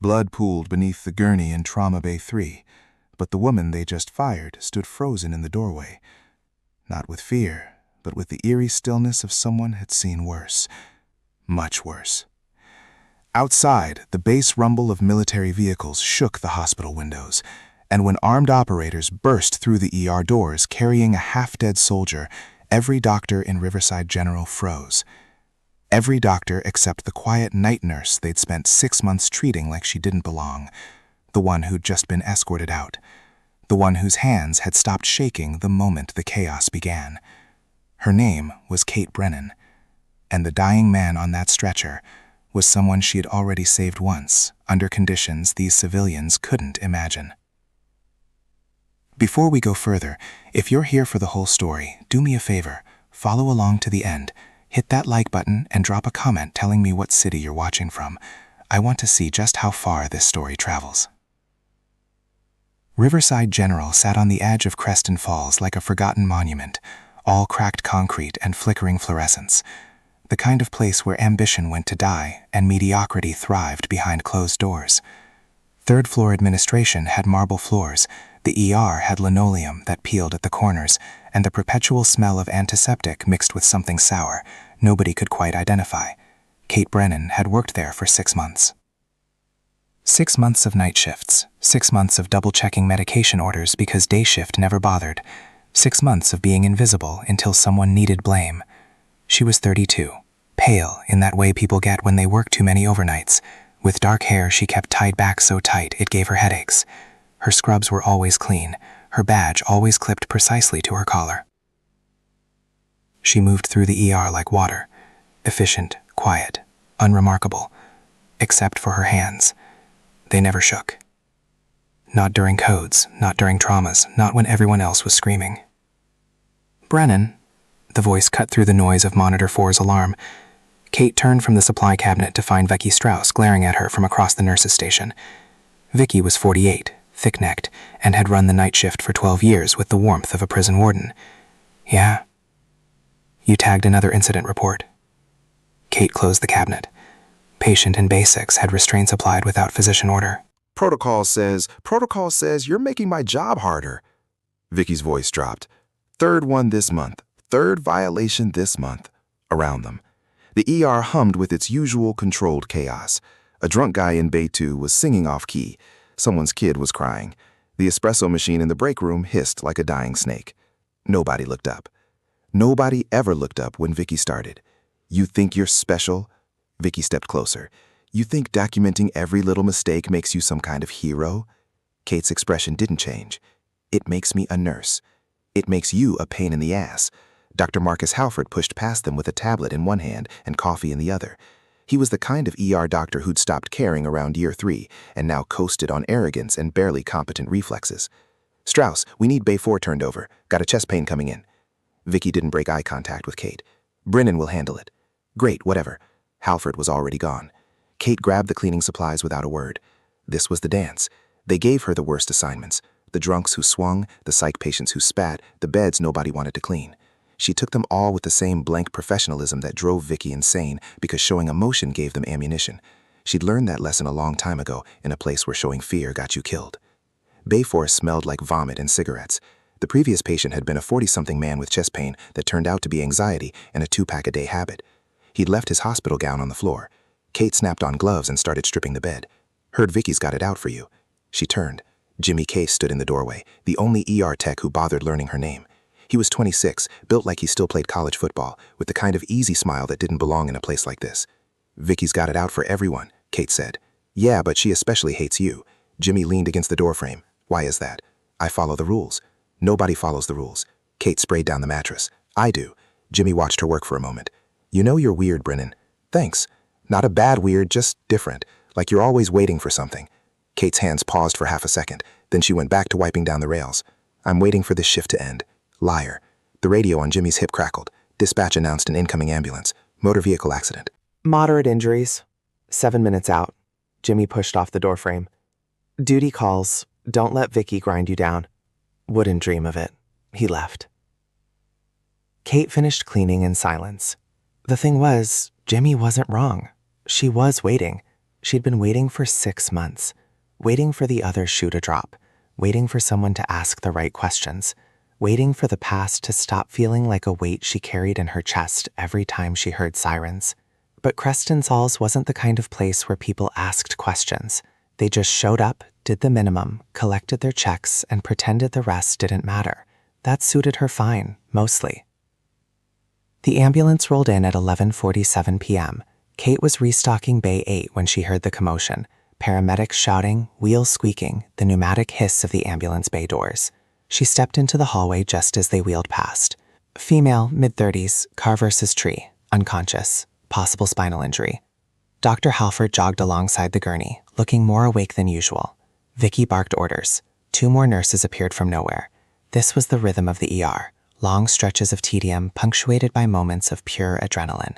Blood pooled beneath the gurney in Trauma Bay 3, but the woman they just fired stood frozen in the doorway. Not with fear, but with the eerie stillness of someone had seen worse. Much worse. Outside, the bass rumble of military vehicles shook the hospital windows, and when armed operators burst through the ER doors carrying a half-dead soldier, every doctor in Riverside General froze. Every doctor except the quiet night nurse they'd spent 6 months treating like she didn't belong, the one who'd just been escorted out, the one whose hands had stopped shaking the moment the chaos began. Her name was Kate Brennan, and the dying man on that stretcher was someone she had already saved once, under conditions these civilians couldn't imagine. Before we go further, if you're here for the whole story, do me a favor, follow along to the end, hit that like button and drop a comment telling me what city you're watching from. I want to see just how far this story travels. Riverside General sat on the edge of Creston Falls like a forgotten monument, all cracked concrete and flickering fluorescence. The kind of place where ambition went to die and mediocrity thrived behind closed doors. Third-floor administration had marble floors, the ER had linoleum that peeled at the corners, and the perpetual smell of antiseptic mixed with something sour nobody could quite identify. Kate Brennan had worked there for 6 months. 6 months of night shifts, 6 months of double-checking medication orders because day shift never bothered, 6 months of being invisible until someone needed blame. She was 32, pale in that way people get when they work too many overnights. With dark hair she kept tied back so tight it gave her headaches. Her scrubs were always clean, her badge always clipped precisely to her collar. She moved through the ER like water, efficient, quiet, unremarkable, except for her hands. They never shook. Not during codes, not during traumas, not when everyone else was screaming. "Brennan," the voice cut through the noise of Monitor 4's alarm. Kate turned from the supply cabinet to find Vicky Strauss glaring at her from across the nurse's station. Vicky was 48, thick-necked, and had run the night shift for 12 years with the warmth of a prison warden. "Yeah?" "You tagged another incident report." Kate closed the cabinet. Patient and basics had restraints applied without physician order. Protocol says you're making my job harder." Vicky's voice dropped. "Third one this month. Third violation this month." Around them. The ER hummed with its usual controlled chaos. A drunk guy in Bay 2 was singing off-key. Someone's kid was crying. The espresso machine in the break room hissed like a dying snake. Nobody looked up. Nobody ever looked up when Vicky started. "You think you're special?" Vicky stepped closer. "You think documenting every little mistake makes you some kind of hero?" Kate's expression didn't change. "It makes me a nurse. It makes you a pain in the ass." Dr. Marcus Halford pushed past them with a tablet in one hand and coffee in the other. He was the kind of ER doctor who'd stopped caring around year 3 and now coasted on arrogance and barely competent reflexes. "Strauss, we need Bay 4 turned over. Got a chest pain coming in." Vicky didn't break eye contact with Kate. "Brennan will handle it." "Great, whatever." Halford was already gone. Kate grabbed the cleaning supplies without a word. This was the dance. They gave her the worst assignments. The drunks who swung, the psych patients who spat, the beds nobody wanted to clean. She took them all with the same blank professionalism that drove Vicky insane because showing emotion gave them ammunition. She'd learned that lesson a long time ago in a place where showing fear got you killed. Bay 4 smelled like vomit and cigarettes. The previous patient had been a 40-something man with chest pain that turned out to be anxiety and a 2-pack-a-day habit. He'd left his hospital gown on the floor. Kate snapped on gloves and started stripping the bed. "Heard Vicky's got it out for you." She turned. Jimmy Case stood in the doorway, the only ER tech who bothered learning her name. He was 26, built like he still played college football, with the kind of easy smile that didn't belong in a place like this. "Vicky's got it out for everyone," Kate said. "Yeah, but she especially hates you." Jimmy leaned against the doorframe. "Why is that?" "I follow the rules." "Nobody follows the rules." Kate sprayed down the mattress. "I do." Jimmy watched her work for a moment. "You know you're weird, Brennan." "Thanks." "Not a bad weird, just different. Like you're always waiting for something." Kate's hands paused for half a second. Then she went back to wiping down the rails. "I'm waiting for this shift to end." Liar. The radio on Jimmy's hip crackled. Dispatch announced an incoming ambulance. Motor vehicle accident. "Moderate injuries. 7 minutes out." Jimmy pushed off the doorframe. "Duty calls. Don't let Vicky grind you down." "Wouldn't dream of it." He left. Kate finished cleaning in silence. The thing was, Jimmy wasn't wrong. She was waiting. She'd been waiting for 6 months, waiting for the other shoe to drop, waiting for someone to ask the right questions, waiting for the past to stop feeling like a weight she carried in her chest every time she heard sirens. But Creston Falls wasn't the kind of place where people asked questions. They just showed up, did the minimum, collected their checks, and pretended the rest didn't matter. That suited her fine, mostly. The ambulance rolled in at 11:47 p.m. Kate was restocking Bay 8 when she heard the commotion. Paramedics shouting, wheels squeaking, the pneumatic hiss of the ambulance bay doors. She stepped into the hallway just as they wheeled past. Female, mid-30s, car versus tree, unconscious, possible spinal injury. Dr. Halford jogged alongside the gurney, looking more awake than usual. Vicky barked orders. 2 more nurses appeared from nowhere. This was the rhythm of the ER, long stretches of tedium punctuated by moments of pure adrenaline.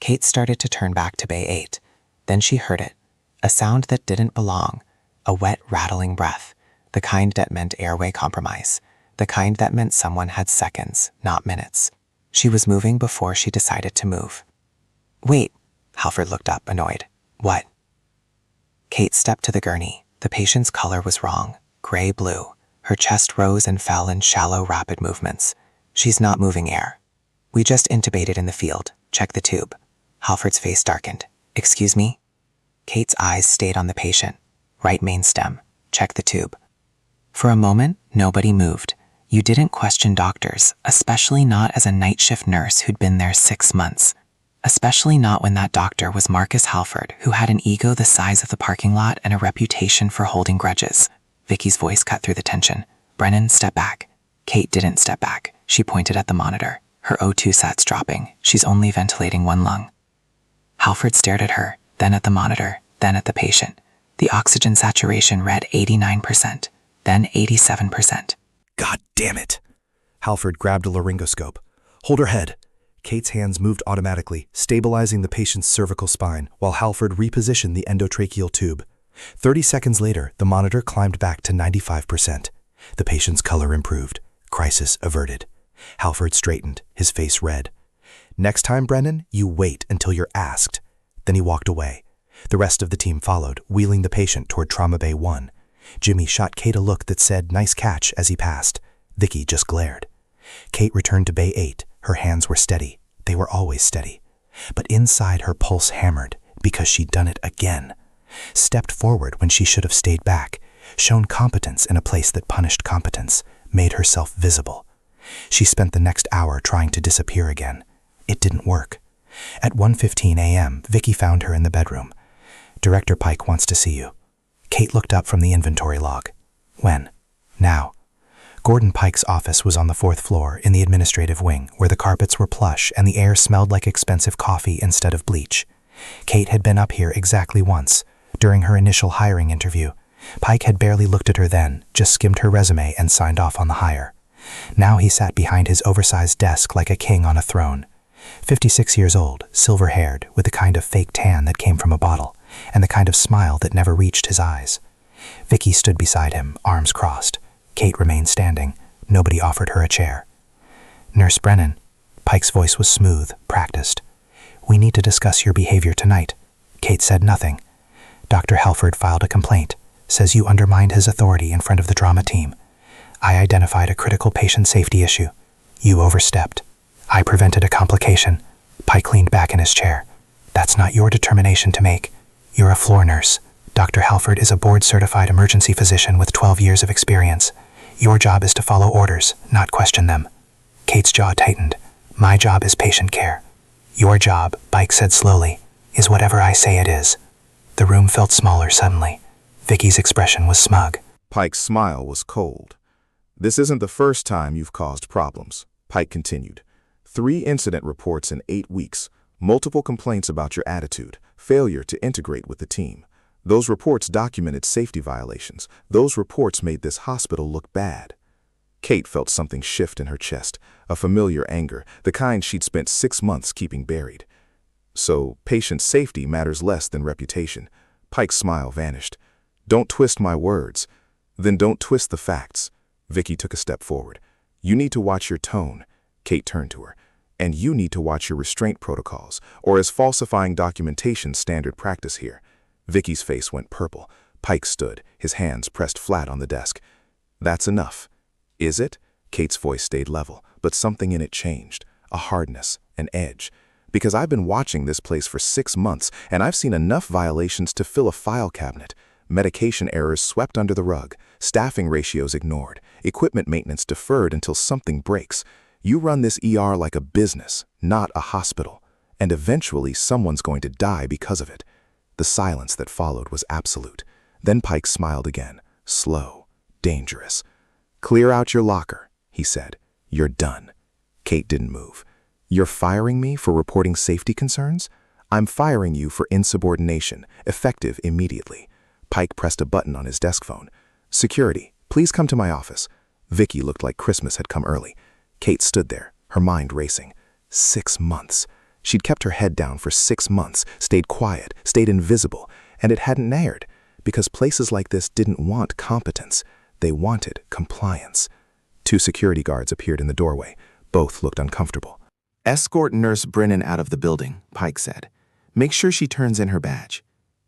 Kate started to turn back to Bay 8. Then she heard it, a sound that didn't belong, a wet, rattling breath, the kind that meant airway compromise, the kind that meant someone had seconds, not minutes. She was moving before she decided to move. Wait, Halford looked up, annoyed. What? Kate stepped to the gurney. The patient's color was wrong, gray-blue. Her chest rose and fell in shallow, rapid movements. She's not moving air. We just intubated in the field. Check the tube. Halford's face darkened. Excuse me? Kate's eyes stayed on the patient. Right main stem. Check the tube. For a moment, nobody moved. You didn't question doctors, especially not as a night shift nurse who'd been there 6 months. Especially not when that doctor was Marcus Halford, who had an ego the size of the parking lot and a reputation for holding grudges. Vicky's voice cut through the tension. Brennan, step back. Kate didn't step back. She pointed at the monitor. Her O2 sats dropping. She's only ventilating 1 lung. Halford stared at her, then at the monitor, then at the patient. The oxygen saturation read 89%, then 87%. God damn it! Halford grabbed a laryngoscope. Hold her head. Kate's hands moved automatically, stabilizing the patient's cervical spine, while Halford repositioned the endotracheal tube. 30 seconds later, the monitor climbed back to 95%. The patient's color improved. Crisis averted. Halford straightened, his face red. Next time, Brennan, you wait until you're asked. Then he walked away. The rest of the team followed, wheeling the patient toward Trauma Bay 1. Jimmy shot Kate a look that said, nice catch, as he passed. Vicky just glared. Kate returned to Bay 8. Her hands were steady. They were always steady. But inside her pulse hammered, because she'd done it again. Stepped forward when she should have stayed back, shown competence in a place that punished competence, made herself visible. She spent the next hour trying to disappear again. It didn't work. At 1:15 a.m., Vicky found her in the bedroom. Director Pike wants to see you. Kate looked up from the inventory log. When? Now. Gordon Pike's office was on the 4th floor in the administrative wing, where the carpets were plush and the air smelled like expensive coffee instead of bleach. Kate had been up here exactly once, during her initial hiring interview. Pike had barely looked at her then, just skimmed her resume and signed off on the hire. Now he sat behind his oversized desk like a king on a throne. 56 years old, silver-haired, with the kind of fake tan that came from a bottle, and the kind of smile that never reached his eyes. Vicky stood beside him, arms crossed. Kate remained standing. Nobody offered her a chair. Nurse Brennan. Pike's voice was smooth, practiced. We need to discuss your behavior tonight. Kate said nothing. Dr. Halford filed a complaint. Says you undermined his authority in front of the drama team. I identified a critical patient safety issue. You overstepped. I prevented a complication. Pike leaned back in his chair. That's not your determination to make. You're a floor nurse. Dr. Halford is a board-certified emergency physician with 12 years of experience. Your job is to follow orders, not question them. Kate's jaw tightened. My job is patient care. Your job, Pike said slowly, is whatever I say it is. The room felt smaller suddenly. Vicky's expression was smug. Pike's smile was cold. This isn't the first time you've caused problems, Pike continued. 3 incident reports in 8 weeks, multiple complaints about your attitude, failure to integrate with the team. Those reports documented safety violations. Those reports made this hospital look bad. Kate felt something shift in her chest, a familiar anger, the kind she'd spent 6 months keeping buried. So, patient safety matters less than reputation. Pike's smile vanished. Don't twist my words. Then don't twist the facts. Vicky took a step forward. You need to watch your tone. Kate turned to her. And you need to watch your restraint protocols, or is falsifying documentation standard practice here? Vicky's face went purple. Pike stood, his hands pressed flat on the desk. "That's enough." "Is it?" Kate's voice stayed level, but something in it changed. A hardness, an edge. "Because I've been watching this place for 6 months, and I've seen enough violations to fill a file cabinet. Medication errors swept under the rug, staffing ratios ignored, equipment maintenance deferred until something breaks. You run this ER like a business, not a hospital. And eventually someone's going to die because of it." The silence that followed was absolute. Then Pike smiled again, slow, dangerous. "Clear out your locker," he said. "You're done." Kate didn't move. "You're firing me for reporting safety concerns? I'm firing you for insubordination, effective immediately." Pike pressed a button on his desk phone. "Security, please come to my office." Vicky looked like Christmas had come early. Kate stood there, her mind racing. 6 months. She'd kept her head down for 6 months, stayed quiet, stayed invisible, and it hadn't aired, because places like this didn't want competence. They wanted compliance. 2 security guards appeared in the doorway. Both looked uncomfortable. "Escort Nurse Brennan out of the building," Pike said. "Make sure she turns in her badge."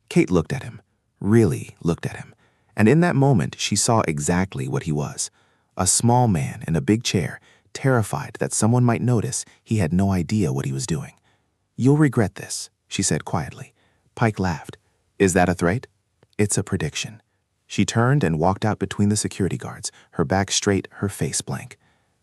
Kate looked at him, really looked at him, and in that moment she saw exactly what he was. A small man in a big chair, terrified that someone might notice he had no idea what he was doing. "You'll regret this," she said quietly. Pike laughed. "Is that a threat?" "It's a prediction." She turned and walked out between the security guards, her back straight, her face blank.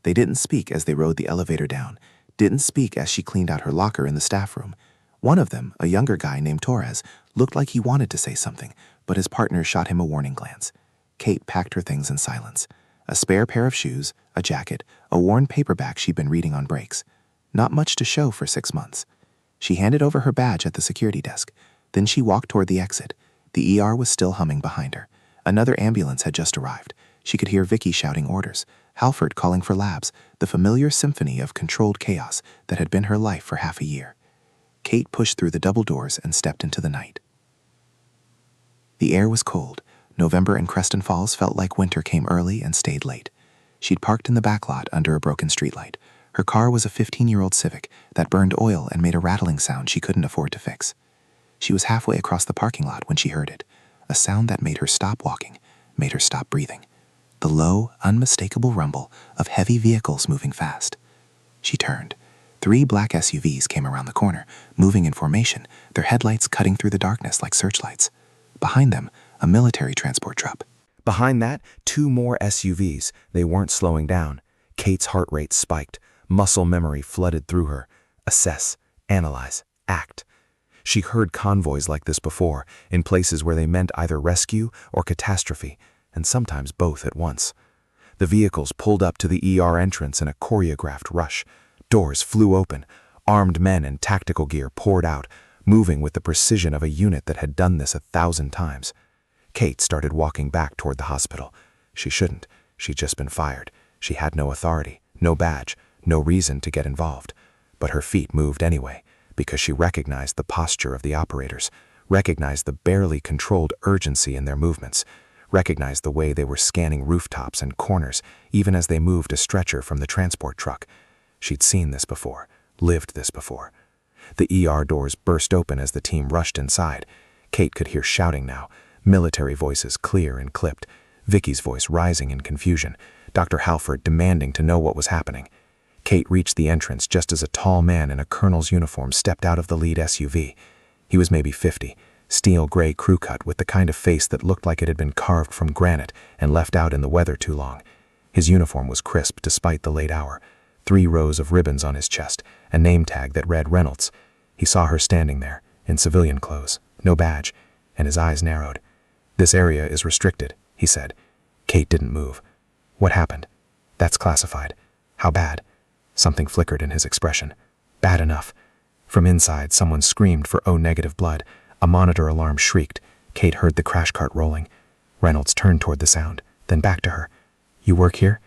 They didn't speak as they rode the elevator down, didn't speak as she cleaned out her locker in the staff room. One of them, a younger guy named Torres, looked like he wanted to say something, but his partner shot him a warning glance. Kate packed her things in silence. A spare pair of shoes, a jacket, a worn paperback she'd been reading on breaks. Not much to show for 6 months. She handed over her badge at the security desk. Then she walked toward the exit. The ER was still humming behind her. Another ambulance had just arrived. She could hear Vicky shouting orders, Halford calling for labs, the familiar symphony of controlled chaos that had been her life for half a year. Kate pushed through the double doors and stepped into the night. The air was cold. November in Creston Falls felt like winter came early and stayed late. She'd parked in the back lot under a broken streetlight. Her car was a 15-year-old Civic that burned oil and made a rattling sound she couldn't afford to fix. She was halfway across the parking lot when she heard it, a sound that made her stop walking, made her stop breathing. The low, unmistakable rumble of heavy vehicles moving fast. She turned. 3 black SUVs came around the corner, moving in formation, their headlights cutting through the darkness like searchlights. Behind them, a military transport truck. Behind that, 2 more SUVs. They weren't slowing down. Kate's heart rate spiked. Muscle memory flooded through her. Assess, analyze, act. She heard convoys like this before, in places where they meant either rescue or catastrophe, and sometimes both at once. The vehicles pulled up to the ER entrance in a choreographed rush. Doors flew open. Armed men in tactical gear poured out, moving with the precision of a unit that had done this 1,000 times. Kate started walking back toward the hospital. She shouldn't. She'd just been fired. She had no authority, no badge, no reason to get involved. But her feet moved anyway, because she recognized the posture of the operators, recognized the barely controlled urgency in their movements, recognized the way they were scanning rooftops and corners, even as they moved a stretcher from the transport truck. She'd seen this before, lived this before. The ER doors burst open as the team rushed inside. Kate could hear shouting now, military voices clear and clipped, Vicky's voice rising in confusion, Dr. Halford demanding to know what was happening. Kate reached the entrance just as a tall man in a colonel's uniform stepped out of the lead SUV. He was maybe 50, steel gray crew cut with the kind of face that looked like it had been carved from granite and left out in the weather too long. His uniform was crisp despite the late hour. 3 rows of ribbons on his chest, a name tag that read Reynolds. He saw her standing there, in civilian clothes, no badge, and his eyes narrowed. "This area is restricted," he said. Kate didn't move. "What happened?" "That's classified." "How bad?" Something flickered in his expression. "Bad enough." From inside, someone screamed for O-negative blood. A monitor alarm shrieked. Kate heard the crash cart rolling. Reynolds turned toward the sound, then back to her. "You work here?"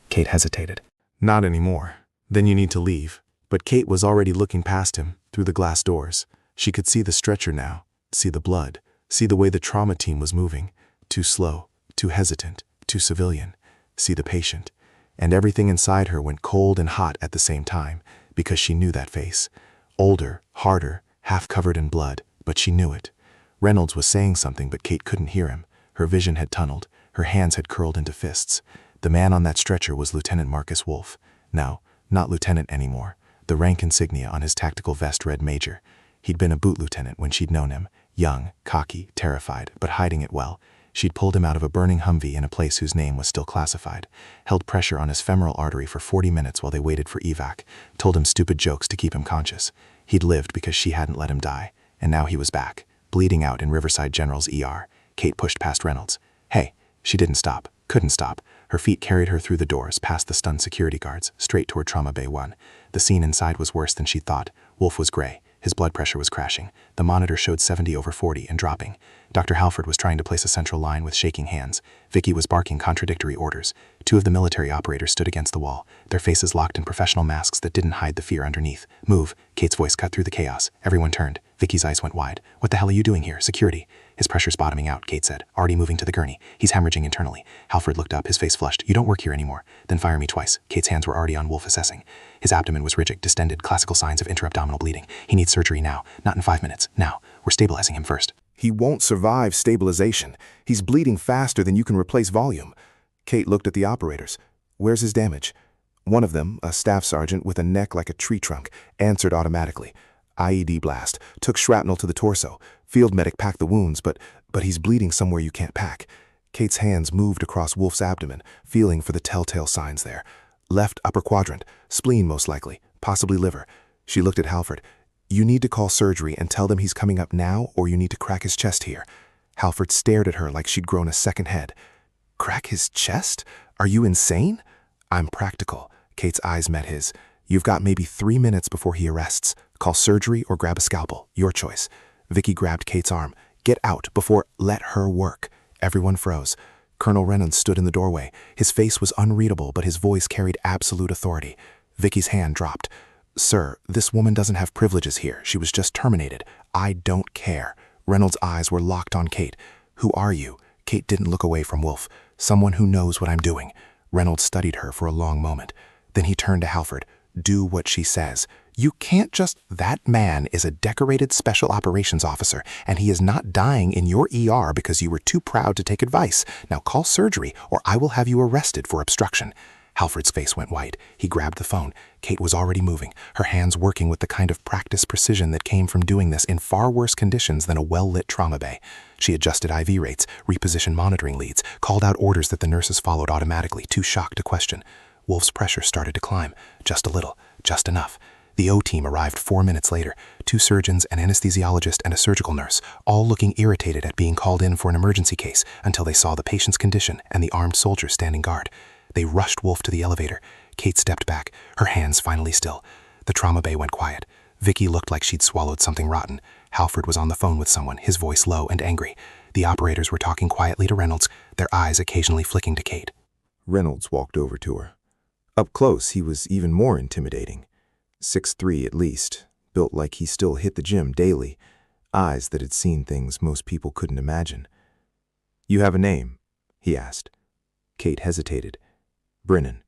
Kate hesitated. "Not anymore. Then you need to leave." But Kate was already looking past him, through the glass doors. She could see the stretcher now, see the blood, see the way the trauma team was moving. Too slow, too hesitant, too civilian. See the patient. And everything inside her went cold and hot at the same time, because she knew that face. Older, harder, half covered in blood, but she knew it. Reynolds was saying something, but Kate couldn't hear him. Her vision had tunneled. Her hands had curled into fists. The man on that stretcher was Lieutenant Marcus Wolfe. No, not lieutenant anymore. The rank insignia on his tactical vest read Major. He'd been a boot lieutenant when she'd known him. Young, cocky, terrified, but hiding it well. She'd pulled him out of a burning Humvee in a place whose name was still classified, held pressure on his femoral artery for 40 minutes while they waited for evac, told him stupid jokes to keep him conscious. He'd lived because she hadn't let him die, and now he was back, bleeding out in Riverside General's ER. Kate pushed past Reynolds. Hey, she didn't stop, couldn't stop. Her feet carried her through the doors, past the stunned security guards, straight toward Trauma Bay 1. The scene inside was worse than she'd thought. Wolfe was gray. His blood pressure was crashing. The monitor showed 70/40 and dropping. Dr. Halford was trying to place a central line with shaking hands. Vicky was barking contradictory orders. Two of the military operators stood against the wall, their faces locked in professional masks that didn't hide the fear underneath. Move. Kate's voice cut through the chaos. Everyone turned. Vicky's eyes went wide. What the hell are you doing here? Security. His pressure's bottoming out, Kate said, already moving to the gurney. He's hemorrhaging internally. Halford looked up, his face flushed. You don't work here anymore. Then fire me twice. Kate's hands were already on Wolfe, assessing. His abdomen was rigid, distended, classical signs of interabdominal bleeding. He needs surgery now. Not in 5 minutes. Now. We're stabilizing him first. He won't survive stabilization. He's bleeding faster than you can replace volume. Kate looked at the operators. Where's his damage? One of them, a staff sergeant with a neck like a tree trunk, answered automatically. IED blast. Took shrapnel to the torso. Field medic packed the wounds, but he's bleeding somewhere you can't pack. Kate's hands moved across Wolfe's abdomen, feeling for the telltale signs there. Left upper quadrant. Spleen most likely. Possibly liver. She looked at Halford. You need to call surgery and tell them he's coming up now, or you need to crack his chest here. Halford stared at her like she'd grown a second head. Crack his chest? Are you insane? I'm practical. Kate's eyes met his. You've got maybe 3 minutes before he arrests. Call surgery or grab a scalpel. Your choice. Vicky grabbed Kate's arm. Get out before let her work. Everyone froze. Colonel Reynolds stood in the doorway. His face was unreadable, but his voice carried absolute authority. Vicky's hand dropped. Sir, this woman doesn't have privileges here. She was just terminated. I don't care. Reynolds' eyes were locked on Kate. Who are you? Kate didn't look away from Wolfe. Someone who knows what I'm doing. Reynolds studied her for a long moment. Then he turned to Halford. Do what she says. You can't just... That man is a decorated special operations officer, and he is not dying in your ER because you were too proud to take advice. Now call surgery, or I will have you arrested for obstruction. Halford's face went white. He grabbed the phone. Kate was already moving, her hands working with the kind of practiced precision that came from doing this in far worse conditions than a well-lit trauma bay. She adjusted IV rates, repositioned monitoring leads, called out orders that the nurses followed automatically, too shocked to question. Wolfe's pressure started to climb, just a little, just enough. The O-team arrived 4 minutes later, 2 surgeons, an anesthesiologist, and a surgical nurse, all looking irritated at being called in for an emergency case until they saw the patient's condition and the armed soldier standing guard. They rushed Wolfe to the elevator. Kate stepped back, her hands finally still. The trauma bay went quiet. Vicky looked like she'd swallowed something rotten. Halford was on the phone with someone, his voice low and angry. The operators were talking quietly to Reynolds, their eyes occasionally flicking to Kate. Reynolds walked over to her. Up close, he was even more intimidating. 6'3" at least, built like he still hit the gym daily, eyes that had seen things most people couldn't imagine. You have a name? He asked. Kate hesitated. Brennan.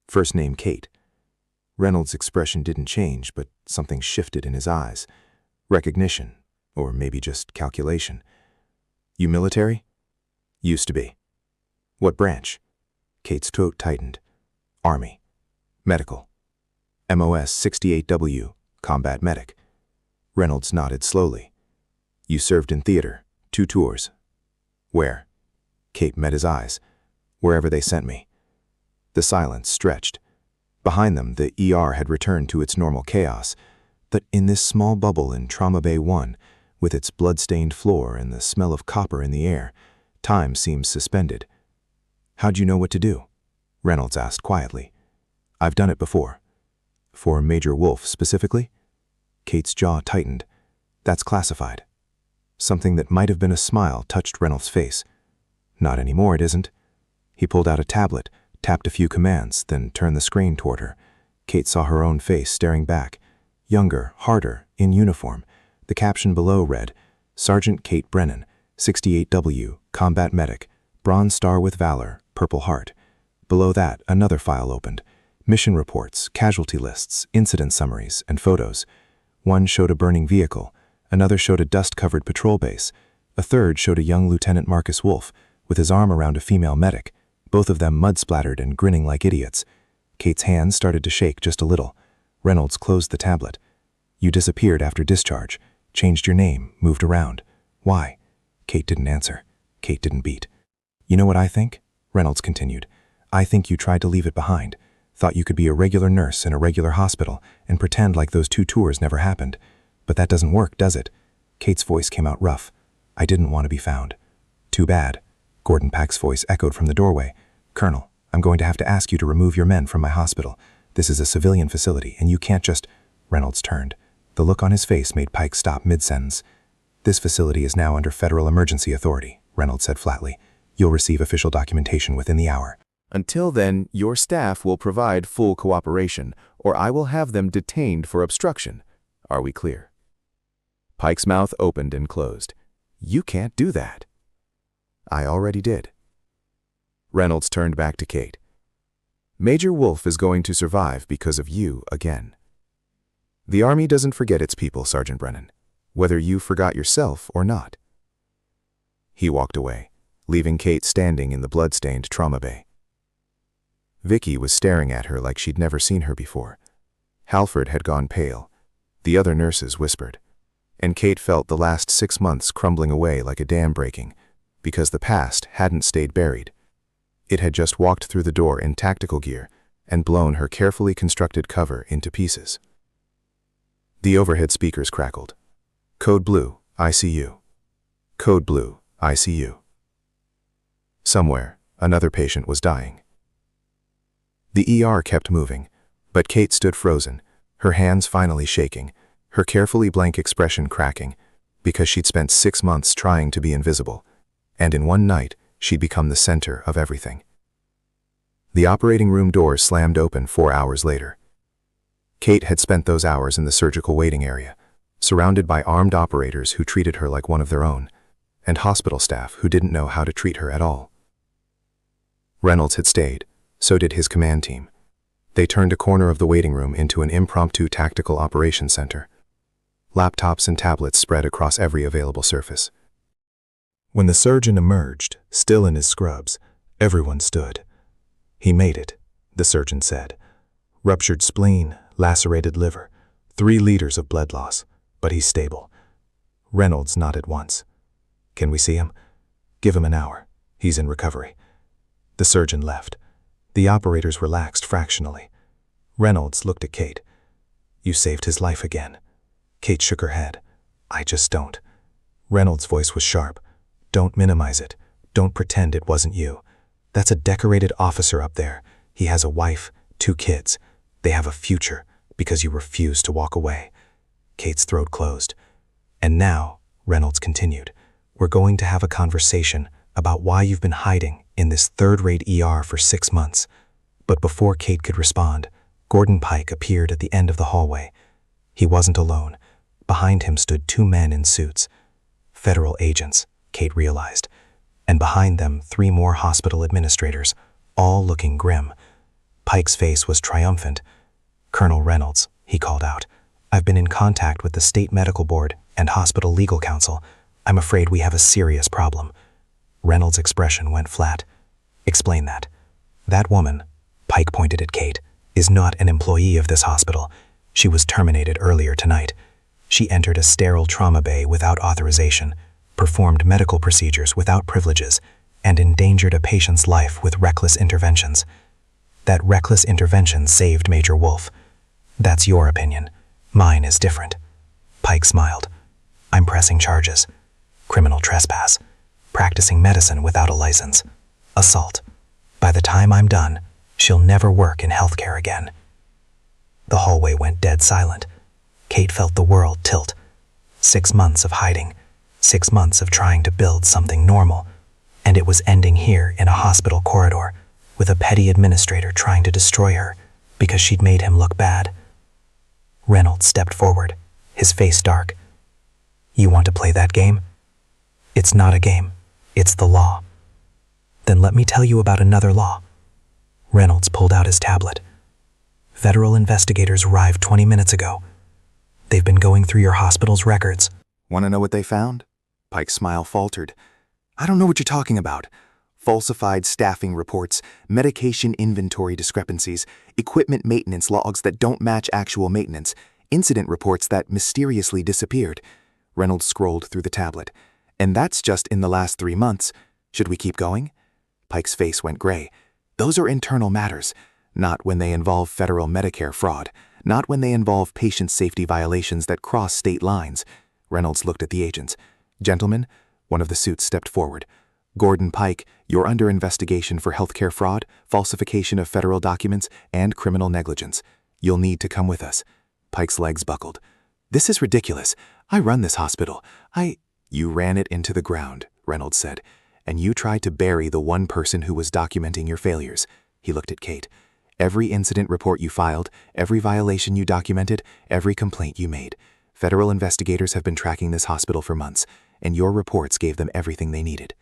First name Kate. Reynolds' expression didn't change, but something shifted in his eyes. Recognition, or maybe just calculation. You military? Used to be. What branch? Kate's throat tightened. Army. Medical. MOS 68W, combat medic. Reynolds nodded slowly. You served in theater, 2 tours. Where? Kate met his eyes. Wherever they sent me. The silence stretched. Behind them, the ER had returned to its normal chaos. But in this small bubble in Trauma Bay 1, with its blood-stained floor and the smell of copper in the air, time seemed suspended. How'd you know what to do? Reynolds asked quietly. I've done it before. For Major Wolfe specifically? Kate's jaw tightened. That's classified. Something that might have been a smile touched Reynolds' face. Not anymore, it isn't. He pulled out a tablet, tapped a few commands, then turned the screen toward her. Kate saw her own face staring back. Younger, harder, in uniform. The caption below read, Sergeant Kate Brennan, 68W, combat medic, Bronze Star with Valor, Purple Heart. Below that, another file opened. Mission reports, casualty lists, incident summaries, and photos. One showed a burning vehicle, Another showed a dust-covered patrol base. A third showed a young Lieutenant Marcus Wolfe, with his arm around a female medic, both of them mud-splattered and grinning like idiots. Kate's hands started to shake just a little. Reynolds closed the tablet. You disappeared after discharge, changed your name, moved around. Why? Kate didn't answer. Kate didn't beat. You know what I think? Reynolds continued. I think you tried to leave it behind. Thought you could be a regular nurse in a regular hospital and pretend like those 2 tours never happened. But that doesn't work, does it? Kate's voice came out rough. I didn't want to be found. Too bad. Gordon Pack's voice echoed from the doorway. Colonel, I'm going to have to ask you to remove your men from my hospital. This is a civilian facility, and you can't just... Reynolds turned. The look on his face made Pike stop mid-sentence. This facility is now under federal emergency authority, Reynolds said flatly. You'll receive official documentation within the hour. Until then, your staff will provide full cooperation, or I will have them detained for obstruction. Are we clear? Pike's mouth opened and closed. You can't do that. I already did. Reynolds turned back to Kate. Major Wolfe is going to survive because of you again. The Army doesn't forget its people, Sergeant Brennan, whether you forgot yourself or not. He walked away, leaving Kate standing in the blood-stained trauma bay. Vicky was staring at her like she'd never seen her before. Halford had gone pale. The other nurses whispered. And Kate felt the last 6 months crumbling away like a dam breaking, because the past hadn't stayed buried. It had just walked through the door in tactical gear and blown her carefully constructed cover into pieces. The overhead speakers crackled. Code Blue, ICU. Code Blue, ICU. Somewhere, another patient was dying. The ER kept moving, but Kate stood frozen, her hands finally shaking, her carefully blank expression cracking, because she'd spent 6 months trying to be invisible, and in one night, she'd become the center of everything. The operating room doors slammed open 4 hours later. Kate had spent those hours in the surgical waiting area, surrounded by armed operators who treated her like one of their own, and hospital staff who didn't know how to treat her at all. Reynolds had stayed. So did his command team. They turned a corner of the waiting room into an impromptu tactical operations center. Laptops and tablets spread across every available surface. When the surgeon emerged, still in his scrubs, everyone stood. He made it, the surgeon said. Ruptured spleen, lacerated liver, 3 liters of blood loss, but he's stable. Reynolds nodded once. Can we see him? Give him an hour. He's in recovery. The surgeon left. The operators relaxed fractionally. Reynolds looked at Kate. You saved his life again. Kate shook her head. I just don't. Reynolds' voice was sharp. Don't minimize it. Don't pretend it wasn't you. That's a decorated officer up there. He has a wife, 2 kids. They have a future because you refused to walk away. Kate's throat closed. And now, Reynolds continued, we're going to have a conversation about why you've been hiding in this third-rate ER for 6 months. But before Kate could respond, Gordon Pike appeared at the end of the hallway. He wasn't alone. Behind him stood 2 men in suits. Federal agents, Kate realized. And behind them 3 more hospital administrators, all looking grim. Pike's face was triumphant. Colonel Reynolds, he called out, I've been in contact with the State Medical Board and Hospital Legal Counsel. I'm afraid we have a serious problem. Reynolds' expression went flat. Explain that. That woman, Pike pointed at Kate, is not an employee of this hospital. She was terminated earlier tonight. She entered a sterile trauma bay without authorization, performed medical procedures without privileges, and endangered a patient's life with reckless interventions. That reckless intervention saved Major Wolfe. That's your opinion. Mine is different. Pike smiled. I'm pressing charges. Criminal trespass. Practicing medicine without a license. Assault. By the time I'm done, she'll never work in healthcare again. The hallway went dead silent. Kate felt the world tilt. 6 months of hiding. 6 months of trying to build something normal. And it was ending here in a hospital corridor, with a petty administrator trying to destroy her because she'd made him look bad. Reynolds stepped forward, his face dark. You want to play that game? It's not a game. It's the law. Then let me tell you about another law. Reynolds pulled out his tablet. Federal investigators arrived 20 minutes ago. They've been going through your hospital's records. Want to know what they found? Pike's smile faltered. I don't know what you're talking about. Falsified staffing reports, medication inventory discrepancies, equipment maintenance logs that don't match actual maintenance, incident reports that mysteriously disappeared. Reynolds scrolled through the tablet. And that's just in the last 3 months. Should we keep going? Pike's face went gray. Those are internal matters, not when they involve federal Medicare fraud, not when they involve patient safety violations that cross state lines. Reynolds looked at the agents. Gentlemen, one of the suits stepped forward. Gordon Pike, you're under investigation for healthcare fraud, falsification of federal documents, and criminal negligence. You'll need to come with us. Pike's legs buckled. This is ridiculous. I run this hospital. You ran it into the ground, Reynolds said, and you tried to bury the one person who was documenting your failures. He looked at Kate. Every incident report you filed, every violation you documented, every complaint you made. Federal investigators have been tracking this hospital for months, and your reports gave them everything they needed.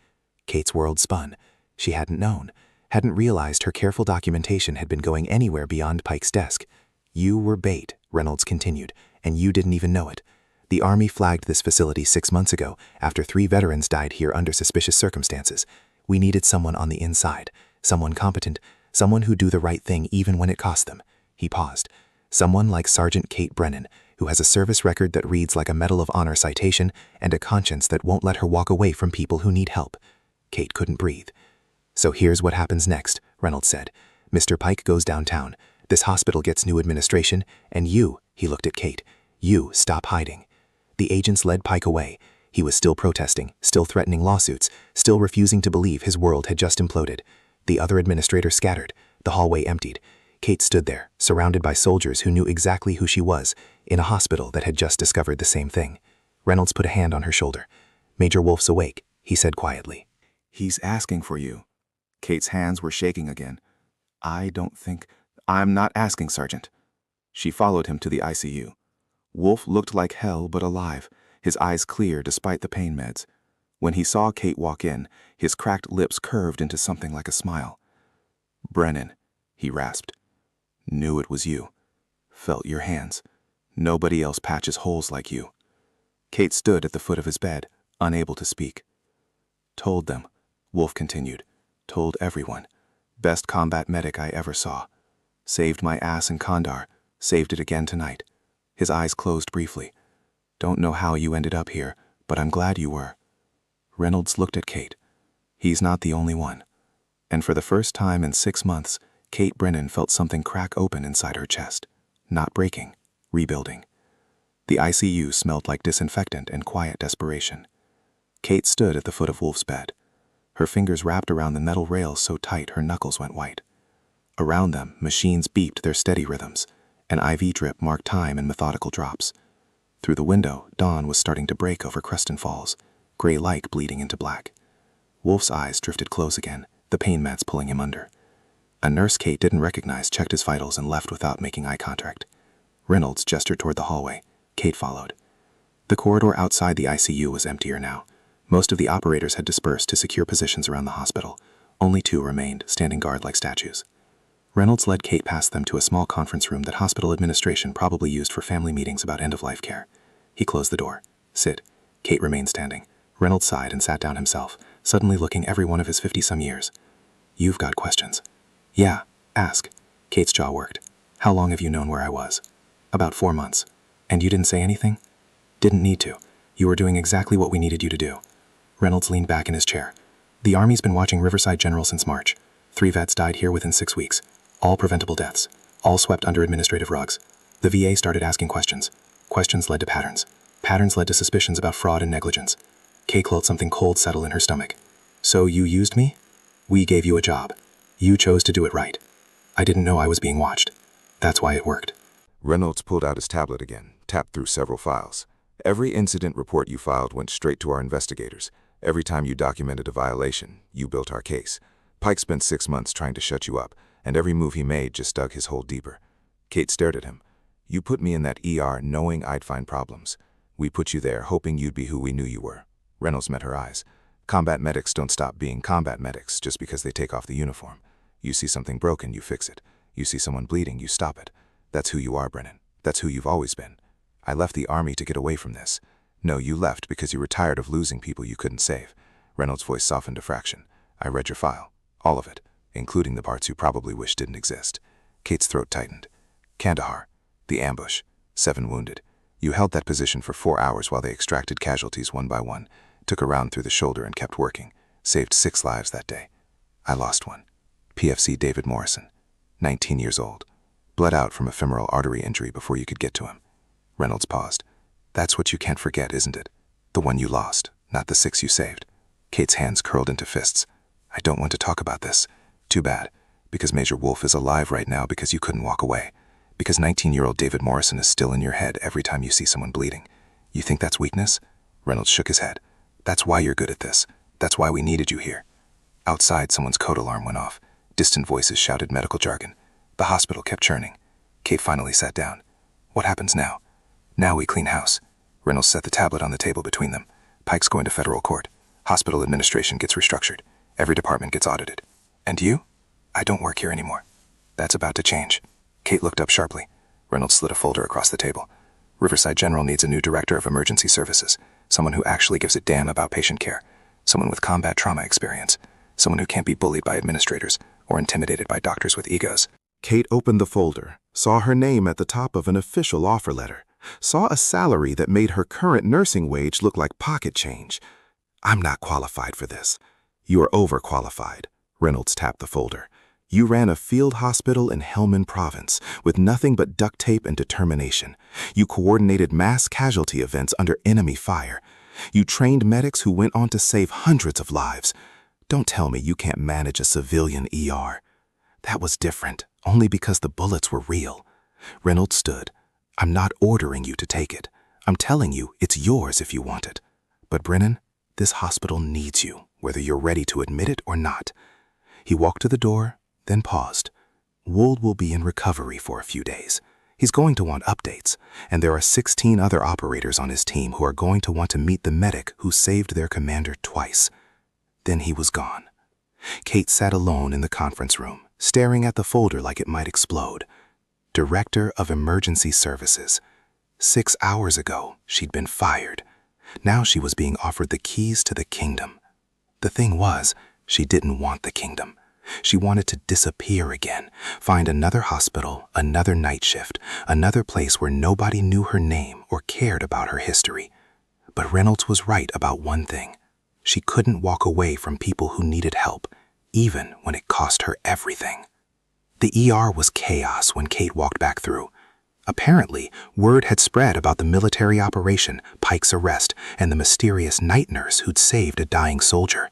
Kate's world spun. She hadn't known, hadn't realized her careful documentation had been going anywhere beyond Pike's desk. You were bait, Reynolds continued, and you didn't even know it. The Army flagged this facility 6 months ago after 3 veterans died here under suspicious circumstances. We needed someone on the inside, someone competent, someone who'd do the right thing even when it cost them. He paused. Someone like Sergeant Kate Brennan, who has a service record that reads like a Medal of Honor citation and a conscience that won't let her walk away from people who need help. Kate couldn't breathe. So here's what happens next, Reynolds said. Mr. Pike goes downtown. This hospital gets new administration, and you, he looked at Kate, you stop hiding. The agents led Pike away. He was still protesting, still threatening lawsuits, still refusing to believe his world had just imploded. The other administrators scattered. The hallway emptied. Kate stood there, surrounded by soldiers who knew exactly who she was, in a hospital that had just discovered the same thing. Reynolds put a hand on her shoulder. Major Wolf's awake, he said quietly. He's asking for you. Kate's hands were shaking again. I'm not asking, Sergeant. She followed him to the ICU. Wolf looked like hell but alive, his eyes clear despite the pain meds. When he saw Kate walk in, his cracked lips curved into something like a smile. Brennan, he rasped. Knew it was you. Felt your hands. Nobody else patches holes like you. Kate stood at the foot of his bed, unable to speak. Told them, Wolf continued. Told everyone. Best combat medic I ever saw. Saved my ass in Kandahar. Saved it again tonight. His eyes closed briefly. Don't know how you ended up here, but I'm glad you were. Reynolds looked at Kate. He's not the only one. And for the first time in 6 months, Kate Brennan felt something crack open inside her chest. Not breaking, rebuilding. The ICU smelled like disinfectant and quiet desperation. Kate stood at the foot of Wolf's bed. Her fingers wrapped around the metal rails so tight her knuckles went white. Around them, machines beeped their steady rhythms. An IV drip marked time in methodical drops. Through the window, dawn was starting to break over Creston Falls, gray light bleeding into black. Wolf's eyes drifted close again, the pain meds pulling him under. A nurse Kate didn't recognize checked his vitals and left without making eye contact. Reynolds gestured toward the hallway. Kate followed. The corridor outside the ICU was emptier now. Most of the operators had dispersed to secure positions around the hospital. Only 2 remained, standing guard like statues. Reynolds led Kate past them to a small conference room that hospital administration probably used for family meetings about end-of-life care. He closed the door. Sit. Kate remained standing. Reynolds sighed and sat down himself, suddenly looking every one of his 50-some years. You've got questions. Yeah, ask. Kate's jaw worked. How long have you known where I was? About 4 months. And you didn't say anything? Didn't need to. You were doing exactly what we needed you to do. Reynolds leaned back in his chair. The Army's been watching Riverside General since March. 3 vets died here within 6 weeks. All preventable deaths. All swept under administrative rugs. The VA started asking questions. Questions led to patterns. Patterns led to suspicions about fraud and negligence. Kate felt something cold settle in her stomach. So you used me? We gave you a job. You chose to do it right. I didn't know I was being watched. That's why it worked. Reynolds pulled out his tablet again, tapped through several files. Every incident report you filed went straight to our investigators. Every time you documented a violation, you built our case. Pike spent 6 months trying to shut you up, and every move he made just dug his hole deeper. Kate stared at him. You put me in that ER knowing I'd find problems. We put you there hoping you'd be who we knew you were. Reynolds met her eyes. Combat medics don't stop being combat medics just because they take off the uniform. You see something broken, you fix it. You see someone bleeding, you stop it. That's who you are, Brennan. That's who you've always been. I left the Army to get away from this. No, you left because you were tired of losing people you couldn't save. Reynolds' voice softened a fraction. I read your file. All of it, including the parts you probably wish didn't exist. Kate's throat tightened. Kandahar. The ambush. 7 wounded. You held that position for 4 hours while they extracted casualties one by one, took a round through the shoulder and kept working. Saved 6 lives that day. I lost one. PFC David Morrison. 19 years old. Bled out from a femoral artery injury before you could get to him. Reynolds paused. That's what you can't forget, isn't it? The one you lost, not the 6 you saved. Kate's hands curled into fists. I don't want to talk about this. Too bad. Because Major Wolf is alive right now because you couldn't walk away. Because 19-year-old David Morrison is still in your head every time you see someone bleeding. You think that's weakness? Reynolds shook his head. That's why you're good at this. That's why we needed you here. Outside, someone's code alarm went off. Distant voices shouted medical jargon. The hospital kept churning. Kate finally sat down. What happens now? Now we clean house. Reynolds set the tablet on the table between them. Pike's going to federal court. Hospital administration gets restructured. Every department gets audited. And you? I don't work here anymore. That's about to change. Kate looked up sharply. Reynolds slid a folder across the table. Riverside General needs a new director of emergency services. Someone who actually gives a damn about patient care. Someone with combat trauma experience. Someone who can't be bullied by administrators or intimidated by doctors with egos. Kate opened the folder, saw her name at the top of an official offer letter, saw a salary that made her current nursing wage look like pocket change. I'm not qualified for this. You are overqualified. Reynolds tapped the folder. You ran a field hospital in Helmand Province with nothing but duct tape and determination. You coordinated mass casualty events under enemy fire. You trained medics who went on to save hundreds of lives. Don't tell me you can't manage a civilian ER. That was different, only because the bullets were real. Reynolds stood. I'm not ordering you to take it. I'm telling you it's yours if you want it. But Brennan, this hospital needs you, whether you're ready to admit it or not. He walked to the door, then paused. Wold will be in recovery for a few days. He's going to want updates, and there are 16 other operators on his team who are going to want to meet the medic who saved their commander twice. Then he was gone. Kate sat alone in the conference room, staring at the folder like it might explode. Director of Emergency Services. 6 hours ago, she'd been fired. Now she was being offered the keys to the kingdom. The thing was, she didn't want the kingdom. She wanted to disappear again, find another hospital, another night shift, another place where nobody knew her name or cared about her history. But Reynolds was right about one thing. She couldn't walk away from people who needed help, even when it cost her everything. The ER was chaos when Kate walked back through. Apparently, word had spread about the military operation, Pike's arrest, and the mysterious night nurse who'd saved a dying soldier.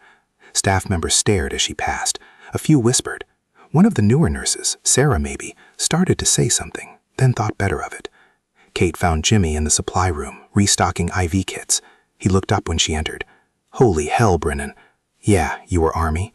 Staff members stared as she passed. A few whispered. One of the newer nurses, Sarah maybe, started to say something, then thought better of it. Kate found Jimmy in the supply room, restocking IV kits. He looked up when she entered. Holy hell, Brennan. Yeah, you were Army?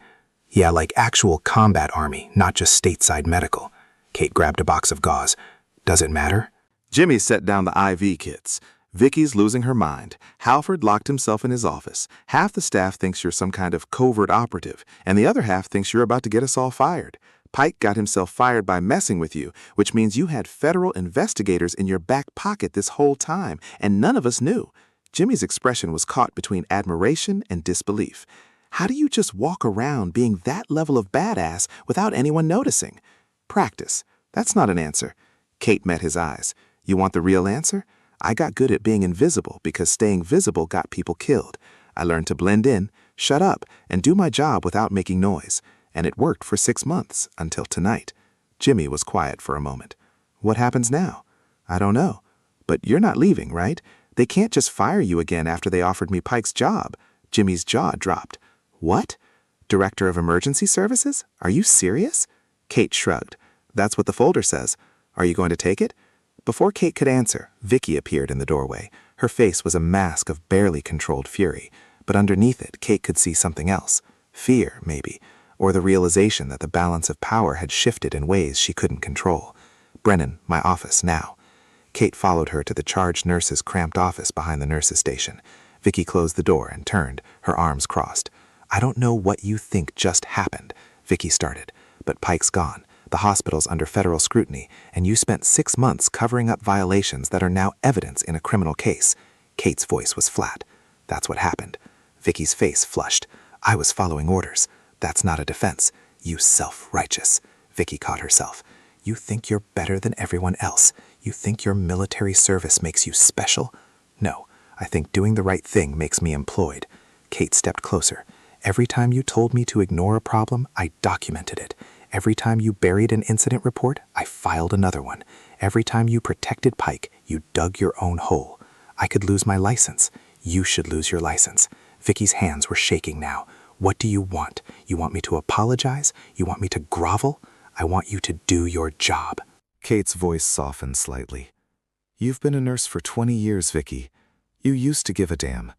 Yeah, like actual combat Army, not just stateside medical. Kate grabbed a box of gauze. Does it matter? Jimmy set down the IV kits. Vicky's losing her mind. Halford locked himself in his office. Half the staff thinks you're some kind of covert operative, and the other half thinks you're about to get us all fired. Pike got himself fired by messing with you, which means you had federal investigators in your back pocket this whole time, and none of us knew. Jimmy's expression was caught between admiration and disbelief. How do you just walk around being that level of badass without anyone noticing? Practice. That's not an answer. Kate met his eyes. You want the real answer? I got good at being invisible because staying visible got people killed. I learned to blend in, shut up, and do my job without making noise. And it worked for 6 months, until tonight. Jimmy was quiet for a moment. What happens now? I don't know. But you're not leaving, right? They can't just fire you again after they offered me Pike's job. Jimmy's jaw dropped. What? Director of Emergency Services? Are you serious? Kate shrugged. That's what the folder says. Are you going to take it? Before Kate could answer, Vicky appeared in the doorway. Her face was a mask of barely controlled fury, but underneath it, Kate could see something else. Fear, maybe, or the realization that the balance of power had shifted in ways she couldn't control. Brennan, my office, now. Kate followed her to the charge nurse's cramped office behind the nurse's station. Vicky closed the door and turned, her arms crossed. I don't know what you think just happened, Vicky started, but Pike's gone. The hospital's under federal scrutiny, and you spent 6 months covering up violations that are now evidence in a criminal case. Kate's voice was flat. That's what happened. Vicky's face flushed. I was following orders. That's not a defense. You self-righteous. Vicky caught herself. You think you're better than everyone else. You think your military service makes you special? No, I think doing the right thing makes me employed. Kate stepped closer. Every time you told me to ignore a problem, I documented it. Every time you buried an incident report, I filed another one. Every time you protected Pike, you dug your own hole. I could lose my license. You should lose your license. Vicky's hands were shaking now. What do you want? You want me to apologize? You want me to grovel? I want you to do your job. Kate's voice softened slightly. You've been a nurse for 20 years, Vicky. You used to give a damn.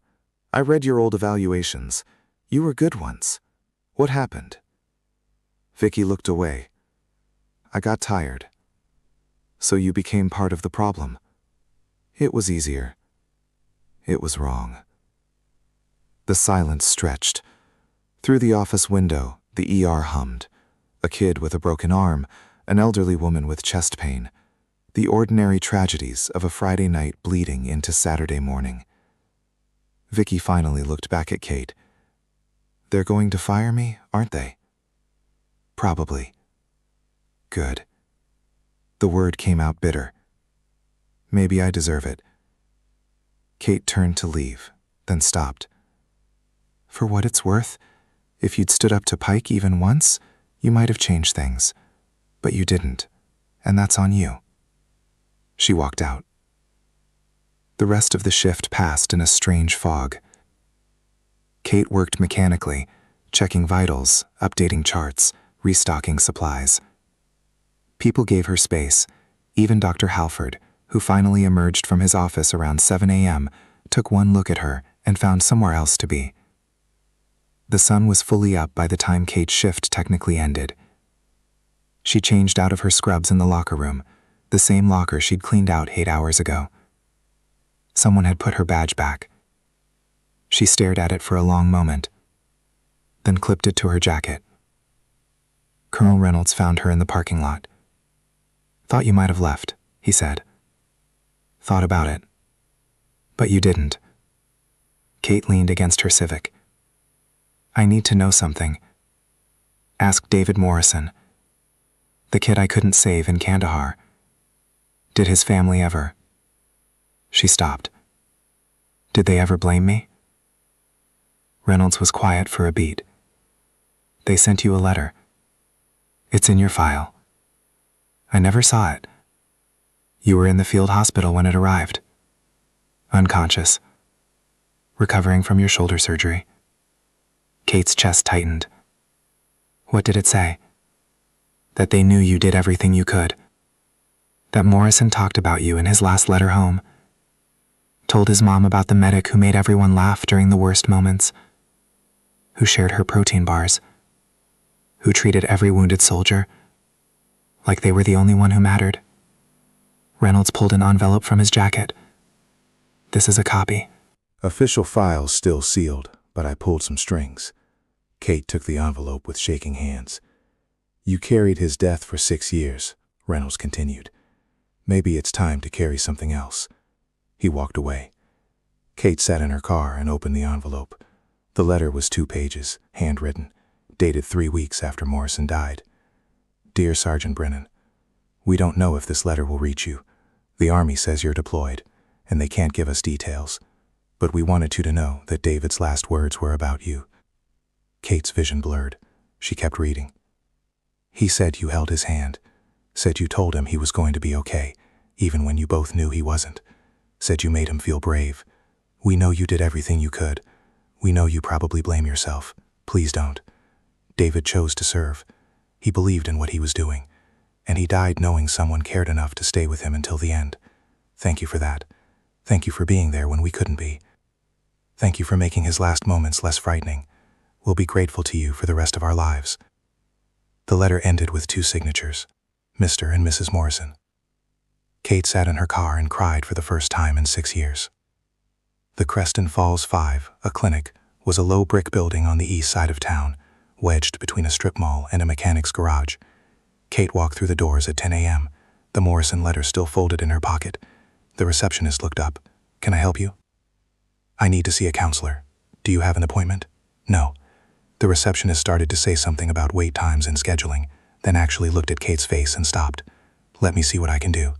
I read your old evaluations. You were good ones. What happened? Vicky looked away. I got tired. So you became part of the problem. It was easier. It was wrong. The silence stretched. Through the office window, the ER hummed. A kid with a broken arm, an elderly woman with chest pain. The ordinary tragedies of a Friday night bleeding into Saturday morning. Vicky finally looked back at Kate. They're going to fire me, aren't they? Probably. Good. The word came out bitter. Maybe I deserve it. Kate turned to leave, then stopped. For what it's worth, if you'd stood up to Pike even once, you might have changed things. But you didn't, and that's on you. She walked out. The rest of the shift passed in a strange fog. Kate worked mechanically, checking vitals, updating charts, restocking supplies. People gave her space. Even Dr. Halford, who finally emerged from his office around 7 a.m., took one look at her and found somewhere else to be. The sun was fully up by the time Kate's shift technically ended. She changed out of her scrubs in the locker room, the same locker she'd cleaned out 8 hours ago. Someone had put her badge back. She stared at it for a long moment, then clipped it to her jacket. Colonel Reynolds found her in the parking lot. Thought you might have left, he said. Thought about it. But you didn't. Kate leaned against her Civic. I need to know something. Ask David Morrison. The kid I couldn't save in Kandahar. Did his family ever? She stopped. Did they ever blame me? Reynolds was quiet for a beat. They sent you a letter. It's in your file. I never saw it. You were in the field hospital when it arrived. Unconscious. Recovering from your shoulder surgery. Kate's chest tightened. What did it say? That they knew you did everything you could. That Morrison talked about you in his last letter home. Told his mom about the medic who made everyone laugh during the worst moments. Who shared her protein bars. Who treated every wounded soldier like they were the only one who mattered. Reynolds pulled an envelope from his jacket. This is a copy. Official files still sealed, but I pulled some strings. Kate took the envelope with shaking hands. You carried his death for 6 years, Reynolds continued. Maybe it's time to carry something else. He walked away. Kate sat in her car and opened the envelope. The letter was 2 pages, handwritten, dated 3 weeks after Morrison died. Dear Sergeant Brennan, we don't know if this letter will reach you. The Army says you're deployed, and they can't give us details. But we wanted you to know that David's last words were about you. Kate's vision blurred. She kept reading. He said you held his hand. Said you told him he was going to be okay, even when you both knew he wasn't. Said you made him feel brave. We know you did everything you could. We know you probably blame yourself. Please don't. David chose to serve. He believed in what he was doing, and he died knowing someone cared enough to stay with him until the end. Thank you for that. Thank you for being there when we couldn't be. Thank you for making his last moments less frightening. We'll be grateful to you for the rest of our lives. The letter ended with 2 signatures, Mr. and Mrs. Morrison. Kate sat in her car and cried for the first time in 6 years. The Creston Falls 5, a clinic, was a low brick building on the east side of town, wedged between a strip mall and a mechanic's garage. Kate walked through the doors at 10 a.m., the Morrison letter still folded in her pocket. The receptionist looked up. Can I help you? I need to see a counselor. Do you have an appointment? No. The receptionist started to say something about wait times and scheduling, then actually looked at Kate's face and stopped. Let me see what I can do.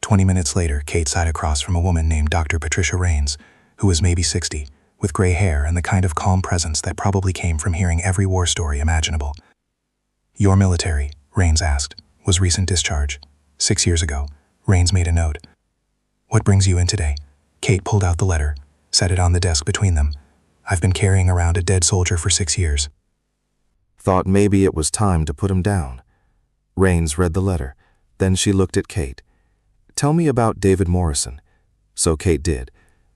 20 minutes later, Kate sat across from a woman named Dr. Patricia Rains, who was maybe 60, with gray hair and the kind of calm presence that probably came from hearing every war story imaginable. Your military, Rains asked, was recent discharge. 6 years ago. Rains made a note. What brings you in today? Kate pulled out the letter, set it on the desk between them. I've been carrying around a dead soldier for 6 years. Thought maybe it was time to put him down. Rains read the letter. Then she looked at Kate. Tell me about David Morrison. So Kate did.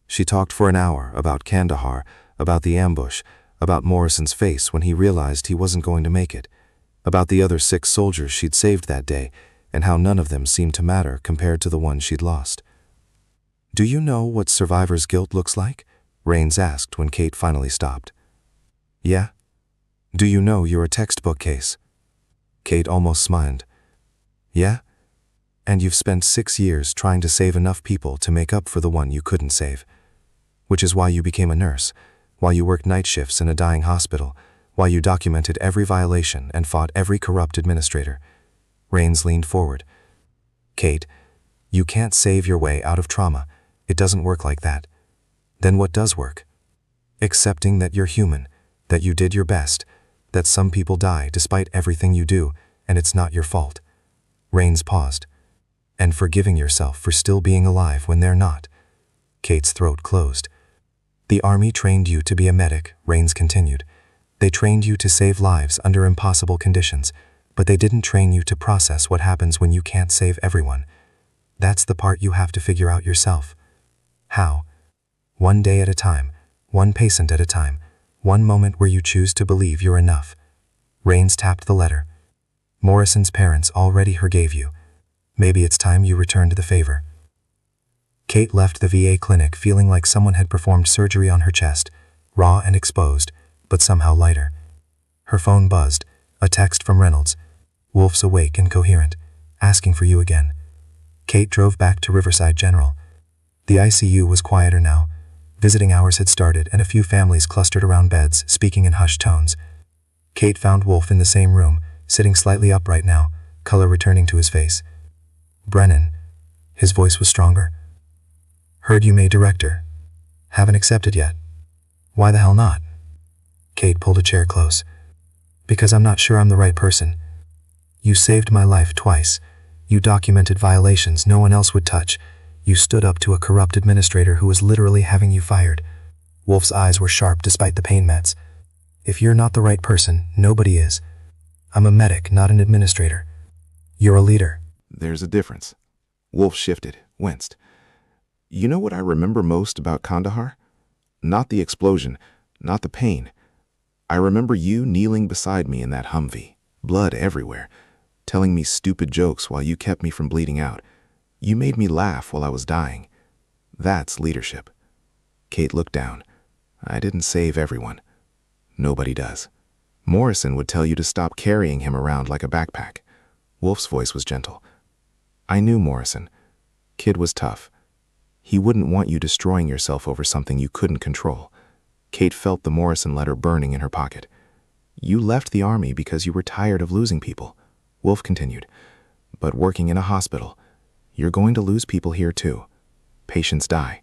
She talked for an hour about Kandahar, about the ambush, about Morrison's face when he realized he wasn't going to make it, about the other 6 soldiers she'd saved that day, and how none of them seemed to matter compared to the one she'd lost. Do you know what survivor's guilt looks like? Rains asked when Kate finally stopped. Yeah? Do you know you're a textbook case? Kate almost smiled. Yeah? And you've spent 6 years trying to save enough people to make up for the one you couldn't save. Which is why you became a nurse, why you worked night shifts in a dying hospital, why you documented every violation and fought every corrupt administrator. Rains leaned forward. Kate, you can't save your way out of trauma. It doesn't work like that. Then what does work? Accepting that you're human, that you did your best, that some people die despite everything you do, and it's not your fault. Rains paused. And forgiving yourself for still being alive when they're not. Kate's throat closed. The army trained you to be a medic, Rains continued. They trained you to save lives under impossible conditions, but they didn't train you to process what happens when you can't save everyone. That's the part you have to figure out yourself. How? One day at a time, one patient at a time, one moment where you choose to believe you're enough. Rains tapped the letter. Morrison's parents already forgave you. Maybe it's time you returned the favor. Kate left the VA clinic feeling like someone had performed surgery on her chest, raw and exposed, but somehow lighter. Her phone buzzed, a text from Reynolds. Wolf's awake and coherent, asking for you again. Kate drove back to Riverside General. The ICU was quieter now. Visiting hours had started and a few families clustered around beds, speaking in hushed tones. Kate found Wolf in the same room, sitting slightly upright now, color returning to his face. Brennan. His voice was stronger. Heard you made director. Haven't accepted yet. Why the hell not? Kate pulled a chair close. Because I'm not sure I'm the right person. You saved my life twice. You documented violations no one else would touch. You stood up to a corrupt administrator who was literally having you fired. Wolf's eyes were sharp despite the pain meds. If you're not the right person, nobody is. I'm a medic, not an administrator. You're a leader. There's a difference. Wolf shifted, winced. You know what I remember most about Kandahar? Not the explosion, not the pain. I remember you kneeling beside me in that Humvee, blood everywhere, telling me stupid jokes while you kept me from bleeding out. You made me laugh while I was dying. That's leadership. Kate looked down. I didn't save everyone. Nobody does. Morrison would tell you to stop carrying him around like a backpack. Wolf's voice was gentle. I knew Morrison. Kid was tough. He wouldn't want you destroying yourself over something you couldn't control. Kate felt the Morrison letter burning in her pocket. You left the army because you were tired of losing people. Wolf continued. But working in a hospital, you're going to lose people here too. Patients die.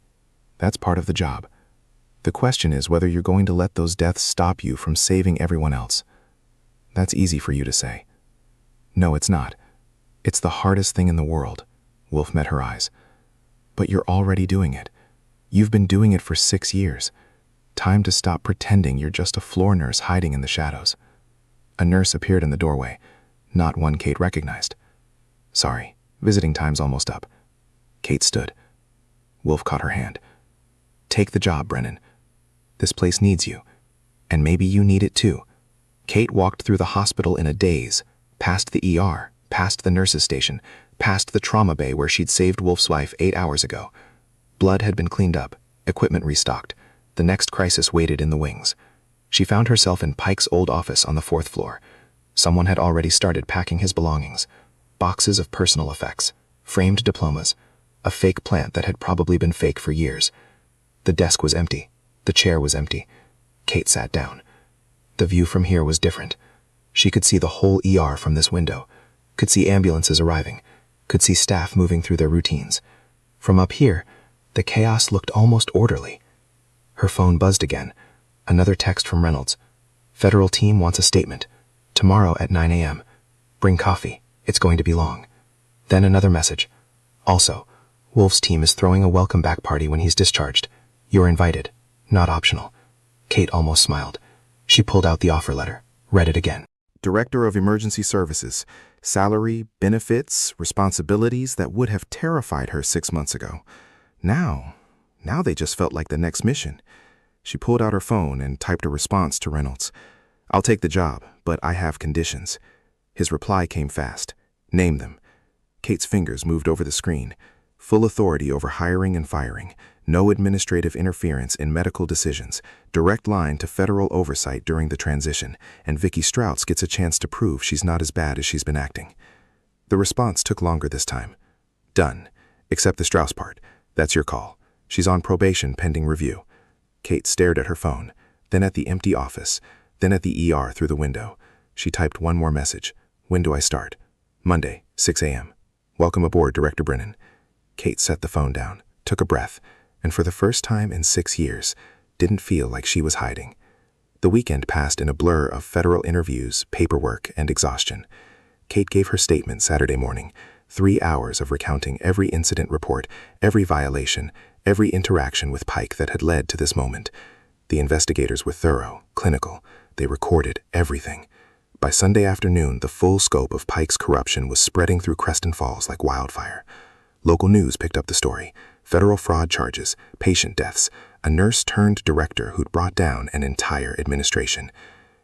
That's part of the job. The question is whether you're going to let those deaths stop you from saving everyone else. That's easy for you to say. No, it's not. It's the hardest thing in the world. Wolf met her eyes. But you're already doing it. You've been doing it for 6 years. Time to stop pretending you're just a floor nurse hiding in the shadows. A nurse appeared in the doorway, not one Kate recognized. Sorry, visiting time's almost up. Kate stood. Wolf caught her hand. Take the job, Brennan. This place needs you. And maybe you need it too. Kate walked through the hospital in a daze, past the ER, past the nurse's station, past the trauma bay where she'd saved Wolf's wife 8 hours ago. Blood had been cleaned up, equipment restocked. The next crisis waited in the wings. She found herself in Pike's old office on the 4th floor. Someone had already started packing his belongings. Boxes of personal effects, framed diplomas, a fake plant that had probably been fake for years. The desk was empty. The chair was empty. Kate sat down. The view from here was different. She could see the whole ER from this window, could see ambulances arriving, could see staff moving through their routines. From up here, the chaos looked almost orderly. Her phone buzzed again. Another text from Reynolds. Federal team wants a statement. Tomorrow at 9 a.m. Bring coffee. It's going to be long. Then another message. Also, Wolf's team is throwing a welcome back party when he's discharged. You're invited. Not optional. Kate almost smiled. She pulled out the offer letter, read it again. Director of Emergency Services. Salary, benefits, responsibilities that would have terrified her 6 months ago. Now they just felt like the next mission. She pulled out her phone and typed a response to Reynolds. I'll take the job, but I have conditions. His reply came fast. Name them. Kate's fingers moved over the screen. Full authority over hiring and firing. No administrative interference in medical decisions. Direct line to federal oversight during the transition. And Vicky Strauss gets a chance to prove she's not as bad as she's been acting. The response took longer this time. Done. Except the Strauss part. That's your call. She's on probation pending review. Kate stared at her phone, then at the empty office, then at the ER through the window. She typed one more message. When do I start? Monday, 6 a.m. Welcome aboard, Director Brennan. Kate set the phone down, took a breath, and for the first time in 6 years, didn't feel like she was hiding. The weekend passed in a blur of federal interviews, paperwork, and exhaustion. Kate gave her statement Saturday morning, 3 hours of recounting every incident report, every violation, every interaction with Pike that had led to this moment. The investigators were thorough, clinical. They recorded everything. By Sunday afternoon, the full scope of Pike's corruption was spreading through Creston Falls like wildfire. Local news picked up the story. Federal fraud charges, patient deaths, a nurse-turned-director who'd brought down an entire administration.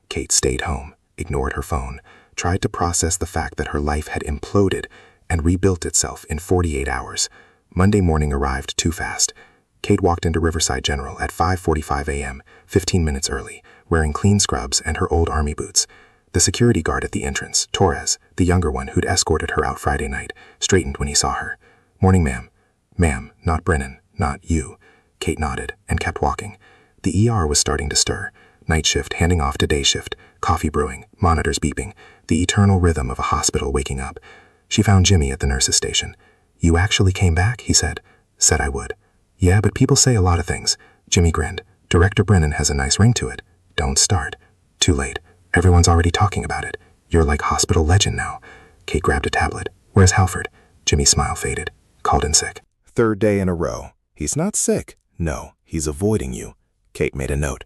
Kate stayed home, ignored her phone, tried to process the fact that her life had imploded and rebuilt itself in 48 hours. Monday morning arrived too fast. Kate walked into Riverside General at 5:45 a.m., 15 minutes early, wearing clean scrubs and her old army boots. The security guard at the entrance, Torres, the younger one who'd escorted her out Friday night, straightened when he saw her. Morning, ma'am. Ma'am, not Brennan, not you. Kate nodded and kept walking. The ER was starting to stir. Night shift handing off to day shift, coffee brewing, monitors beeping, the eternal rhythm of a hospital waking up. She found Jimmy at the nurse's station. You actually came back, he said. Said I would. Yeah, but people say a lot of things. Jimmy grinned. Director Brennan has a nice ring to it. Don't start. Too late. Everyone's already talking about it. You're like hospital legend now. Kate grabbed a tablet. Where's Halford? Jimmy's smile faded. Called in sick. 3rd day in a row. He's not sick. No, he's avoiding you. Kate made a note.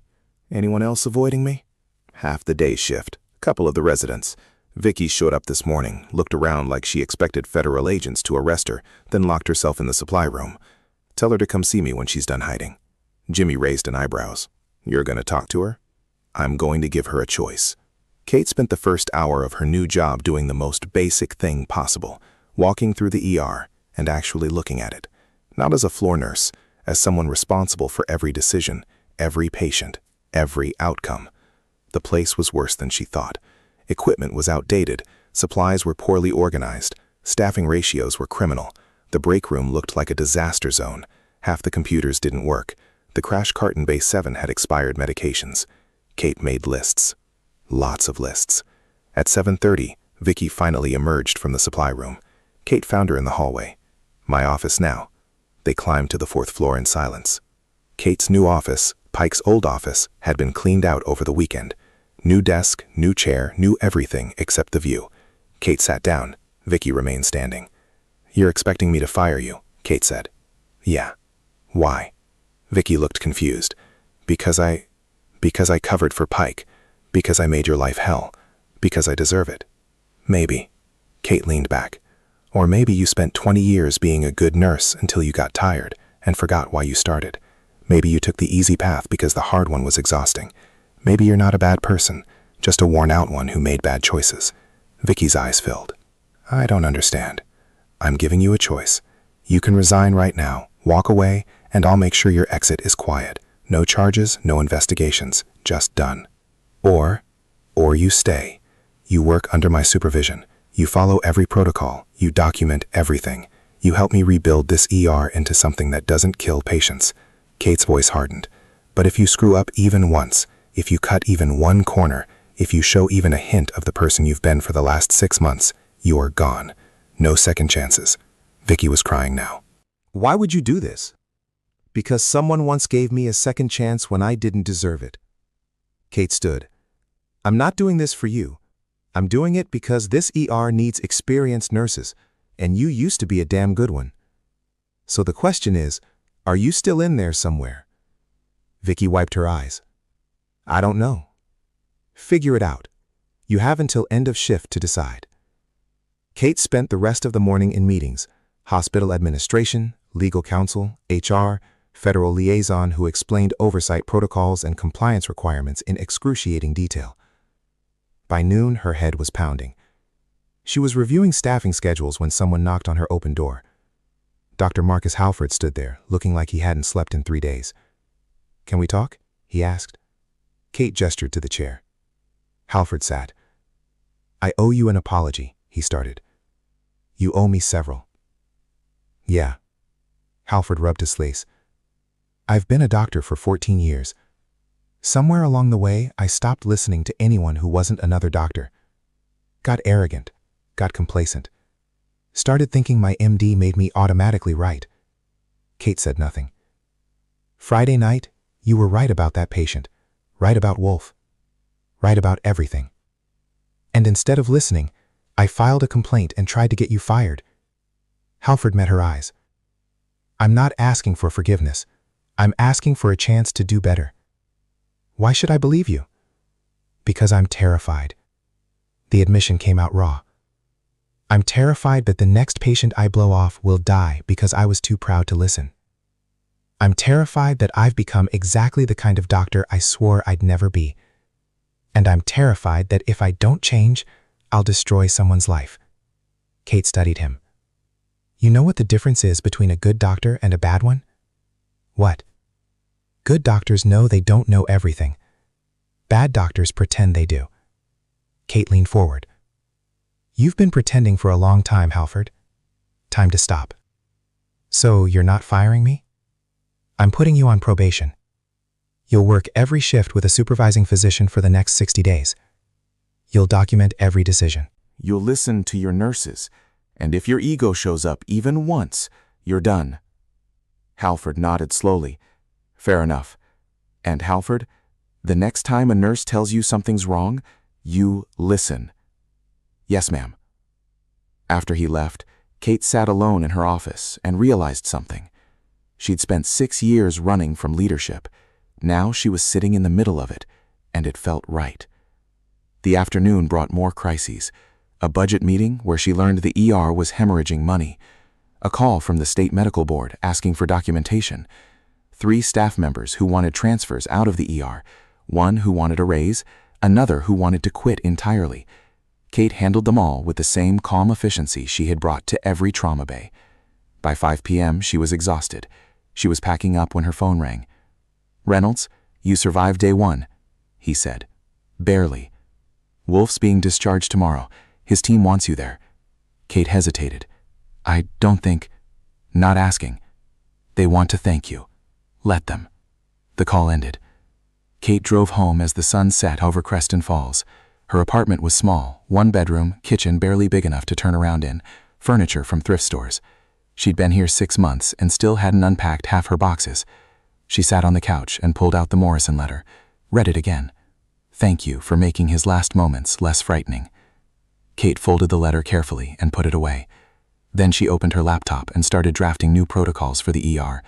Anyone else avoiding me? Half the day shift. Couple of the residents. Vicky showed up this morning, looked around like she expected federal agents to arrest her, then locked herself in the supply room. Tell her to come see me when she's done hiding. Jimmy raised an eyebrows. You're going to talk to her? I'm going to give her a choice. Kate spent the first hour of her new job doing the most basic thing possible, walking through the ER and actually looking at it. Not as a floor nurse, as someone responsible for every decision, every patient, every outcome. The place was worse than she thought. Equipment was outdated, supplies were poorly organized, staffing ratios were criminal. The break room looked like a disaster zone. Half the computers didn't work. The crash cart in Bay 7 had expired medications. Kate made lists. Lots of lists. At 7:30, Vicky finally emerged from the supply room. Kate found her in the hallway. My office now. They climbed to the 4th floor in silence. Kate's new office, Pike's old office, had been cleaned out over the weekend. New desk, new chair, new everything except the view. Kate sat down. Vicky remained standing. You're expecting me to fire you, Kate said. Yeah. Why? Vicky looked confused. Because I covered for Pike. Because I made your life hell. Because I deserve it. Maybe. Kate leaned back. Or maybe you spent 20 years being a good nurse until you got tired and forgot why you started. Maybe you took the easy path because the hard one was exhausting. Maybe you're not a bad person, just a worn-out one who made bad choices. Vicky's eyes filled. I don't understand. I'm giving you a choice. You can resign right now, walk away, and I'll make sure your exit is quiet. No charges, no investigations, just done. Or you stay. You work under my supervision. You follow every protocol. You document everything. You help me rebuild this ER into something that doesn't kill patients. Kate's voice hardened. "But if you screw up even once, if you cut even one corner, if you show even a hint of the person you've been for the last 6 months, you're gone. No second chances." Vicky was crying now. Why would you do this? Because someone once gave me a second chance when I didn't deserve it. Kate stood. I'm not doing this for you. I'm doing it because this ER needs experienced nurses, and you used to be a damn good one. So the question is, are you still in there somewhere? Vicky wiped her eyes. I don't know. Figure it out. You have until end of shift to decide. Kate spent the rest of the morning in meetings, hospital administration, legal counsel, HR, federal liaison who explained oversight protocols and compliance requirements in excruciating detail. By noon, her head was pounding. She was reviewing staffing schedules when someone knocked on her open door. Dr. Marcus Halford stood there, looking like he hadn't slept in 3 days. Can we talk? He asked. Kate gestured to the chair. Halford sat. I owe you an apology, he started. You owe me several. Yeah. Halford rubbed his face. I've been a doctor for 14 years. Somewhere along the way, I stopped listening to anyone who wasn't another doctor. Got arrogant, got complacent. Started thinking my MD made me automatically right. Kate said nothing. Friday night, you were right about that patient, right about Wolf, right about everything. And instead of listening, I filed a complaint and tried to get you fired. Halford met her eyes. I'm not asking for forgiveness. I'm asking for a chance to do better. Why should I believe you? Because I'm terrified. The admission came out raw. I'm terrified that the next patient I blow off will die because I was too proud to listen. I'm terrified that I've become exactly the kind of doctor I swore I'd never be. And I'm terrified that if I don't change, I'll destroy someone's life. Kate studied him. You know what the difference is between a good doctor and a bad one? What? Good doctors know they don't know everything. Bad doctors pretend they do. Kate leaned forward. You've been pretending for a long time, Halford. Time to stop. So you're not firing me? I'm putting you on probation. You'll work every shift with a supervising physician for the next 60 days. You'll document every decision. You'll listen to your nurses, and if your ego shows up even once, you're done. Halford nodded slowly. Fair enough. And Halford, the next time a nurse tells you something's wrong, you listen. Yes, ma'am. After he left, Kate sat alone in her office and realized something. She'd spent 6 years running from leadership. Now she was sitting in the middle of it, and it felt right. The afternoon brought more crises. A budget meeting where she learned the ER was hemorrhaging money. A call from the state medical board asking for documentation. 3 staff members who wanted transfers out of the ER, one who wanted a raise, another who wanted to quit entirely. Kate handled them all with the same calm efficiency she had brought to every trauma bay. By 5 p.m., she was exhausted. She was packing up when her phone rang. Reynolds, you survived day 1, he said. Barely. Wolf's being discharged tomorrow. His team wants you there. Kate hesitated. I don't think... Not asking. They want to thank you. Let them. The call ended. Kate drove home as the sun set over Creston Falls. Her apartment was small, 1 bedroom, kitchen barely big enough to turn around in, furniture from thrift stores. She'd been here 6 months and still hadn't unpacked half her boxes. She sat on the couch and pulled out the Morrison letter, read it again. Thank you for making his last moments less frightening. Kate folded the letter carefully and put it away. Then she opened her laptop and started drafting new protocols for the ER.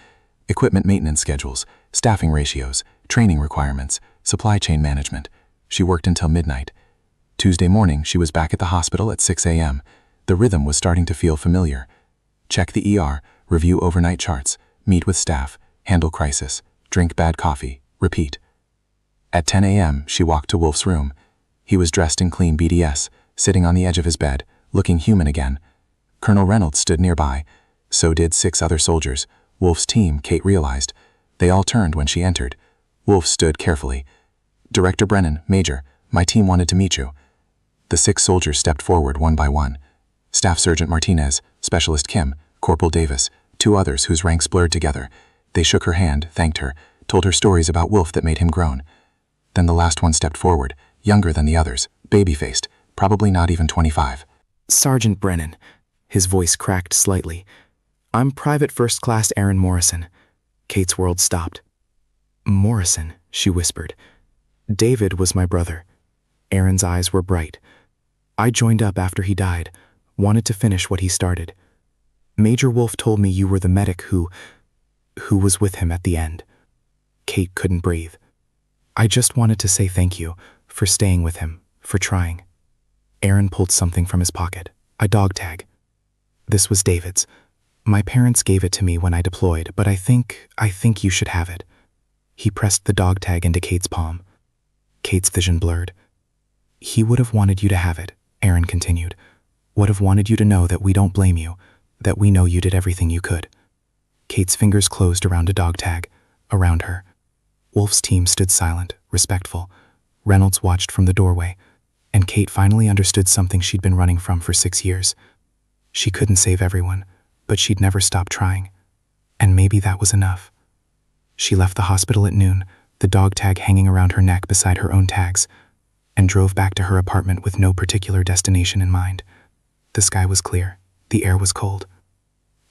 Equipment maintenance schedules, staffing ratios, training requirements, supply chain management. She worked until midnight. Tuesday morning, she was back at the hospital at 6 a.m. The rhythm was starting to feel familiar. Check the ER, review overnight charts, meet with staff, handle crisis, drink bad coffee, repeat. At 10 a.m., she walked to Wolf's room. He was dressed in clean BDS, sitting on the edge of his bed, looking human again. Colonel Reynolds stood nearby. So did 6 other soldiers. Wolf's team, Kate realized. They all turned when she entered. Wolf stood carefully. Director Brennan, Major, my team wanted to meet you. The 6 soldiers stepped forward one by one. Staff Sergeant Martinez, Specialist Kim, Corporal Davis, 2 others whose ranks blurred together. They shook her hand, thanked her, told her stories about Wolf that made him groan. Then the last one stepped forward, younger than the others, baby-faced, probably not even 25. Sergeant Brennan. His voice cracked slightly. I'm Private First Class Aaron Morrison. Kate's world stopped. Morrison, she whispered. David was my brother. Aaron's eyes were bright. I joined up after he died, wanted to finish what he started. Major Wolf told me you were the medic who was with him at the end. Kate couldn't breathe. I just wanted to say thank you for staying with him, for trying. Aaron pulled something from his pocket, a dog tag. This was David's. My parents gave it to me when I deployed, but I think you should have it. He pressed the dog tag into Kate's palm. Kate's vision blurred. He would have wanted you to have it, Aaron continued. Would have wanted you to know that we don't blame you, that we know you did everything you could. Kate's fingers closed around a dog tag, around her. Wolf's team stood silent, respectful. Reynolds watched from the doorway, and Kate finally understood something she'd been running from for 6 years. She couldn't save everyone, but she'd never stop trying. And maybe that was enough. She left the hospital at noon, the dog tag hanging around her neck beside her own tags, and drove back to her apartment with no particular destination in mind. The sky was clear. The air was cold.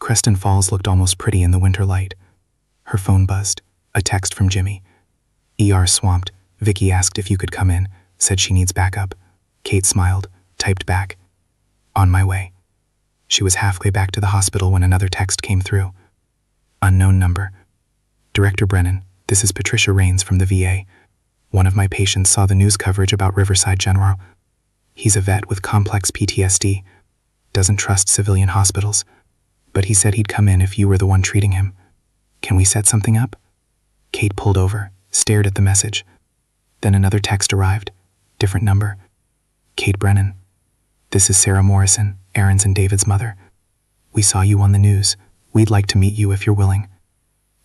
Creston Falls looked almost pretty in the winter light. Her phone buzzed. A text from Jimmy. ER swamped. Vicky asked if you could come in, said she needs backup. Kate smiled, typed back. On my way. She was halfway back to the hospital when another text came through. Unknown number. Director Brennan, this is Patricia Raines from the VA. One of my patients saw the news coverage about Riverside General. He's a vet with complex PTSD. Doesn't trust civilian hospitals. But he said he'd come in if you were the one treating him. Can we set something up? Kate pulled over, stared at the message. Then another text arrived. Different number. Kate Brennan. This is Sarah Morrison, Aaron's and David's mother. We saw you on the news. We'd like to meet you if you're willing.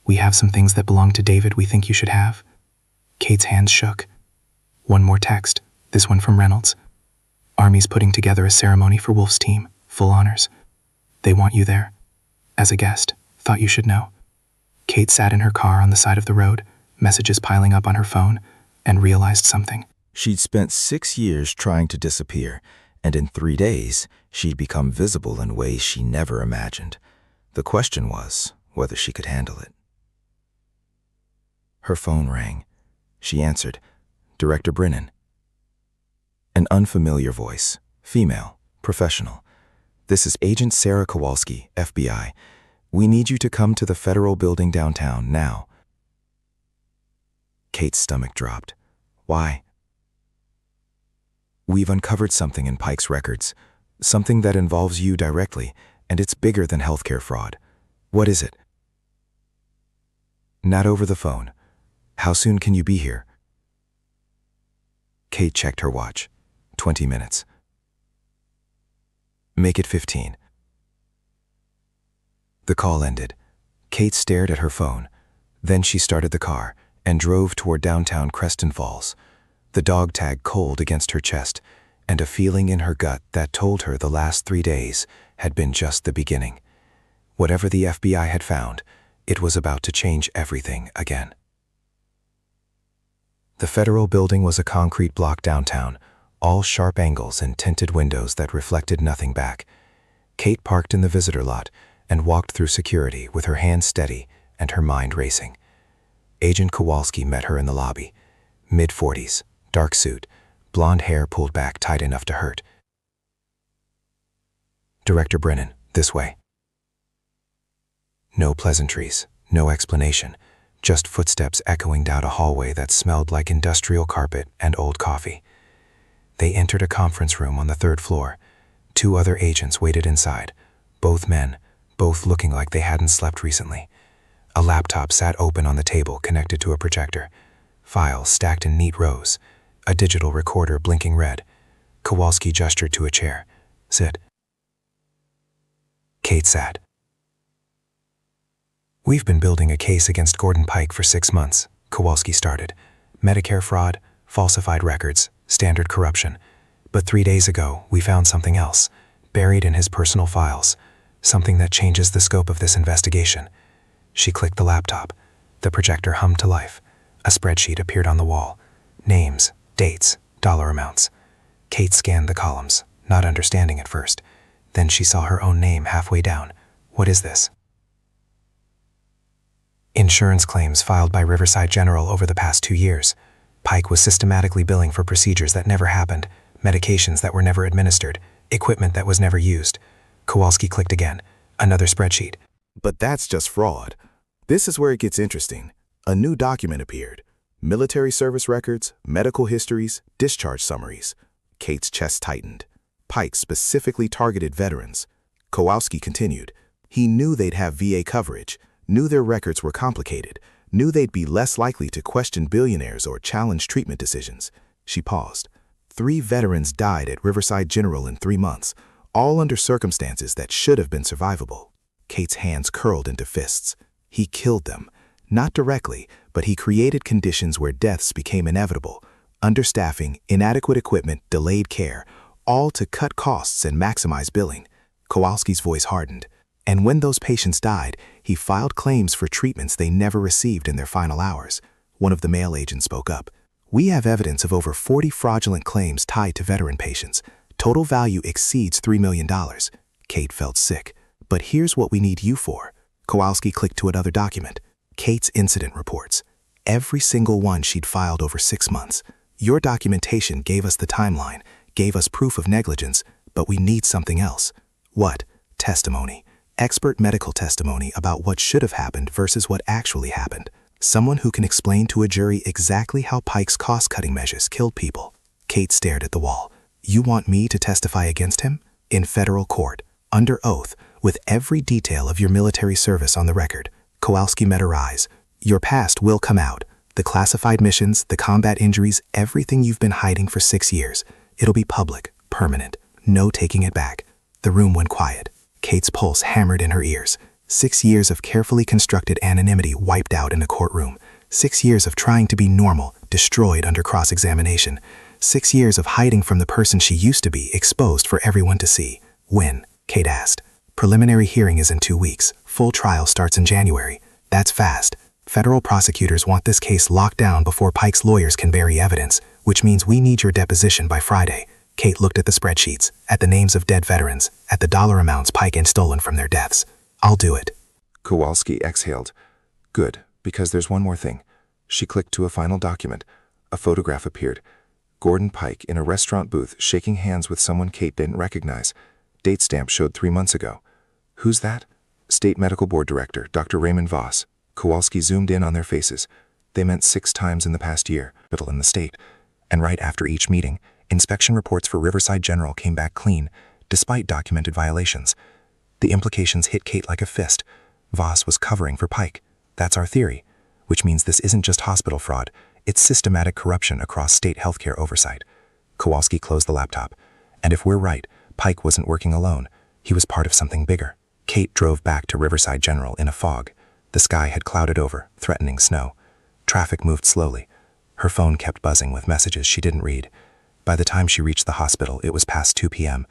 We have some things that belong to David we think you should have. Kate's hands shook. One more text, this one from Reynolds. Army's putting together a ceremony for Wolf's team, full honors. They want you there. As a guest, thought you should know. Kate sat in her car on the side of the road, messages piling up on her phone, and realized something. She'd spent 6 years trying to disappear, and in 3 days, she'd become visible in ways she never imagined. The question was whether she could handle it. Her phone rang. She answered. Director Brennan. An unfamiliar voice. Female. Professional. This is Agent Sarah Kowalski, FBI. We need you to come to the federal building downtown now. Kate's stomach dropped. Why? We've uncovered something in Pike's records. Something that involves you directly, and it's bigger than healthcare fraud. What is it? Not over the phone. How soon can you be here? Kate checked her watch. 20 minutes. Make it 15. The call ended. Kate stared at her phone. Then she started the car and drove toward downtown Creston Falls, the dog tag cold against her chest, and a feeling in her gut that told her the last 3 days had been just the beginning. Whatever the FBI had found, it was about to change everything again. The federal building was a concrete block downtown, all sharp angles and tinted windows that reflected nothing back. Kate parked in the visitor lot and walked through security with her hands steady and her mind racing. Agent Kowalski met her in the lobby. Mid-40s, dark suit, blonde hair pulled back tight enough to hurt. Director Brennan, this way. No pleasantries, no explanation, just footsteps echoing down a hallway that smelled like industrial carpet and old coffee. They entered a conference room on the 3rd floor. 2 other agents waited inside, both men, both looking like they hadn't slept recently. A laptop sat open on the table connected to a projector. Files stacked in neat rows. A digital recorder blinking red. Kowalski gestured to a chair. Sit. Kate sat. We've been building a case against Gordon Pike for 6 months, Kowalski started. Medicare fraud, falsified records, standard corruption. But 3 days ago, we found something else, buried in his personal files, something that changes the scope of this investigation. She clicked the laptop. The projector hummed to life. A spreadsheet appeared on the wall. Names, dates, dollar amounts. Kate scanned the columns, not understanding at first. Then she saw her own name halfway down. What is this? Insurance claims filed by Riverside General over the past 2 years. Pike was systematically billing for procedures that never happened, medications that were never administered, equipment that was never used. Kowalski clicked again. Another spreadsheet. But that's just fraud. This is where it gets interesting. A new document appeared. Military service records, medical histories, discharge summaries. Kate's chest tightened. Pike specifically targeted veterans. Kowalski continued. He knew they'd have VA coverage, knew their records were complicated, knew they'd be less likely to question billionaires or challenge treatment decisions. She paused. 3 veterans died at Riverside General in 3 months, all under circumstances that should have been survivable. Kate's hands curled into fists. He killed them. Not directly, but he created conditions where deaths became inevitable. Understaffing, inadequate equipment, delayed care, all to cut costs and maximize billing. Kowalski's voice hardened. And when those patients died, he filed claims for treatments they never received in their final hours. One of the male agents spoke up. We have evidence of over 40 fraudulent claims tied to veteran patients. Total value exceeds $3 million. Kate felt sick. But here's what we need you for. Kowalski clicked to another document. Kate's incident reports. Every single one she'd filed over 6 months. Your documentation gave us the timeline, gave us proof of negligence, but we need something else. What? Testimony. Expert medical testimony about what should have happened versus what actually happened. Someone who can explain to a jury exactly how Pike's cost-cutting measures killed people. Kate stared at the wall. You want me to testify against him? In federal court, under oath, with every detail of your military service on the record. Kowalski met her eyes. Your past will come out. The classified missions, the combat injuries, everything you've been hiding for 6 years. It'll be public, permanent. No taking it back. The room went quiet. Kate's pulse hammered in her ears. 6 years of carefully constructed anonymity wiped out in a courtroom. 6 years of trying to be normal, destroyed under cross-examination. 6 years of hiding from the person she used to be, exposed for everyone to see. When? Kate asked. Preliminary hearing is in 2 weeks. Full trial starts in January. That's fast. Federal prosecutors want this case locked down before Pike's lawyers can bury evidence, which means we need your deposition by Friday. Kate looked at the spreadsheets, at the names of dead veterans, at the dollar amounts Pike had stolen from their deaths. I'll do it. Kowalski exhaled. Good, because there's one more thing. She clicked to a final document. A photograph appeared. Gordon Pike in a restaurant booth shaking hands with someone Kate didn't recognize. Date stamp showed 3 months ago. Who's that? State Medical Board Director, Dr. Raymond Voss. Kowalski zoomed in on their faces. They met 6 times in the past year, in the state. And right after each meeting, inspection reports for Riverside General came back clean, despite documented violations. The implications hit Kate like a fist. Voss was covering for Pike. That's our theory, which means this isn't just hospital fraud, it's systematic corruption across state healthcare oversight. Kowalski closed the laptop. And if we're right, Pike wasn't working alone. He was part of something bigger. Kate drove back to Riverside General in a fog. The sky had clouded over, threatening snow. Traffic moved slowly. Her phone kept buzzing with messages she didn't read. By the time she reached the hospital, it was past 2 p.m.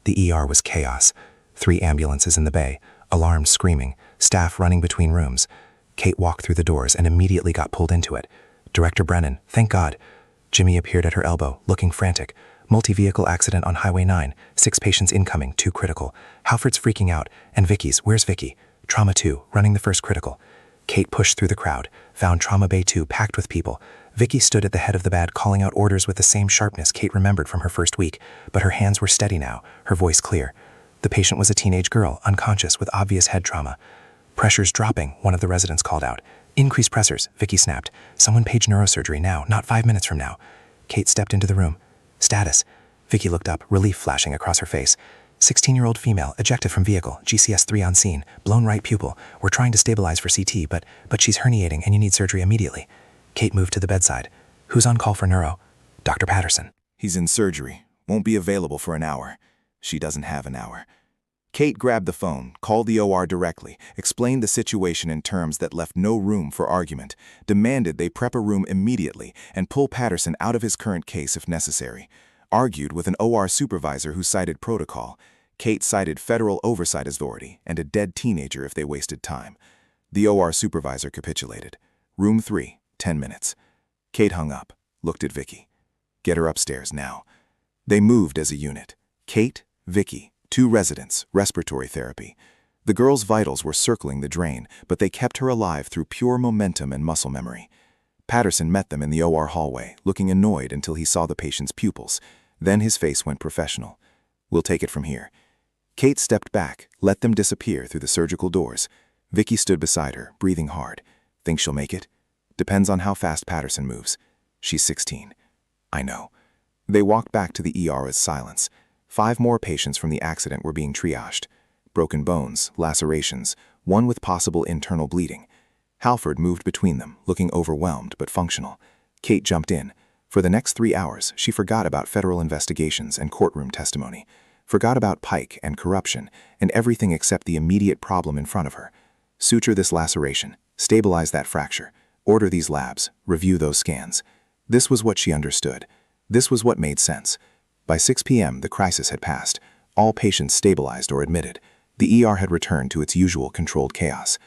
The ER was chaos. 3 ambulances in the bay, alarms screaming, staff running between rooms. Kate walked through the doors and immediately got pulled into it. Director Brennan, thank God. Jimmy appeared at her elbow, looking frantic. Multi-vehicle accident on Highway 9. 6 patients incoming, 2 critical. Halford's freaking out. And Vicky's, where's Vicky? Trauma 2, running the first critical. Kate pushed through the crowd, found Trauma Bay 2 packed with people. Vicky stood at the head of the bed, calling out orders with the same sharpness Kate remembered from her first week, but her hands were steady now, her voice clear. The patient was a teenage girl, unconscious with obvious head trauma. Pressure's dropping, one of the residents called out. Increase pressors, Vicky snapped. Someone page neurosurgery now, not 5 minutes from now. Kate stepped into the room. Status. Vicky looked up, relief flashing across her face. 16-year-old female, ejected from vehicle, GCS 3 on scene, blown right pupil. We're trying to stabilize for CT, but she's herniating and you need surgery immediately. Kate moved to the bedside. Who's on call for neuro? Dr. Patterson. He's in surgery. Won't be available for an hour. She doesn't have an hour. Kate grabbed the phone, called the OR directly, explained the situation in terms that left no room for argument, demanded they prep a room immediately and pull Patterson out of his current case if necessary. Argued with an OR supervisor who cited protocol. Kate cited Federal Oversight Authority and a dead teenager if they wasted time. The OR supervisor capitulated. Room 3, 10 minutes. Kate hung up, looked at Vicky. Get her upstairs now. They moved as a unit. Kate, Vicky, 2 residents, respiratory therapy. The girl's vitals were circling the drain, but they kept her alive through pure momentum and muscle memory. Patterson met them in the OR hallway, looking annoyed until he saw the patient's pupils. Then his face went professional. We'll take it from here. Kate stepped back, let them disappear through the surgical doors. Vicky stood beside her, breathing hard. Think she'll make it? Depends on how fast Patterson moves. She's 16. I know. They walked back to the ER with silence. 5 more patients from the accident were being triaged. Broken bones, lacerations, one with possible internal bleeding. Halford moved between them, looking overwhelmed but functional. Kate jumped in. For the next 3 hours, she forgot about federal investigations and courtroom testimony, forgot about Pike and corruption, and everything except the immediate problem in front of her. Suture this laceration, stabilize that fracture, order these labs, review those scans. This was what she understood. This was what made sense. By 6 p.m., the crisis had passed. All patients stabilized or admitted. The ER had returned to its usual controlled chaos.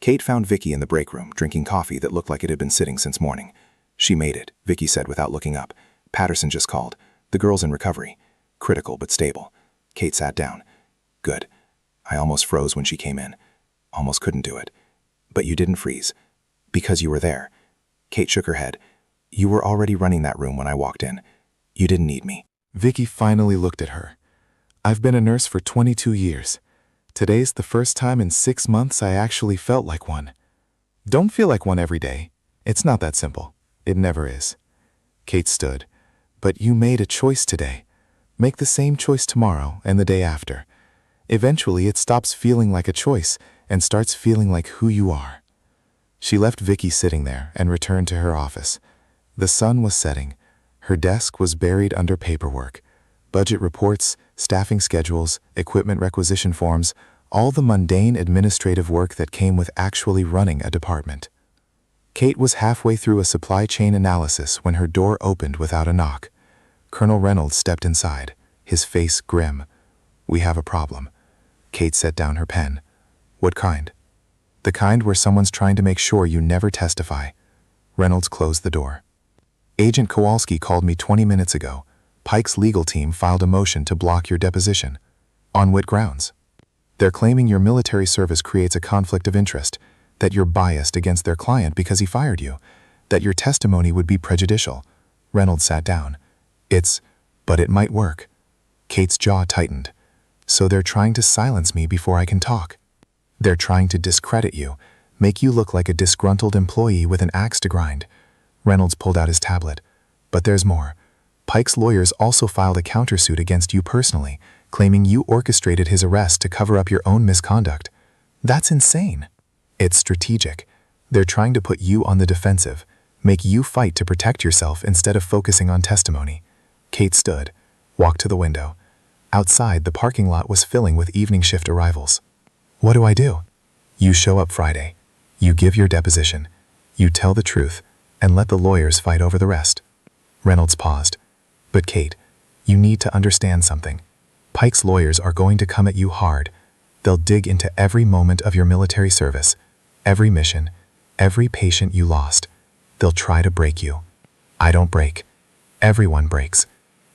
Kate found Vicky in the break room, drinking coffee that looked like it had been sitting since morning. She made it, Vicky said without looking up. Patterson just called. The girl's in recovery. Critical but stable. Kate sat down. Good. I almost froze when she came in. Almost couldn't do it. But you didn't freeze. Because you were there. Kate shook her head. You were already running that room when I walked in. You didn't need me. Vicky finally looked at her. I've been a nurse for 22 years. Today's the first time in 6 months I actually felt like one. Don't feel like one every day. It's not that simple. It never is. Kate stood. But you made a choice today. Make the same choice tomorrow and the day after. Eventually it stops feeling like a choice and starts feeling like who you are. She left Vicky sitting there and returned to her office. The sun was setting. Her desk was buried under paperwork. Budget reports, staffing schedules, equipment requisition forms, all the mundane administrative work that came with actually running a department. Kate was halfway through a supply chain analysis when her door opened without a knock. Colonel Reynolds stepped inside, his face grim. We have a problem. Kate set down her pen. What kind? The kind where someone's trying to make sure you never testify. Reynolds closed the door. Agent Kowalski called me 20 minutes ago. Pike's legal team filed a motion to block your deposition. On what grounds? They're claiming your military service creates a conflict of interest, that you're biased against their client because he fired you, that your testimony would be prejudicial. Reynolds sat down. But it might work. Kate's jaw tightened. So they're trying to silence me before I can talk. They're trying to discredit you, make you look like a disgruntled employee with an axe to grind. Reynolds pulled out his tablet. But there's more. Pike's lawyers also filed a countersuit against you personally, claiming you orchestrated his arrest to cover up your own misconduct. That's insane. It's strategic. They're trying to put you on the defensive, make you fight to protect yourself instead of focusing on testimony. Kate stood, walked to the window. Outside, the parking lot was filling with evening shift arrivals. What do I do? You show up Friday. You give your deposition. You tell the truth, and let the lawyers fight over the rest. Reynolds paused. But Kate, you need to understand something. Pike's lawyers are going to come at you hard. They'll dig into every moment of your military service, every mission, every patient you lost. They'll try to break you. I don't break. Everyone breaks.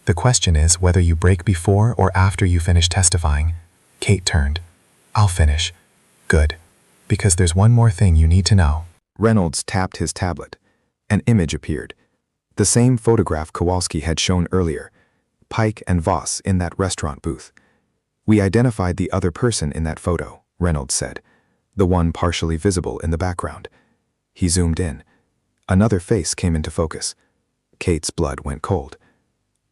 The question is whether you break before or after you finish testifying. Kate turned. I'll finish. Good. Because there's one more thing you need to know. Reynolds tapped his tablet. An image appeared. The same photograph Kowalski had shown earlier. Pike and Voss in that restaurant booth. We identified the other person in that photo, Reynolds said. The one partially visible in the background. He zoomed in. Another face came into focus. Kate's blood went cold.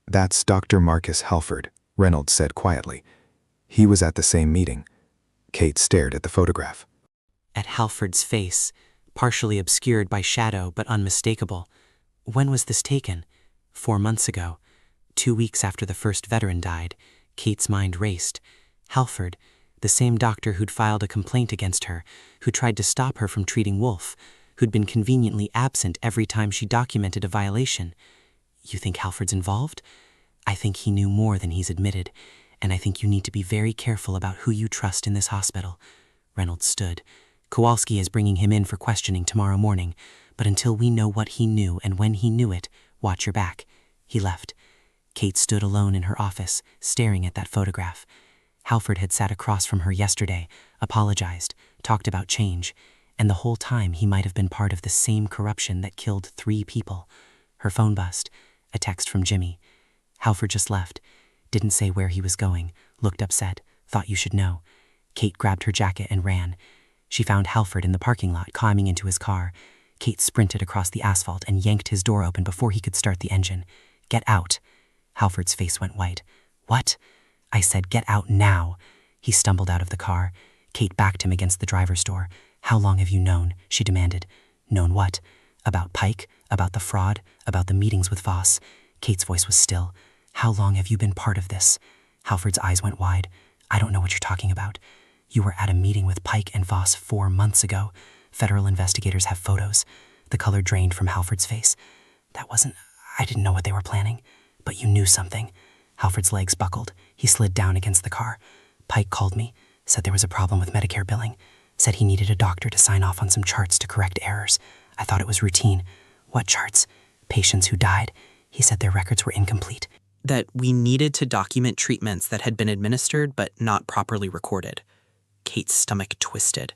That's Dr. Marcus Halford, Reynolds said quietly. He was at the same meeting. Kate stared at the photograph. At Halford's face, partially obscured by shadow but unmistakable. When was this taken? 4 months ago. 2 weeks after the first veteran died. Kate's mind raced. Halford, the same doctor who'd filed a complaint against her, who tried to stop her from treating Wolf, who'd been conveniently absent every time she documented a violation. You think Halford's involved? I think he knew more than he's admitted, and I think you need to be very careful about who you trust in this hospital. Reynolds stood. Kowalski is bringing him in for questioning tomorrow morning, but until we know what he knew and when he knew it, watch your back." He left. Kate stood alone in her office, staring at that photograph. Halford had sat across from her yesterday, apologized, talked about change, and the whole time he might have been part of the same corruption that killed 3 people. Her phone buzzed. A text from Jimmy. Halford just left. Didn't say where he was going. Looked upset. Thought you should know. Kate grabbed her jacket and ran. She found Halford in the parking lot, climbing into his car. Kate sprinted across the asphalt and yanked his door open before he could start the engine. "Get out." Halford's face went white. "What?" "I said get out now." He stumbled out of the car. Kate backed him against the driver's door. "How long have you known?" she demanded. "Known what? About Pike? About the fraud? About the meetings with Voss?" Kate's voice was still. "How long have you been part of this?" Halford's eyes went wide. "I don't know what you're talking about." "You were at a meeting with Pike and Voss 4 months ago. Federal investigators have photos." The color drained from Halford's face. I didn't know what they were planning. "But you knew something." Halford's legs buckled. He slid down against the car. "Pike called me, said there was a problem with Medicare billing, said he needed a doctor to sign off on some charts to correct errors. I thought it was routine." "What charts?" "Patients who died. He said their records were incomplete." That we needed to document treatments that had been administered but not properly recorded. Kate's stomach twisted.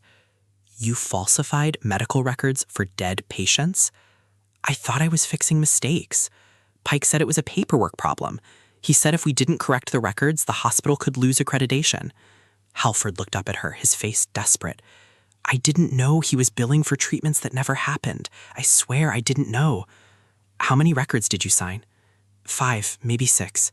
"You falsified medical records for dead patients?" "I thought I was fixing mistakes. Pike said it was a paperwork problem. He said if we didn't correct the records, the hospital could lose accreditation." Halford looked up at her, his face desperate. "I didn't know he was billing for treatments that never happened. I swear I didn't know." "How many records did you sign?" 5, maybe 6.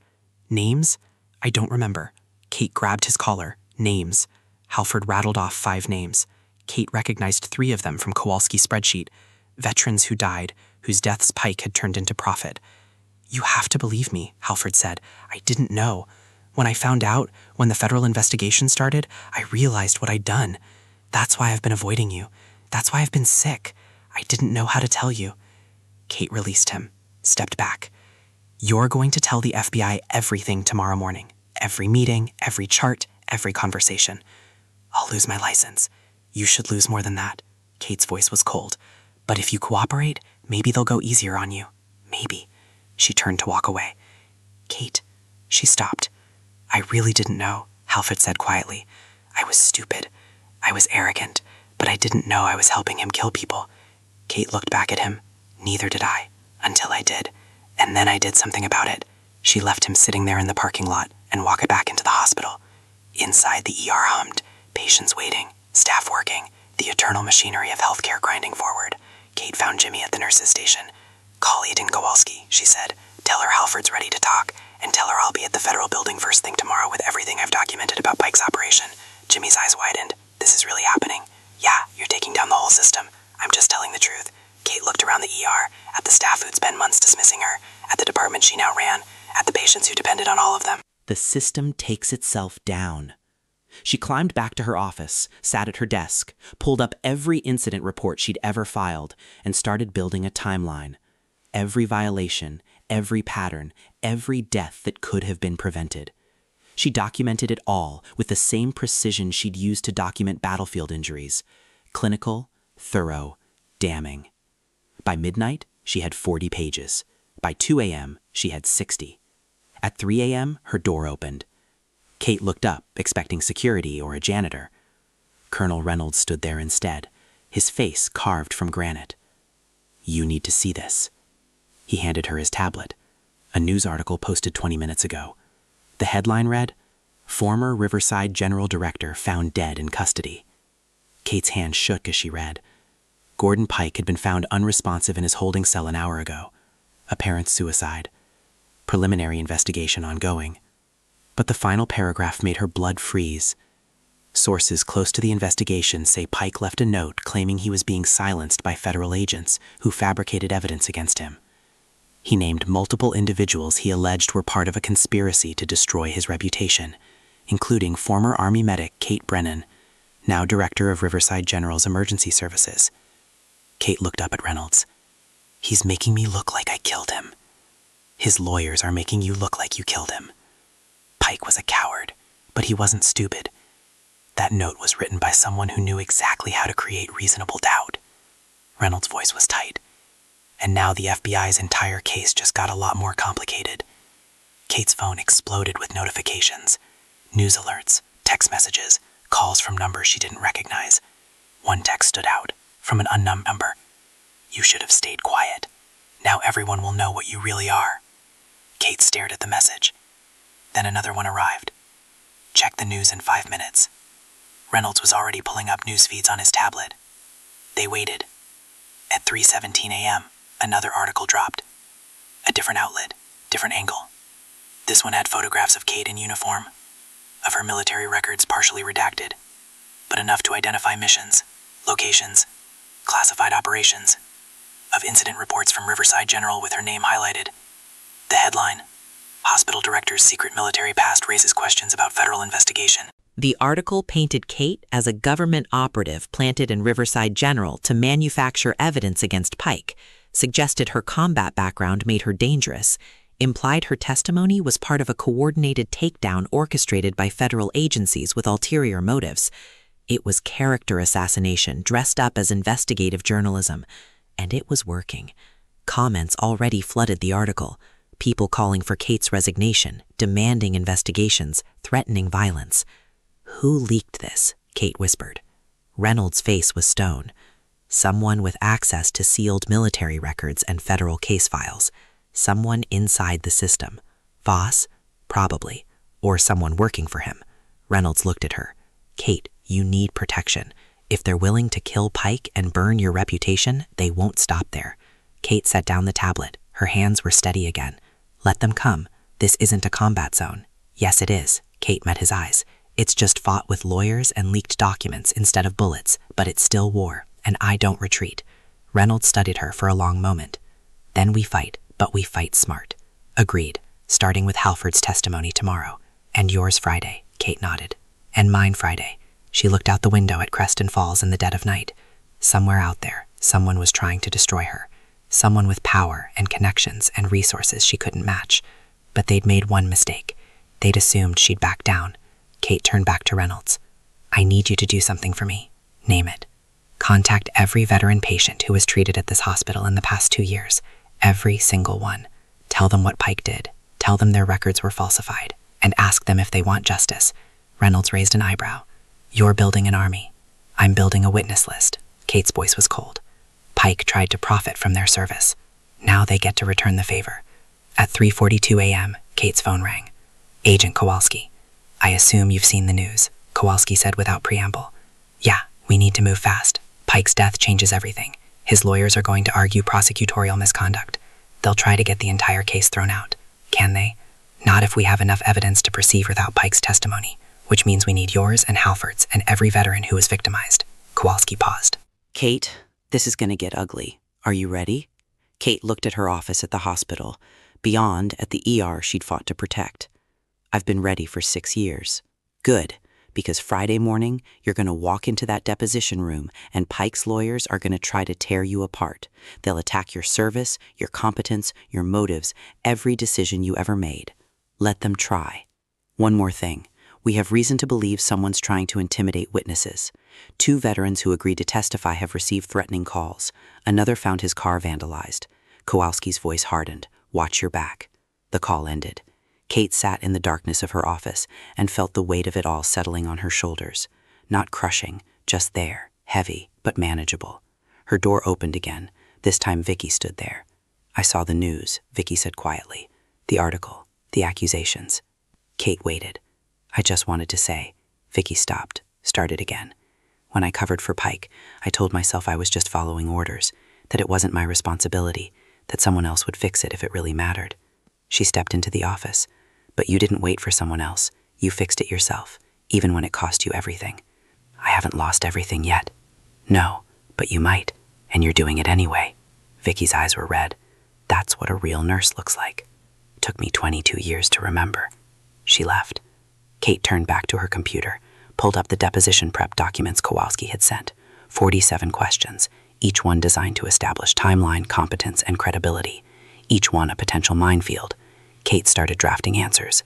"Names?" "I don't remember." Kate grabbed his collar. "Names." Halford rattled off 5 names. Kate recognized 3 of them from Kowalski's spreadsheet. Veterans who died, whose deaths Pike had turned into profit. "You have to believe me," Halford said. "I didn't know. When I found out, when the federal investigation started, I realized what I'd done. That's why I've been avoiding you. That's why I've been sick. I didn't know how to tell you." Kate released him, stepped back. "You're going to tell the FBI everything tomorrow morning. Every meeting, every chart, every conversation." "I'll lose my license." "You should lose more than that." Kate's voice was cold. "But if you cooperate, maybe they'll go easier on you. Maybe." She turned to walk away. "Kate." She stopped. "I really didn't know," Halford said quietly. "I was stupid. I was arrogant, but I didn't know I was helping him kill people." Kate looked back at him. "Neither did I, until I did. And then I did something about it." She left him sitting there in the parking lot and walked back into the hospital. Inside, the ER hummed, patients waiting, staff working, the eternal machinery of healthcare grinding forward. Kate found Jimmy at the nurse's station. "Call Eden Kowalski," she said. "Tell her Halford's ready to talk, and tell her I'll be at the federal building first thing tomorrow with everything I've documented about Pike's operation." Jimmy's eyes widened. "This is really happening?" "Yeah, you're taking down the whole system. I'm just telling the truth." Kate looked around the ER, at the staff who'd spent months dismissing her, at the department she now ran, at the patients who depended on all of them. The system takes itself down. She climbed back to her office, sat at her desk, pulled up every incident report she'd ever filed, and started building a timeline. Every violation, every pattern, every death that could have been prevented. She documented it all with the same precision she'd used to document battlefield injuries. Clinical, thorough, damning. By midnight, she had 40 pages. By 2 a.m., she had 60. At 3 a.m., her door opened. Kate looked up, expecting security or a janitor. Colonel Reynolds stood there instead, his face carved from granite. "You need to see this." He handed her his tablet. A news article posted 20 minutes ago. The headline read, "Former Riverside General Director found dead in custody." Kate's hand shook as she read. Gordon Pike had been found unresponsive in his holding cell an hour ago. Apparent suicide. Preliminary investigation ongoing. But the final paragraph made her blood freeze. Sources close to the investigation say Pike left a note claiming he was being silenced by federal agents who fabricated evidence against him. He named multiple individuals he alleged were part of a conspiracy to destroy his reputation, including former Army medic Kate Brennan, now director of Riverside General's emergency services. Kate looked up at Reynolds. "He's making me look like I killed him. His lawyers are making you look like you killed him. Pike was a coward, but he wasn't stupid. That note was written by someone who knew exactly how to create reasonable doubt. Reynolds' voice was tight. And now the FBI's entire case just got a lot more complicated. Kate's phone exploded with notifications, news alerts, text messages, calls from numbers she didn't recognize. One text stood out, from an unknown number. "You should have stayed quiet. Now everyone will know what you really are." Kate stared at the message. Then another one arrived. "Check the news in 5 minutes." Reynolds was already pulling up news feeds on his tablet. They waited. At 3:17 a.m., another article dropped. A different outlet, different angle. This one had photographs of Kate in uniform, of her military records partially redacted, but enough to identify missions, locations, classified operations, of incident reports from Riverside General with her name highlighted. The headline, "Hospital Director's Secret Military Past Raises Questions About Federal Investigation." The article painted Kate as a government operative planted in Riverside General to manufacture evidence against Pike, suggested her combat background made her dangerous, implied her testimony was part of a coordinated takedown orchestrated by federal agencies with ulterior motives. It was character assassination dressed up as investigative journalism, and it was working. Comments already flooded the article, people calling for Kate's resignation, demanding investigations, threatening violence. "Who leaked this?" Kate whispered. Reynolds' face was stone. Someone with access to sealed military records and federal case files. Someone inside the system. Voss? Probably. Or someone working for him. Reynolds looked at her. "Kate, you need protection. If they're willing to kill Pike and burn your reputation, they won't stop there." Kate set down the tablet. Her hands were steady again. "Let them come. This isn't a combat zone." "Yes, it is." Kate met his eyes. "It's just fought with lawyers and leaked documents instead of bullets, but it's still war, and I don't retreat." Reynolds studied her for a long moment. "Then we fight, but we fight smart." "Agreed, starting with Halford's testimony tomorrow. And yours Friday," Kate nodded. "And mine Friday." She looked out the window at Creston Falls in the dead of night. Somewhere out there, someone was trying to destroy her. Someone with power and connections and resources she couldn't match. But they'd made one mistake. They'd assumed she'd back down. Kate turned back to Reynolds. "I need you to do something for me. Name it. Contact every veteran patient who was treated at this hospital in the past 2 years. Every single one. Tell them what Pike did. Tell them their records were falsified. And ask them if they want justice." Reynolds raised an eyebrow. "You're building an army. I'm building a witness list." Kate's voice was cold. "Pike tried to profit from their service. Now they get to return the favor." At 3:42 a.m., Kate's phone rang. "Agent Kowalski." "I assume you've seen the news," Kowalski said without preamble. "Yeah, we need to move fast. Pike's death changes everything. His lawyers are going to argue prosecutorial misconduct. They'll try to get the entire case thrown out. Can they? Not if we have enough evidence to proceed without Pike's testimony, which means we need yours and Halford's and every veteran who was victimized." Kowalski paused. "Kate, this is going to get ugly. Are you ready?" Kate looked at her office at the hospital, beyond at the ER she'd fought to protect. "I've been ready for 6 years. Good, because Friday morning, you're going to walk into that deposition room and Pike's lawyers are going to try to tear you apart. They'll attack your service, your competence, your motives, every decision you ever made. Let them try. One more thing. We have reason to believe someone's trying to intimidate witnesses. 2 veterans who agreed to testify have received threatening calls. Another found his car vandalized." Kowalski's voice hardened. "Watch your back." The call ended. Kate sat in the darkness of her office and felt the weight of it all settling on her shoulders. Not crushing, just there, heavy, but manageable. Her door opened again. This time Vicky stood there. "I saw the news," Vicky said quietly. "The article, the accusations." Kate waited. "I just wanted to say." Vicky stopped, started again. "When I covered for Pike, I told myself I was just following orders, that it wasn't my responsibility, that someone else would fix it if it really mattered." She stepped into the office. "But you didn't wait for someone else. You fixed it yourself, even when it cost you everything." "I haven't lost everything yet." "No, but you might, and you're doing it anyway." Vicky's eyes were red. "That's what a real nurse looks like. Took me 22 years to remember." She left. Kate turned back to her computer, pulled up the deposition prep documents Kowalski had sent. 47 questions, each one designed to establish timeline, competence, and credibility. Each one a potential minefield. Kate started drafting answers.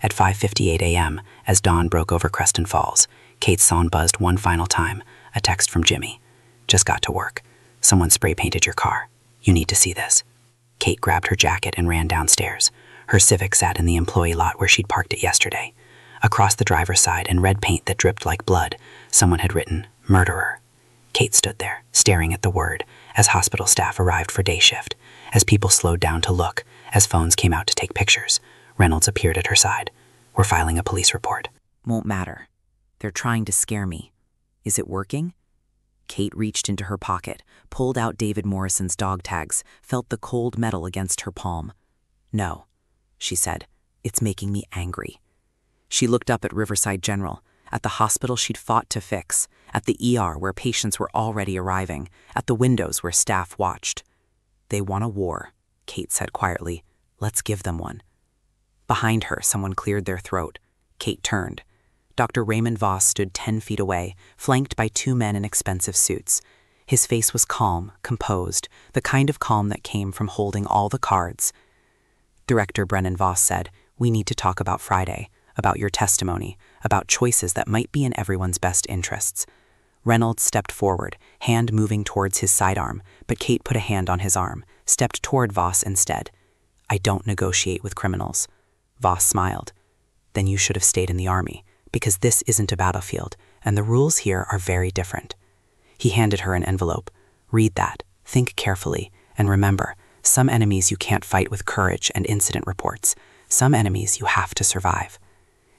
At 5:58 a.m., as dawn broke over Creston Falls, Kate's phone buzzed one final time, a text from Jimmy. Just got to work. Someone spray painted your car. You need to see this. Kate grabbed her jacket and ran downstairs. Her Civic sat in the employee lot where she'd parked it yesterday. Across the driver's side, in red paint that dripped like blood, someone had written, "Murderer." Kate stood there, staring at the word, as hospital staff arrived for day shift, as people slowed down to look, as phones came out to take pictures. Reynolds appeared at her side. "We're filing a police report." Won't matter. They're trying to scare me. Is it working? Kate reached into her pocket, pulled out David Morrison's dog tags, felt the cold metal against her palm. "No," she said. "It's making me angry." She looked up at Riverside General, at the hospital she'd fought to fix, at the ER where patients were already arriving, at the windows where staff watched. "They want a war," Kate said quietly. "Let's give them one." Behind her, someone cleared their throat. Kate turned. Dr. Raymond Voss stood 10 feet away, flanked by 2 men in expensive suits. His face was calm, composed, the kind of calm that came from holding all the cards. Director Brennan Voss said, "We need to talk about Friday, about your testimony, about choices that might be in everyone's best interests." Reynolds stepped forward, hand moving towards his sidearm, but Kate put a hand on his arm, stepped toward Voss instead. "I don't negotiate with criminals." Voss smiled. "Then you should have stayed in the army, because this isn't a battlefield, and the rules here are very different." He handed her an envelope. "Read that, think carefully, and remember, some enemies you can't fight with courage and incident reports. Some enemies you have to survive."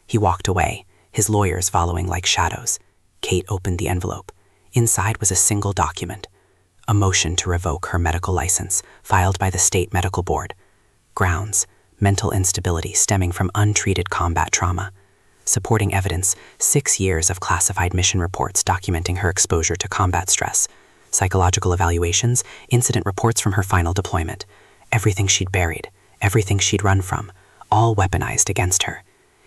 He walked away, his lawyers following like shadows. Kate opened the envelope. Inside was a single document. A motion to revoke her medical license, filed by the State Medical Board. Grounds: mental instability stemming from untreated combat trauma. Supporting evidence: 6 years of classified mission reports documenting her exposure to combat stress. Psychological evaluations, incident reports from her final deployment. Everything she'd buried, everything she'd run from, all weaponized against her.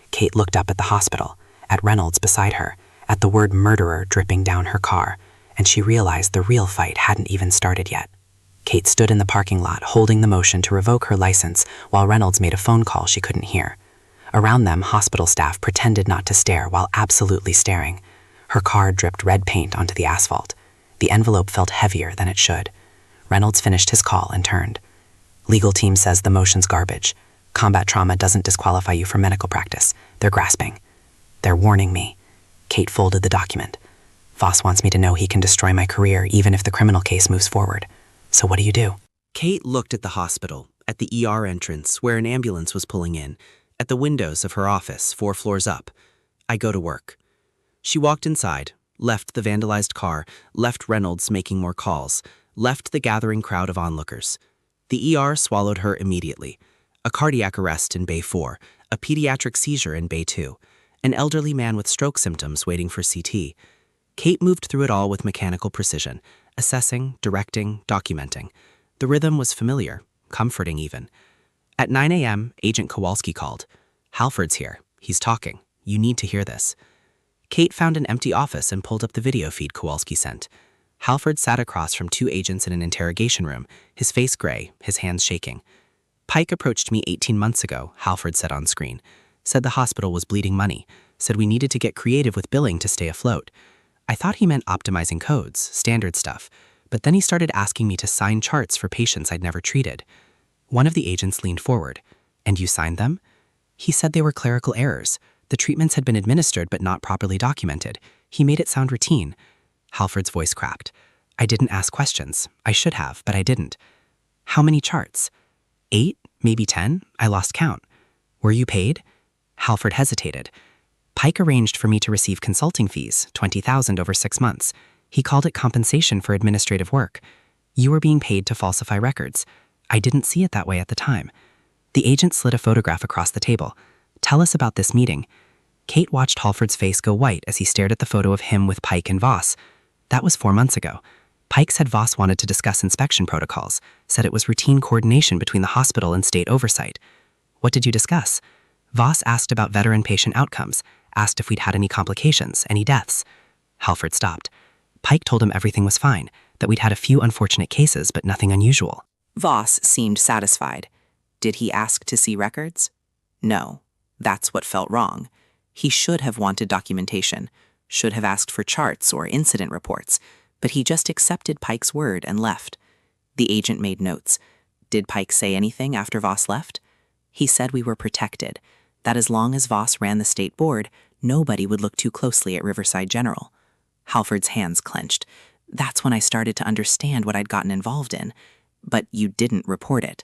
Kate looked up at the hospital, at Reynolds beside her, at the word murderer dripping down her car, and she realized the real fight hadn't even started yet. Kate stood in the parking lot holding the motion to revoke her license while Reynolds made a phone call she couldn't hear. Around them, hospital staff pretended not to stare while absolutely staring. Her car dripped red paint onto the asphalt. The envelope felt heavier than it should. Reynolds finished his call and turned. "Legal team says the motion's garbage. Combat trauma doesn't disqualify you from medical practice. They're grasping. They're warning me." Kate folded the document. "Voss wants me to know he can destroy my career even if the criminal case moves forward. So what do you do?" Kate looked at the hospital, at the ER entrance where an ambulance was pulling in, at the windows of her office 4 floors up. "I go to work." She walked inside, left the vandalized car, left Reynolds making more calls, left the gathering crowd of onlookers. The ER swallowed her immediately. A cardiac arrest in Bay 4, a pediatric seizure in Bay 2, an elderly man with stroke symptoms waiting for CT. Kate moved through it all with mechanical precision, assessing, directing, documenting. The rhythm was familiar, comforting even. At 9 a.m., Agent Kowalski called. "Halford's here. He's talking. You need to hear this." Kate found an empty office and pulled up the video feed Kowalski sent. Halford sat across from 2 agents in an interrogation room, his face gray, his hands shaking. "Pike approached me 18 months ago," Halford said on screen. "Said the hospital was bleeding money. Said we needed to get creative with billing to stay afloat. I thought he meant optimizing codes, standard stuff, but then he started asking me to sign charts for patients I'd never treated." One of the agents leaned forward. "And you signed them?" "He said they were clerical errors. The treatments had been administered but not properly documented. He made it sound routine." Halford's voice cracked. "I didn't ask questions. I should have, but I didn't." "How many charts?" 8, maybe 10. I lost count." "Were you paid?" Halford hesitated. "Pike arranged for me to receive consulting fees, $20,000 over 6 months. He called it compensation for administrative work. You were being paid to falsify records. I didn't see it that way at the time." The agent slid a photograph across the table. "Tell us about this meeting." Kate watched Halford's face go white as he stared at the photo of him with Pike and Voss. That was 4 months ago. Pike said Voss wanted to discuss inspection protocols, said it was routine coordination between the hospital and state oversight. "What did you discuss?" Voss asked about veteran patient outcomes, asked if we'd had any complications, any deaths. Halford stopped. Pike told him everything was fine, that we'd had a few unfortunate cases, but nothing unusual. Voss seemed satisfied. Did he ask to see records? No. That's what felt wrong. He should have wanted documentation. should have asked for charts or incident reports, but he just accepted Pike's word and left. The agent made notes. Did Pike say anything after Voss left? He said we were protected, that as long as Voss ran the state board, nobody would look too closely at Riverside General. Halford's hands clenched. That's when I started to understand what I'd gotten involved in. But you didn't report it.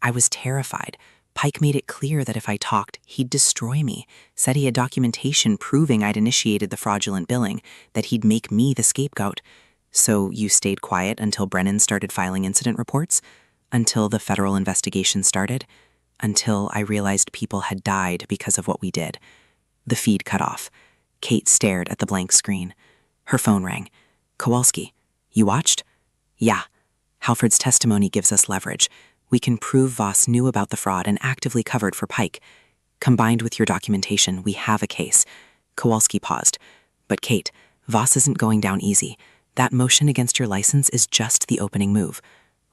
I was terrified. Pike made it clear that if I talked, he'd destroy me, said he had documentation proving I'd initiated the fraudulent billing, that he'd make me the scapegoat. So you stayed quiet until Brennan started filing incident reports? Until the federal investigation started? Until I realized people had died because of what we did. The feed cut off. Kate stared at the blank screen. Her phone rang. Kowalski, you watched? Yeah. Halford's testimony gives us leverage. We can prove Voss knew about the fraud and actively covered for Pike. Combined with your documentation, we have a case. Kowalski paused. But Kate, Voss isn't going down easy. That motion against your license is just the opening move.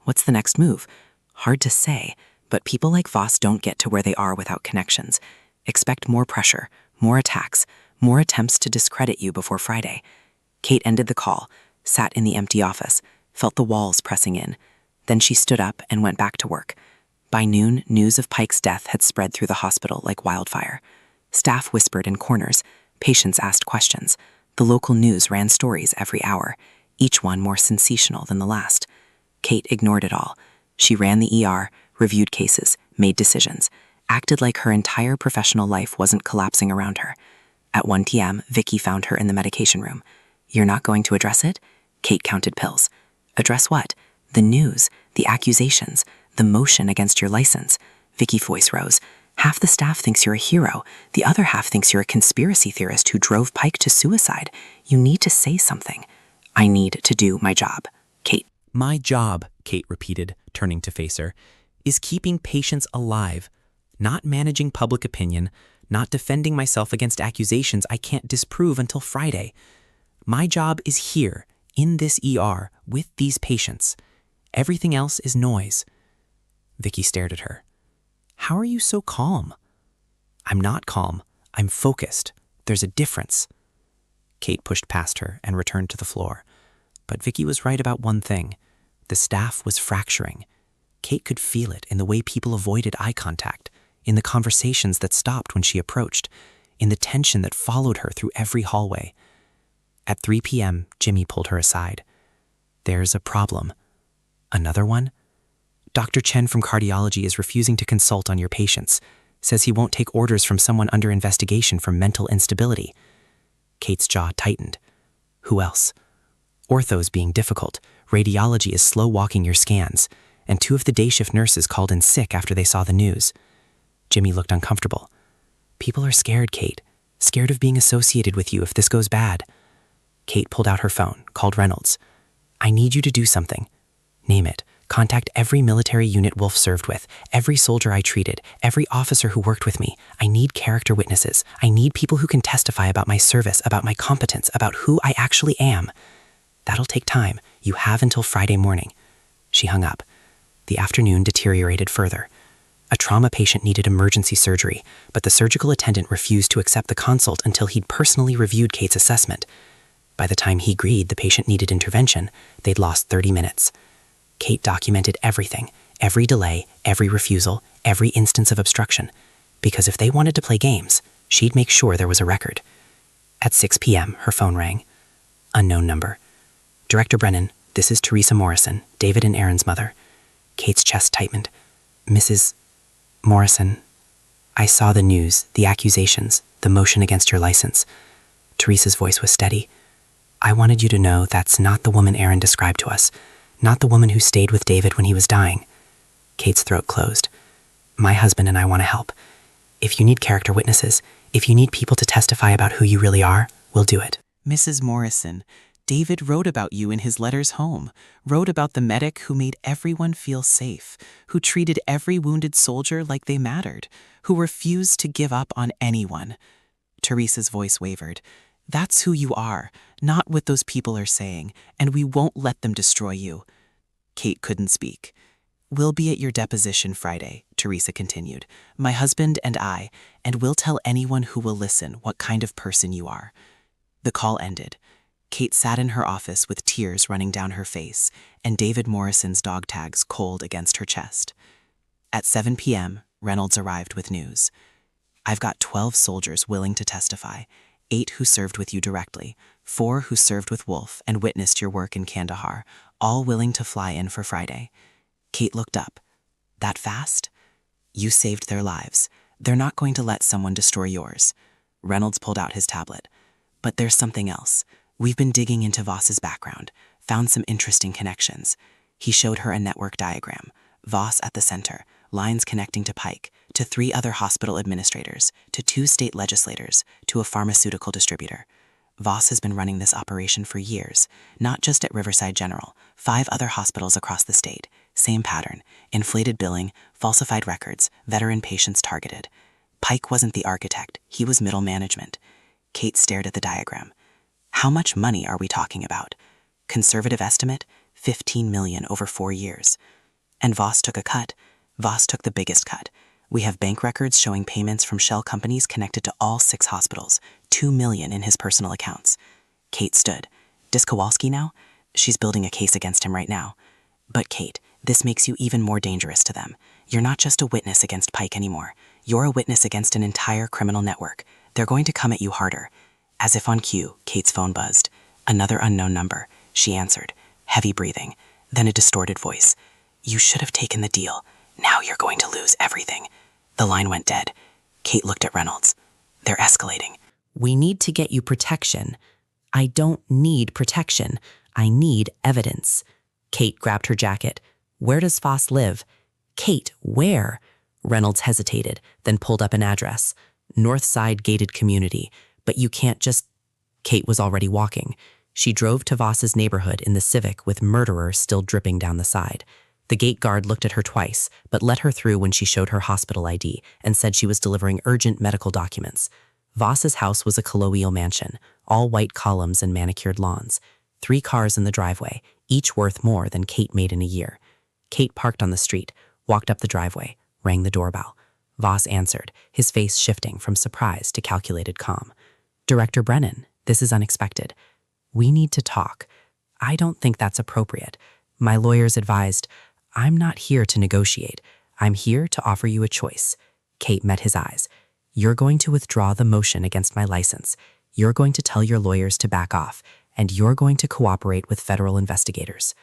What's the next move? Hard to say, but people like Voss don't get to where they are without connections. Expect more pressure, more attacks, more attempts to discredit you before Friday. Kate ended the call, sat in the empty office, felt the walls pressing in. Then she stood up and went back to work. By noon, news of Pike's death had spread through the hospital like wildfire. Staff whispered in corners. Patients asked questions. The local news ran stories every hour, each one more sensational than the last. Kate ignored it all. She ran the ER, reviewed cases, made decisions, acted like her entire professional life wasn't collapsing around her. At 1 p.m., Vicky found her in the medication room. You're not going to address it? Kate counted pills. Address what? The news, the accusations, the motion against your license. Vicky's voice rose. Half the staff thinks you're a hero. The other half thinks you're a conspiracy theorist who drove Pike to suicide. You need to say something. I need to do my job. Kate. My job, Kate repeated, turning to face her, is keeping patients alive, not managing public opinion, not defending myself against accusations I can't disprove until Friday. My job is here, in this ER, with these patients. Everything else is noise. Vicky stared at her. How are you so calm? I'm not calm. I'm focused. There's a difference. Kate pushed past her and returned to the floor. But Vicky was right about one thing. The staff was fracturing. Kate could feel it in the way people avoided eye contact, in the conversations that stopped when she approached, in the tension that followed her through every hallway. At 3 p.m., Jimmy pulled her aside. There's a problem. Another one? Dr. Chen from cardiology is refusing to consult on your patients, says he won't take orders from someone under investigation for mental instability. Kate's jaw tightened. Who else? Ortho's being difficult. Radiology is slow-walking your scans, and 2 of the day shift nurses called in sick after they saw the news. Jimmy looked uncomfortable. People are scared, Kate. Scared of being associated with you if this goes bad. Kate pulled out her phone, called Reynolds. I need you to do something. Name it. Contact every military unit Wolf served with, every soldier I treated, every officer who worked with me. I need character witnesses. I need people who can testify about my service, about my competence, about who I actually am. That'll take time. You have until Friday morning. She hung up. The afternoon deteriorated further. A trauma patient needed emergency surgery, but the surgical attendant refused to accept the consult until he'd personally reviewed Kate's assessment. By the time he agreed the patient needed intervention, they'd lost 30 minutes. Kate documented everything, every delay, every refusal, every instance of obstruction, because if they wanted to play games, she'd make sure there was a record. At 6 p.m., her phone rang. Unknown number. Director Brennan, this is Teresa Morrison, David and Aaron's mother. Kate's chest tightened. Mrs. Morrison, I saw the news, the accusations, the motion against your license. Teresa's voice was steady. I wanted you to know that's not the woman Aaron described to us, not the woman who stayed with David when he was dying. Kate's throat closed. My husband and I want to help. If you need character witnesses, if you need people to testify about who you really are, we'll do it. Mrs. Morrison, David wrote about you in his letters home, wrote about the medic who made everyone feel safe, who treated every wounded soldier like they mattered, who refused to give up on anyone. Teresa's voice wavered. That's who you are, not what those people are saying, and we won't let them destroy you. Kate couldn't speak. We'll be at your deposition Friday, Teresa continued, my husband and I, and we'll tell anyone who will listen what kind of person you are. The call ended. Kate sat in her office with tears running down her face and David Morrison's dog tags cold against her chest. At 7 p.m., Reynolds arrived with news. "I've got 12 soldiers willing to testify, 8 who served with you directly, 4 who served with Wolf and witnessed your work in Kandahar, all willing to fly in for Friday." Kate looked up. "That fast? You saved their lives. They're not going to let someone destroy yours." Reynolds pulled out his tablet. "But there's something else. We've been digging into Voss's background, found some interesting connections." He showed her a network diagram. Voss at the center, lines connecting to Pike, to 3 other hospital administrators, to 2 state legislators, to a pharmaceutical distributor. Voss has been running this operation for years, not just at Riverside General, 5 other hospitals across the state. Same pattern: inflated billing, falsified records, veteran patients targeted. Pike wasn't the architect, he was middle management. Kate stared at the diagram. "How much money are we talking about?" Conservative estimate, $15 million over 4 years. And Voss took a cut. Voss took the biggest cut. We have bank records showing payments from shell companies connected to all 6 hospitals, $2 million in his personal accounts. Kate stood. "Does Kowalski know?" "She's building a case against him right now." "But Kate, this makes you even more dangerous to them. You're not just a witness against Pike anymore. You're a witness against an entire criminal network. They're going to come at you harder." As if on cue, Kate's phone buzzed. Another unknown number. She answered, heavy breathing, then a distorted voice. "You should have taken the deal. Now you're going to lose everything." The line went dead. Kate looked at Reynolds. "They're escalating." "We need to get you protection." "I don't need protection. I need evidence." Kate grabbed her jacket. "Where does Voss live?" "Kate, where?" Reynolds hesitated, then pulled up an address. "Northside Gated Community. But you can't just—" Kate was already walking. She drove to Voss's neighborhood in the Civic with murderer still dripping down the side. The gate guard looked at her twice, but let her through when she showed her hospital ID and said she was delivering urgent medical documents. Voss's house was a colonial mansion, all white columns and manicured lawns. 3 cars in the driveway, each worth more than Kate made in a year. Kate parked on the street, walked up the driveway, rang the doorbell. Voss answered, his face shifting from surprise to calculated calm. "Director Brennan, this is unexpected. We need to talk. I don't think that's appropriate. My lawyers advised, I'm not here to negotiate. I'm here to offer you a choice." Kate met his eyes. "You're going to withdraw the motion against my license. You're going to tell your lawyers to back off, and you're going to cooperate with federal investigators."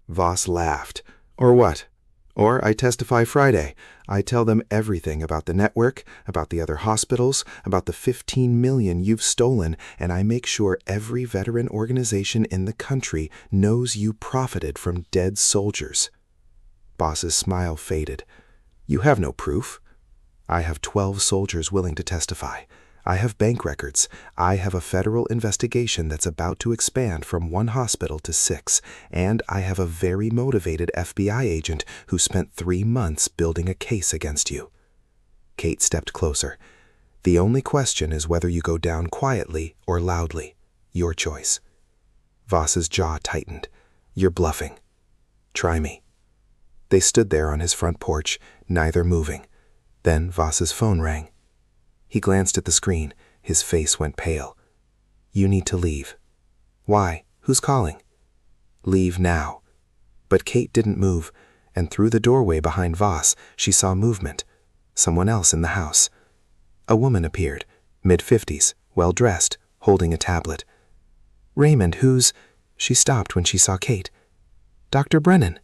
Voss laughed. "Or what? Or I testify Friday. I tell them everything about the network, about the other hospitals, about the $15 million you've stolen, and I make sure every veteran organization in the country knows you profited from dead soldiers." Voss's smile faded. "You have no proof." "I have 12 soldiers willing to testify. I have bank records. I have a federal investigation that's about to expand from 1 hospital to 6, and I have a very motivated FBI agent who spent 3 months building a case against you." Kate stepped closer. "The only question is whether you go down quietly or loudly. Your choice." Voss's jaw tightened. "You're bluffing. Try me." They stood there on his front porch, neither moving. Then Voss's phone rang. He glanced at the screen. His face went pale. "You need to leave." "Why? Who's calling?" "Leave now." But Kate didn't move, and through the doorway behind Voss, she saw movement. Someone else in the house. A woman appeared, mid-50s, well-dressed, holding a tablet. "Raymond, who's—" She stopped when she saw Kate. "Dr. Brennan."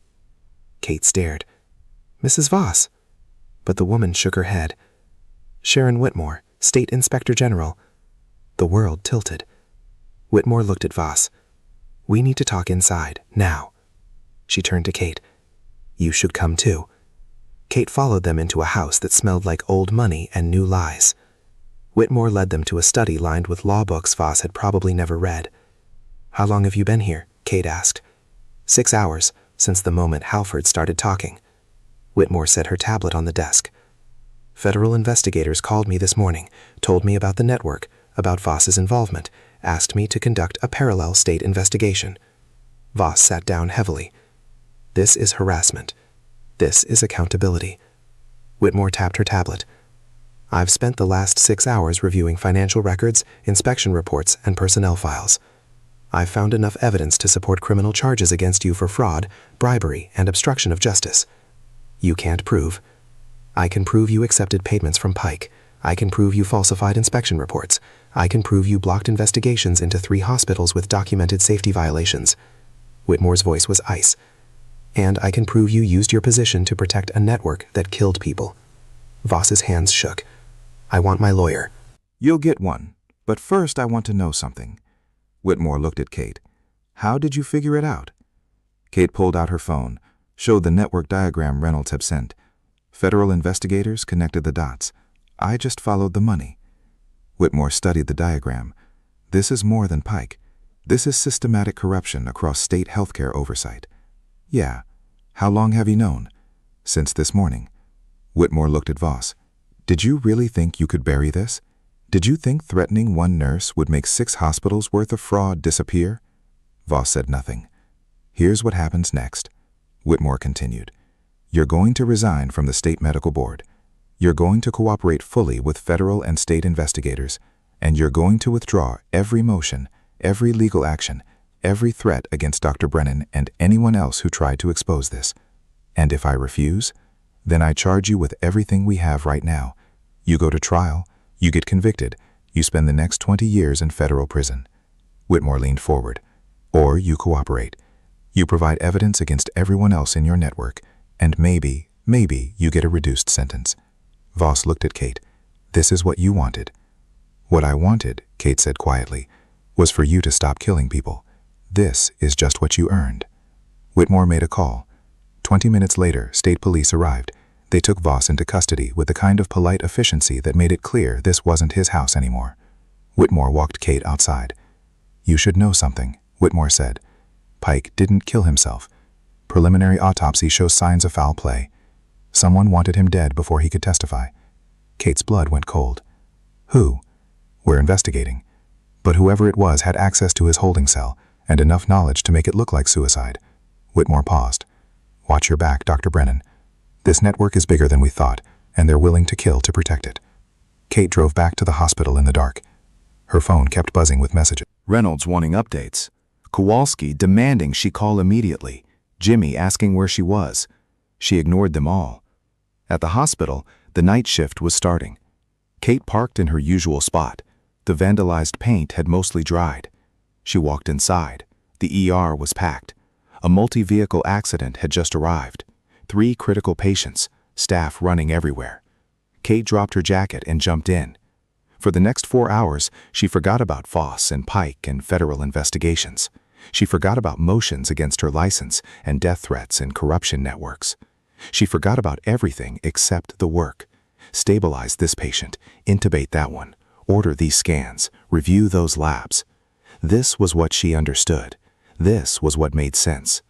Kate stared. "Mrs. Voss." But the woman shook her head. "Sharon Whitmore, State Inspector General." The world tilted. Whitmore looked at Voss. "We need to talk inside, now." She turned to Kate. "You should come too." Kate followed them into a house that smelled like old money and new lies. Whitmore led them to a study lined with law books Voss had probably never read. "How long have you been here?" Kate asked. 6 hours, since the moment Halford started talking. Whitmore set her tablet on the desk. "Federal investigators called me this morning, told me about the network, about Voss's involvement, asked me to conduct a parallel state investigation." Voss sat down heavily. "This is harassment. This is accountability." Whitmore tapped her tablet. I've spent the last 6 hours reviewing financial records, inspection reports, and personnel files. I've found enough evidence to support criminal charges against you for fraud, bribery, and obstruction of justice. You can't prove. I can prove you accepted payments from Pike. I can prove you falsified inspection reports. I can prove you blocked investigations into 3 hospitals with documented safety violations. Whitmore's voice was ice. And I can prove you used your position to protect a network that killed people. Voss's hands shook. I want my lawyer. You'll get one, but first I want to know something. Whitmore looked at Kate. How did you figure it out? Kate pulled out her phone, showed the network diagram Reynolds had sent. Federal investigators connected the dots. I just followed the money. Whitmore studied the diagram. This is more than Pike. This is systematic corruption across state healthcare oversight. Yeah. How long have you known? Since this morning. Whitmore looked at Voss. Did you really think you could bury this? Did you think threatening one nurse would make 6 hospitals worth of fraud disappear? Voss said nothing. Here's what happens next. Whitmore continued. You're going to resign from the state medical board. You're going to cooperate fully with federal and state investigators, and you're going to withdraw every motion, every legal action, every threat against Dr. Brennan and anyone else who tried to expose this. And if I refuse, then I charge you with everything we have right now. You go to trial, you get convicted, you spend the next 20 years in federal prison. Whitmore leaned forward. Or you cooperate. You provide evidence against everyone else in your network, and maybe you get a reduced sentence. Voss looked at Kate. This is what you wanted. What I wanted, Kate said quietly, was for you to stop killing people. This is just what you earned. Whitmore made a call. 20 minutes later, state police arrived. They took Voss into custody with the kind of polite efficiency that made it clear this wasn't his house anymore. Whitmore walked Kate outside. You should know something, Whitmore said. Pike didn't kill himself. Preliminary autopsy shows signs of foul play. Someone wanted him dead before he could testify. Kate's blood went cold. Who? We're investigating. But whoever it was had access to his holding cell and enough knowledge to make it look like suicide. Whitmore paused. Watch your back, Dr. Brennan. This network is bigger than we thought, and they're willing to kill to protect it. Kate drove back to the hospital in the dark. Her phone kept buzzing with messages. Reynolds wanting updates. Kowalski demanding she call immediately. Jimmy asking where she was. She ignored them all. At the hospital, the night shift was starting. Kate parked in her usual spot. The vandalized paint had mostly dried. She walked inside. The ER was packed. A multi-vehicle accident had just arrived. 3 critical patients, staff running everywhere. Kate dropped her jacket and jumped in. For the next 4 hours, she forgot about Voss and Pike and federal investigations. She forgot about motions against her license and death threats and corruption networks. She forgot about everything except the work. Stabilize this patient, intubate that one, order these scans, review those labs. This was what she understood. This was what made sense.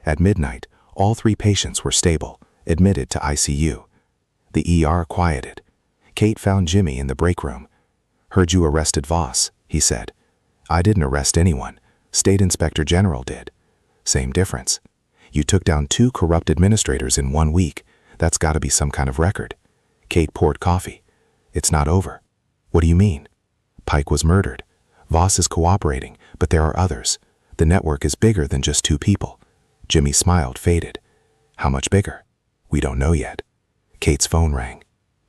At midnight, all 3 patients were stable, admitted to ICU. The ER quieted. Kate found Jimmy in the break room. Heard you arrested Voss, he said. I didn't arrest anyone. State Inspector General did. Same difference. You took down 2 corrupt administrators in 1 week. That's got to be some kind of record. Kate poured coffee. It's not over. What do you mean? Pike was murdered. Voss is cooperating, but there are others. The network is bigger than just 2 people. Jimmy smiled, faded. How much bigger? We don't know yet. Kate's phone rang.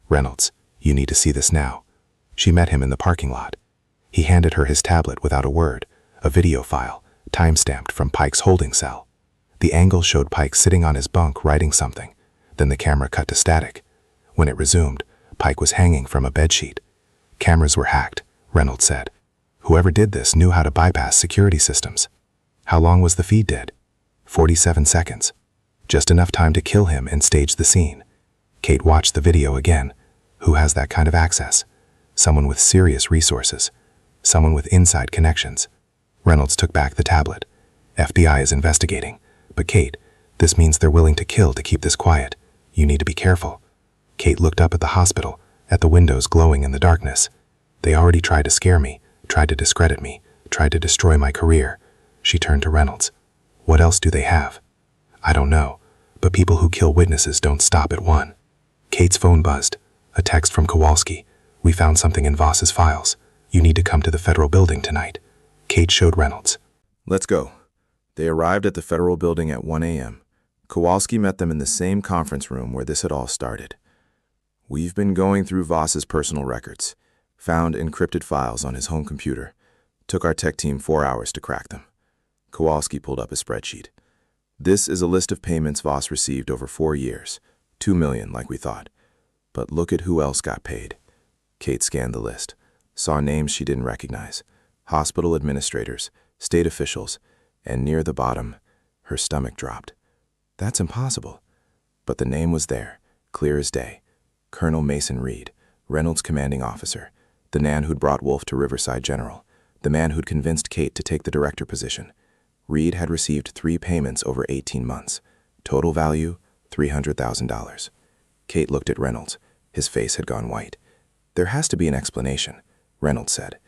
Reynolds, you need to see this now. She met him in the parking lot. He handed her his tablet without a word, a video file, time-stamped from Pike's holding cell. The angle showed Pike sitting on his bunk writing something. Then the camera cut to static. When it resumed, Pike was hanging from a bedsheet. Cameras were hacked, Reynolds said. Whoever did this knew how to bypass security systems. How long was the feed dead? 47 seconds. Just enough time to kill him and stage the scene. Kate watched the video again. Who has that kind of access? Someone with serious resources. Someone with inside connections. Reynolds took back the tablet. FBI is investigating. But Kate, this means they're willing to kill to keep this quiet. You need to be careful. Kate looked up at the hospital, at the windows glowing in the darkness. They already tried to scare me, tried to discredit me, tried to destroy my career. She turned to Reynolds. What else do they have? I don't know, but people who kill witnesses don't stop at one. Kate's phone buzzed. A text from Kowalski. We found something in Voss's files. You need to come to the federal building tonight. Kate showed Reynolds. Let's go. They arrived at the federal building at 1 a.m. Kowalski met them in the same conference room where this had all started. We've been going through Voss's personal records, found encrypted files on his home computer. Took our tech team 4 hours to crack them. Kowalski pulled up a spreadsheet. This is a list of payments Voss received over 4 years. $2 million, like we thought. But look at who else got paid. Kate scanned the list, saw names she didn't recognize. Hospital administrators, state officials, and near the bottom, her stomach dropped. That's impossible. But the name was there, clear as day. Colonel Mason Reed, Reynolds' commanding officer, the man who'd brought Wolf to Riverside General, the man who'd convinced Kate to take the director position. Reed had received 3 payments over 18 months. Total value, $300,000. Kate looked at Reynolds. His face had gone white. There has to be an explanation, Reynolds said.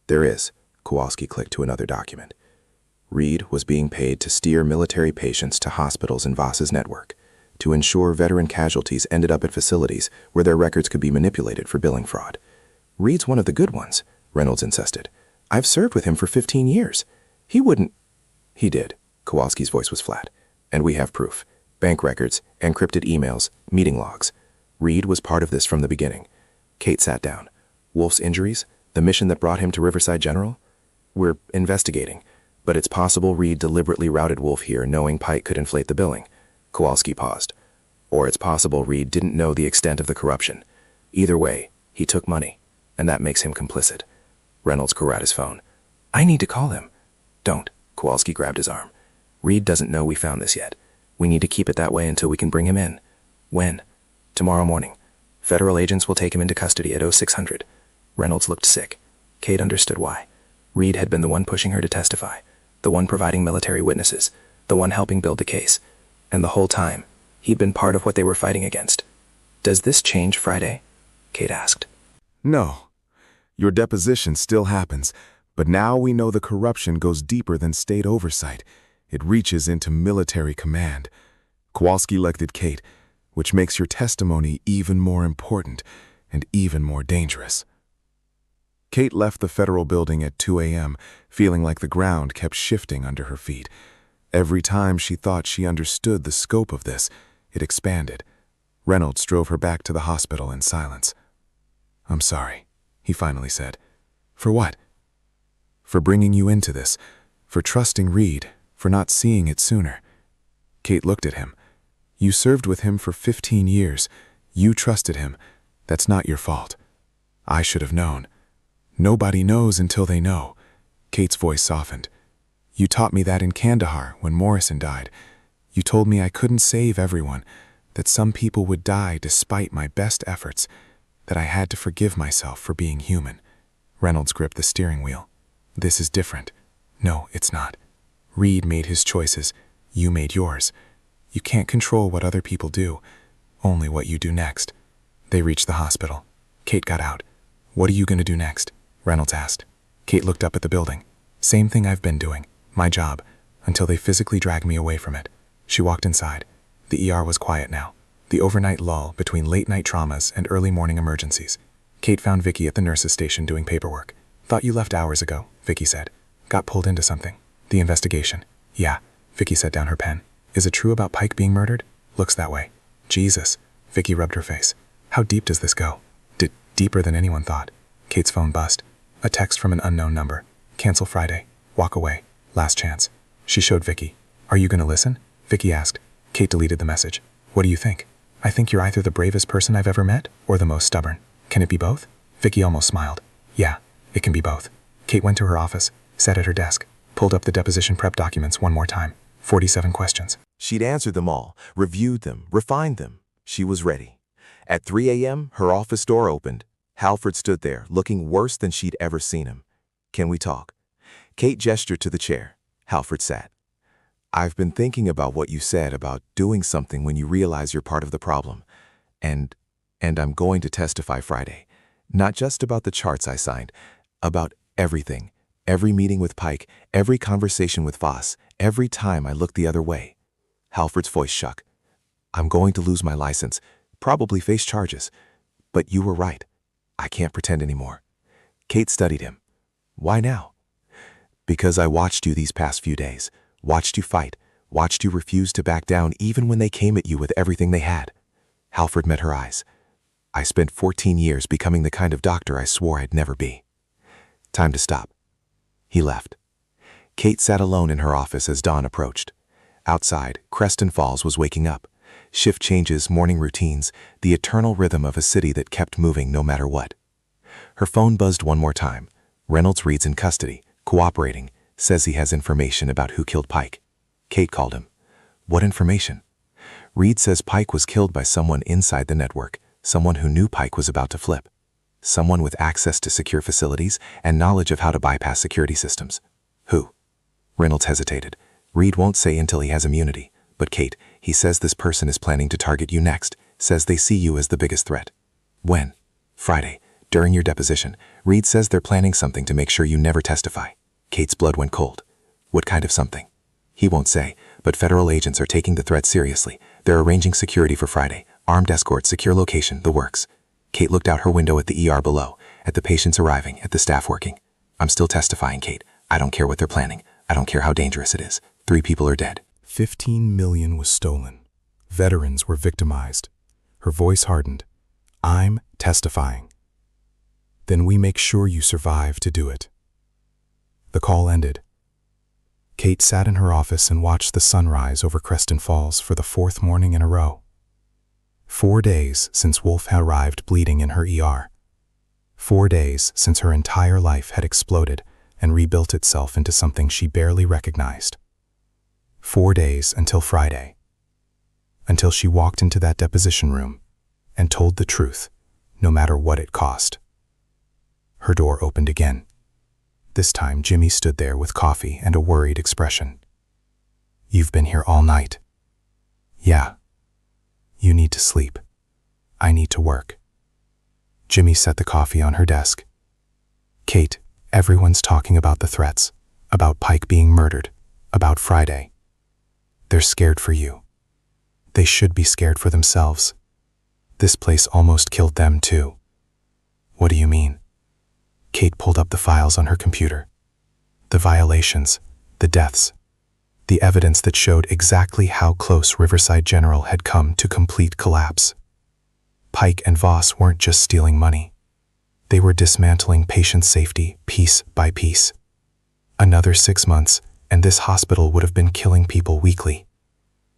There is. Kowalski clicked to another document. Reed was being paid to steer military patients to hospitals in Voss's network, to ensure veteran casualties ended up at facilities where their records could be manipulated for billing fraud. Reed's one of the good ones, Reynolds insisted. I've served with him for 15 years. He wouldn't. He did. Kowalski's voice was flat. And we have proof. Bank records, encrypted emails, meeting logs. Reed was part of this from the beginning. Kate sat down. Wolf's injuries? The mission that brought him to Riverside General? We're investigating, but it's possible Reed deliberately routed Wolf here knowing Pike could inflate the billing. Kowalski paused. Or it's possible Reed didn't know the extent of the corruption. Either way, he took money, and that makes him complicit. Reynolds grew out his phone. I need to call him. Don't. Kowalski grabbed his arm. Reed doesn't know we found this yet. We need to keep it that way until we can bring him in. When? Tomorrow morning. Federal agents will take him into custody at 0600. Reynolds looked sick. Kate understood why. Reed had been the one pushing her to testify, the one providing military witnesses, the one helping build the case. And the whole time, he'd been part of what they were fighting against. Does this change Friday? Kate asked. No. Your deposition still happens, but now we know the corruption goes deeper than state oversight. It reaches into military command. Kowalski elected Kate, which makes your testimony even more important and even more dangerous. Kate left the federal building at 2 a.m., feeling like the ground kept shifting under her feet. Every time she thought she understood the scope of this, it expanded. Reynolds drove her back to the hospital in silence. I'm sorry, he finally said. For what? For bringing you into this, for trusting Reed, for not seeing it sooner. Kate looked at him. You served with him for 15 years. You trusted him. That's not your fault. I should have known. Nobody knows until they know. Kate's voice softened. You taught me that in Kandahar when Morrison died. You told me I couldn't save everyone, that some people would die despite my best efforts, that I had to forgive myself for being human. Reynolds gripped the steering wheel. This is different. No, it's not. Reed made his choices. You made yours. You can't control what other people do, only what you do next. They reached the hospital. Kate got out. What are you going to do next? Reynolds asked. Kate looked up at the building. Same thing I've been doing. My job, until they physically dragged me away from it. She walked inside. The ER was quiet now. The overnight lull between late-night traumas and early morning emergencies. Kate found Vicky at the nurse's station doing paperwork. Thought you left hours ago, Vicky said. Got pulled into something. The investigation. Yeah, Vicky set down her pen. Is it true about Pike being murdered? Looks that way. Jesus. Vicky rubbed her face. How deep does this go? Deeper than anyone thought. Kate's phone buzzed. A text from an unknown number. Cancel Friday. Walk away. Last chance. She showed Vicky. Are you gonna listen? Vicky asked. Kate deleted the message. What do you think? I think you're either the bravest person I've ever met or the most stubborn. Can it be both? Vicky almost smiled. Yeah, it can be both. Kate went to her office, sat at her desk, pulled up the deposition prep documents one more time. 47 questions. She'd answered them all, reviewed them, refined them. She was ready. At 3 a.m., her office door opened. Halford stood there, looking worse than she'd ever seen him. Can we talk? Kate gestured to the chair. Halford sat. I've been thinking about what you said about doing something when you realize you're part of the problem. And I'm going to testify Friday. Not just about the charts I signed, about everything. Every meeting with Pike, every conversation with Voss, every time I looked the other way. Halford's voice shook. I'm going to lose my license, probably face charges. But you were right. I can't pretend anymore. Kate studied him. Why now? Because I watched you these past few days, watched you fight, watched you refuse to back down even when they came at you with everything they had. Halford met her eyes. I spent 14 years becoming the kind of doctor I swore I'd never be. Time to stop. He left. Kate sat alone in her office as dawn approached. Outside, Creston Falls was waking up. Shift changes, morning routines, the eternal rhythm of a city that kept moving no matter what. Her phone buzzed one more time. Reynolds Reed's in custody, cooperating, says he has information about who killed Pike. Kate called him. What information? Reed says Pike was killed by someone inside the network, someone who knew Pike was about to flip. Someone with access to secure facilities and knowledge of how to bypass security systems. Who? Reynolds hesitated. Reed won't say until he has immunity. But Kate, he says this person is planning to target you next, says they see you as the biggest threat. When? Friday. During your deposition, Reed says they're planning something to make sure you never testify. Kate's blood went cold. What kind of something? He won't say, but federal agents are taking the threat seriously. They're arranging security for Friday. Armed escort, secure location, the works. Kate looked out her window at the ER below, at the patients arriving, at the staff working. I'm still testifying, Kate. I don't care what they're planning. I don't care how dangerous it is. 3 people are dead. 15 million was stolen. Veterans were victimized. Her voice hardened. I'm testifying. Then we make sure you survive to do it. The call ended. Kate sat in her office and watched the sun rise over Creston Falls for the 4th morning in a row. 4 days since Wolf had arrived bleeding in her ER. 4 days since her entire life had exploded and rebuilt itself into something she barely recognized. 4 days until Friday. Until she walked into that deposition room and told the truth, no matter what it cost. Her door opened again. This time Jimmy stood there with coffee and a worried expression. You've been here all night. Yeah. You need to sleep. I need to work. Jimmy set the coffee on her desk. Kate, everyone's talking about the threats, about Pike being murdered, about Friday. They're scared for you. They should be scared for themselves. This place almost killed them too. What do you mean? Kate pulled up the files on her computer. The violations, the deaths, the evidence that showed exactly how close Riverside General had come to complete collapse. Pike and Voss weren't just stealing money. They were dismantling patient safety piece by piece. Another 6 months, and this hospital would have been killing people weekly.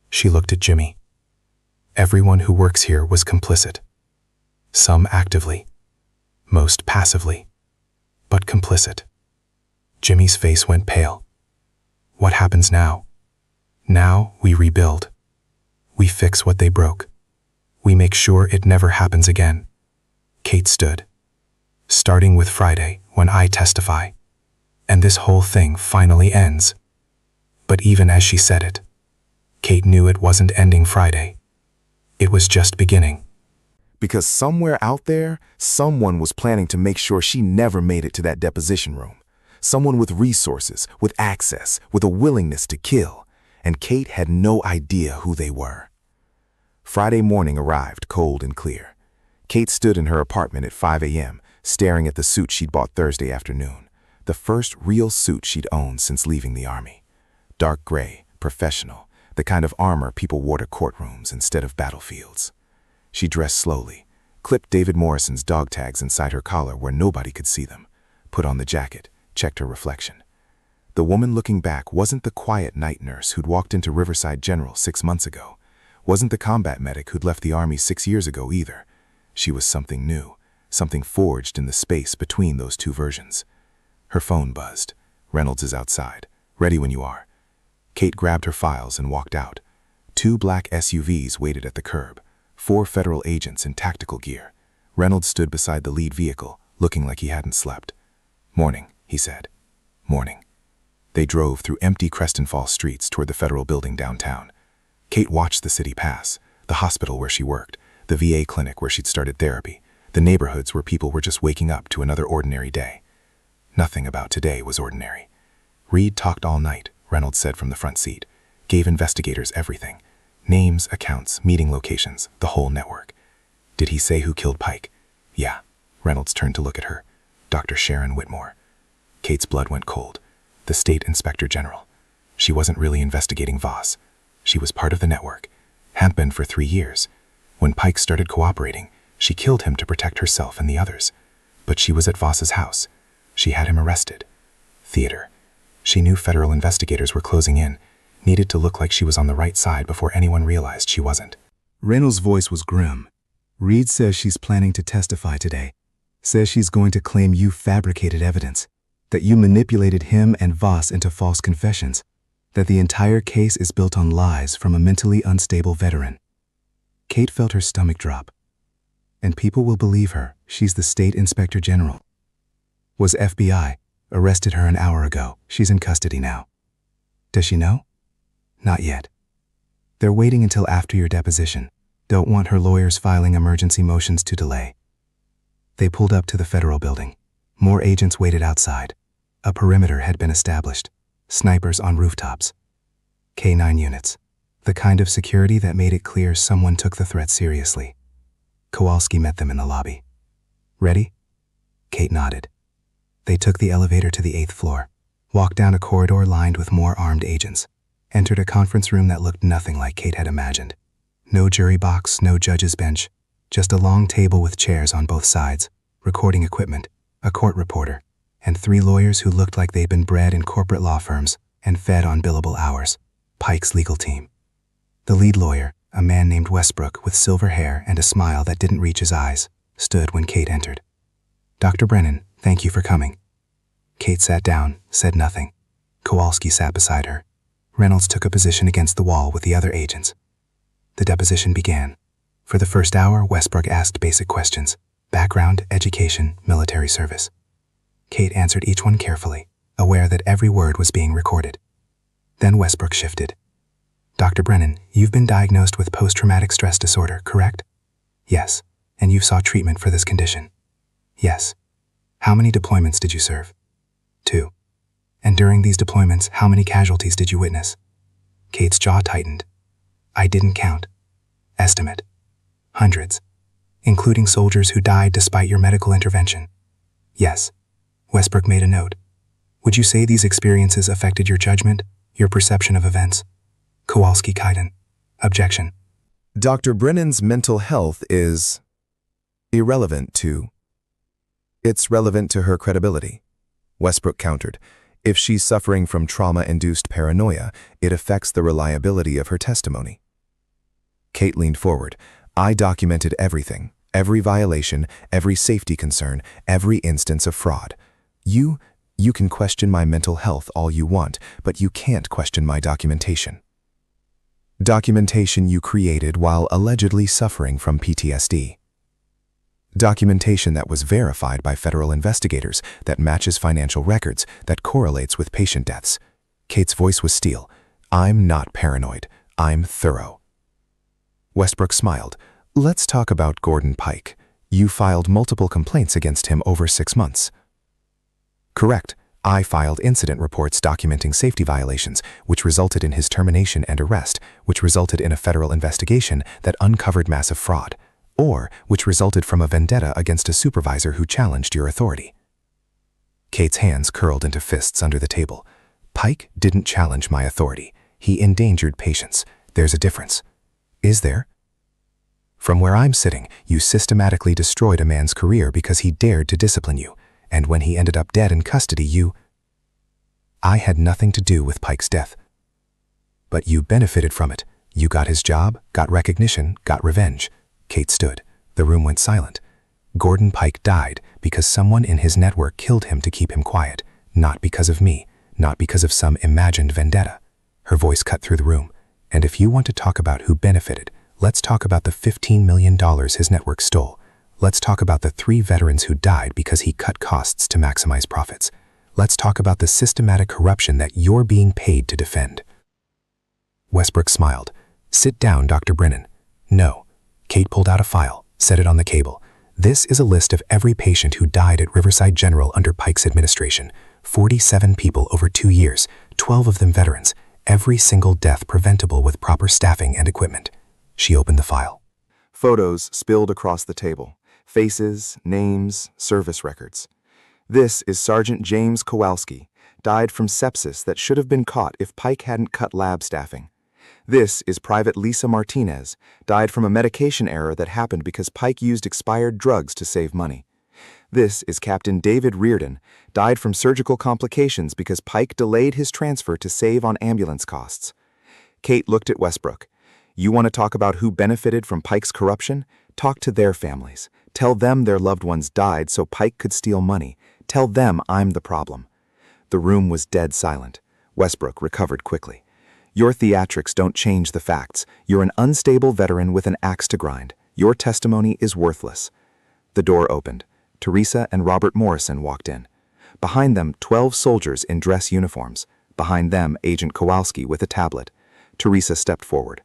She looked at Jimmy. Everyone who works here was complicit. Some actively, most passively, but complicit. Jimmy's face went pale. What happens now? Now we rebuild. We fix what they broke. We make sure it never happens again. Kate stood. Starting with Friday, when I testify. And this whole thing finally ends. But even as she said it, Kate knew it wasn't ending Friday. It was just beginning. Because somewhere out there, someone was planning to make sure she never made it to that deposition room. Someone with resources, with access, with a willingness to kill. And Kate had no idea who they were. Friday morning arrived cold and clear. Kate stood in her apartment at 5 a.m., staring at the suit she'd bought Thursday afternoon. The first real suit she'd owned since leaving the Army. Dark gray, professional, the kind of armor people wore to courtrooms instead of battlefields. She dressed slowly, clipped David Morrison's dog tags inside her collar where nobody could see them, put on the jacket, checked her reflection. The woman looking back wasn't the quiet night nurse who'd walked into Riverside General 6 months ago, wasn't the combat medic who'd left the Army 6 years ago either. She was something new, something forged in the space between those two versions. Her phone buzzed. Reynolds is outside. Ready when you are. Kate grabbed her files and walked out. 2 black SUVs waited at the curb. 4 federal agents in tactical gear. Reynolds stood beside the lead vehicle, looking like he hadn't slept. Morning, he said. Morning. They drove through empty Creston Falls streets toward the federal building downtown. Kate watched the city pass, the hospital where she worked, the VA clinic where she'd started therapy, the neighborhoods where people were just waking up to another ordinary day. Nothing about today was ordinary. Reed talked all night, Reynolds said from the front seat, gave investigators everything. Names, accounts, meeting locations, the whole network. Did he say who killed Pike? Yeah. Reynolds turned to look at her. Dr. Sharon Whitmore. Kate's blood went cold. The state inspector general. She wasn't really investigating Voss. She was part of the network. Had been for 3 years. When Pike started cooperating, she killed him to protect herself and the others. But she was at Voss's house. She had him arrested. Theater. She knew federal investigators were closing in, needed to look like she was on the right side before anyone realized she wasn't. Reynolds' voice was grim. Reed says she's planning to testify today. Says she's going to claim you fabricated evidence, that you manipulated him and Voss into false confessions, that the entire case is built on lies from a mentally unstable veteran. Kate felt her stomach drop. And people will believe her. She's the state inspector general. Was FBI. Arrested her an hour ago. She's in custody now. Does she know? Not yet. They're waiting until after your deposition. Don't want her lawyers filing emergency motions to delay. They pulled up to the federal building. More agents waited outside. A perimeter had been established. Snipers on rooftops. K-9 units. The kind of security that made it clear someone took the threat seriously. Kowalski met them in the lobby. Ready? Kate nodded. They took the elevator to the 8th floor, walked down a corridor lined with more armed agents, entered a conference room that looked nothing like Kate had imagined. No jury box, no judge's bench, just a long table with chairs on both sides, recording equipment, a court reporter, and 3 lawyers who looked like they'd been bred in corporate law firms and fed on billable hours. Pike's legal team. The lead lawyer, a man named Westbrook with silver hair and a smile that didn't reach his eyes, stood when Kate entered. Dr. Brennan, thank you for coming. Kate sat down, said nothing. Kowalski sat beside her. Reynolds took a position against the wall with the other agents. The deposition began. For the first hour, Westbrook asked basic questions: background, education, military service. Kate answered each one carefully, aware that every word was being recorded. Then Westbrook shifted. Dr. Brennan, you've been diagnosed with post-traumatic stress disorder, correct? Yes. And you sought treatment for this condition? Yes. How many deployments did you serve? 2. And during these deployments, how many casualties did you witness? Kate's jaw tightened. I didn't count. Estimate. Hundreds. Including soldiers who died despite your medical intervention. Yes. Westbrook made a note. Would you say these experiences affected your judgment, your perception of events? Kowalski Kaiden. Objection. Dr. Brennan's mental health is irrelevant to. It's relevant to her credibility. Westbrook countered. If she's suffering from trauma-induced paranoia, it affects the reliability of her testimony. Kate leaned forward. I documented everything, every violation, every safety concern, every instance of fraud. You can question my mental health all you want, but you can't question my documentation. Documentation you created while allegedly suffering from PTSD. Documentation that was verified by federal investigators, that matches financial records, that correlates with patient deaths. Kate's voice was steel. I'm not paranoid. I'm thorough. Westbrook smiled. Let's talk about Gordon Pike. You filed multiple complaints against him over 6 months. Correct. I filed incident reports documenting safety violations, which resulted in his termination and arrest, which resulted in a federal investigation that uncovered massive fraud, or which resulted from a vendetta against a supervisor who challenged your authority. Kate's hands curled into fists under the table. Pike didn't challenge my authority. He endangered patients. There's a difference. Is there? From where I'm sitting, you systematically destroyed a man's career because he dared to discipline you, and when he ended up dead in custody, I had nothing to do with Pike's death. But you benefited from it. You got his job, got recognition, got revenge. Kate stood. The room went silent. Gordon Pike died because someone in his network killed him to keep him quiet, not because of me, not because of some imagined vendetta. Her voice cut through the room. And if you want to talk about who benefited, let's talk about the $15 million his network stole. Let's talk about the 3 veterans who died because he cut costs to maximize profits. Let's talk about the systematic corruption that you're being paid to defend. Westbrook smiled. Sit down, Dr. Brennan. No. Kate pulled out a file, set it on the cable. This is a list of every patient who died at Riverside General under Pike's administration. 47 people over 2 years, 12 of them veterans. Every single death preventable with proper staffing and equipment. She opened the file. Photos spilled across the table. Faces, names, service records. This is Sergeant James Kowalski, died from sepsis that should have been caught if Pike hadn't cut lab staffing. This is Private Lisa Martinez, died from a medication error that happened because Pike used expired drugs to save money. This is Captain David Reardon, died from surgical complications because Pike delayed his transfer to save on ambulance costs. Kate looked at Westbrook. You want to talk about who benefited from Pike's corruption? Talk to their families. Tell them their loved ones died so Pike could steal money. Tell them I'm the problem. The room was dead silent. Westbrook recovered quickly. Your theatrics don't change the facts. You're an unstable veteran with an axe to grind. Your testimony is worthless. The door opened. Teresa and Robert Morrison walked in. Behind them, 12 soldiers in dress uniforms. Behind them, Agent Kowalski with a tablet. Teresa stepped forward.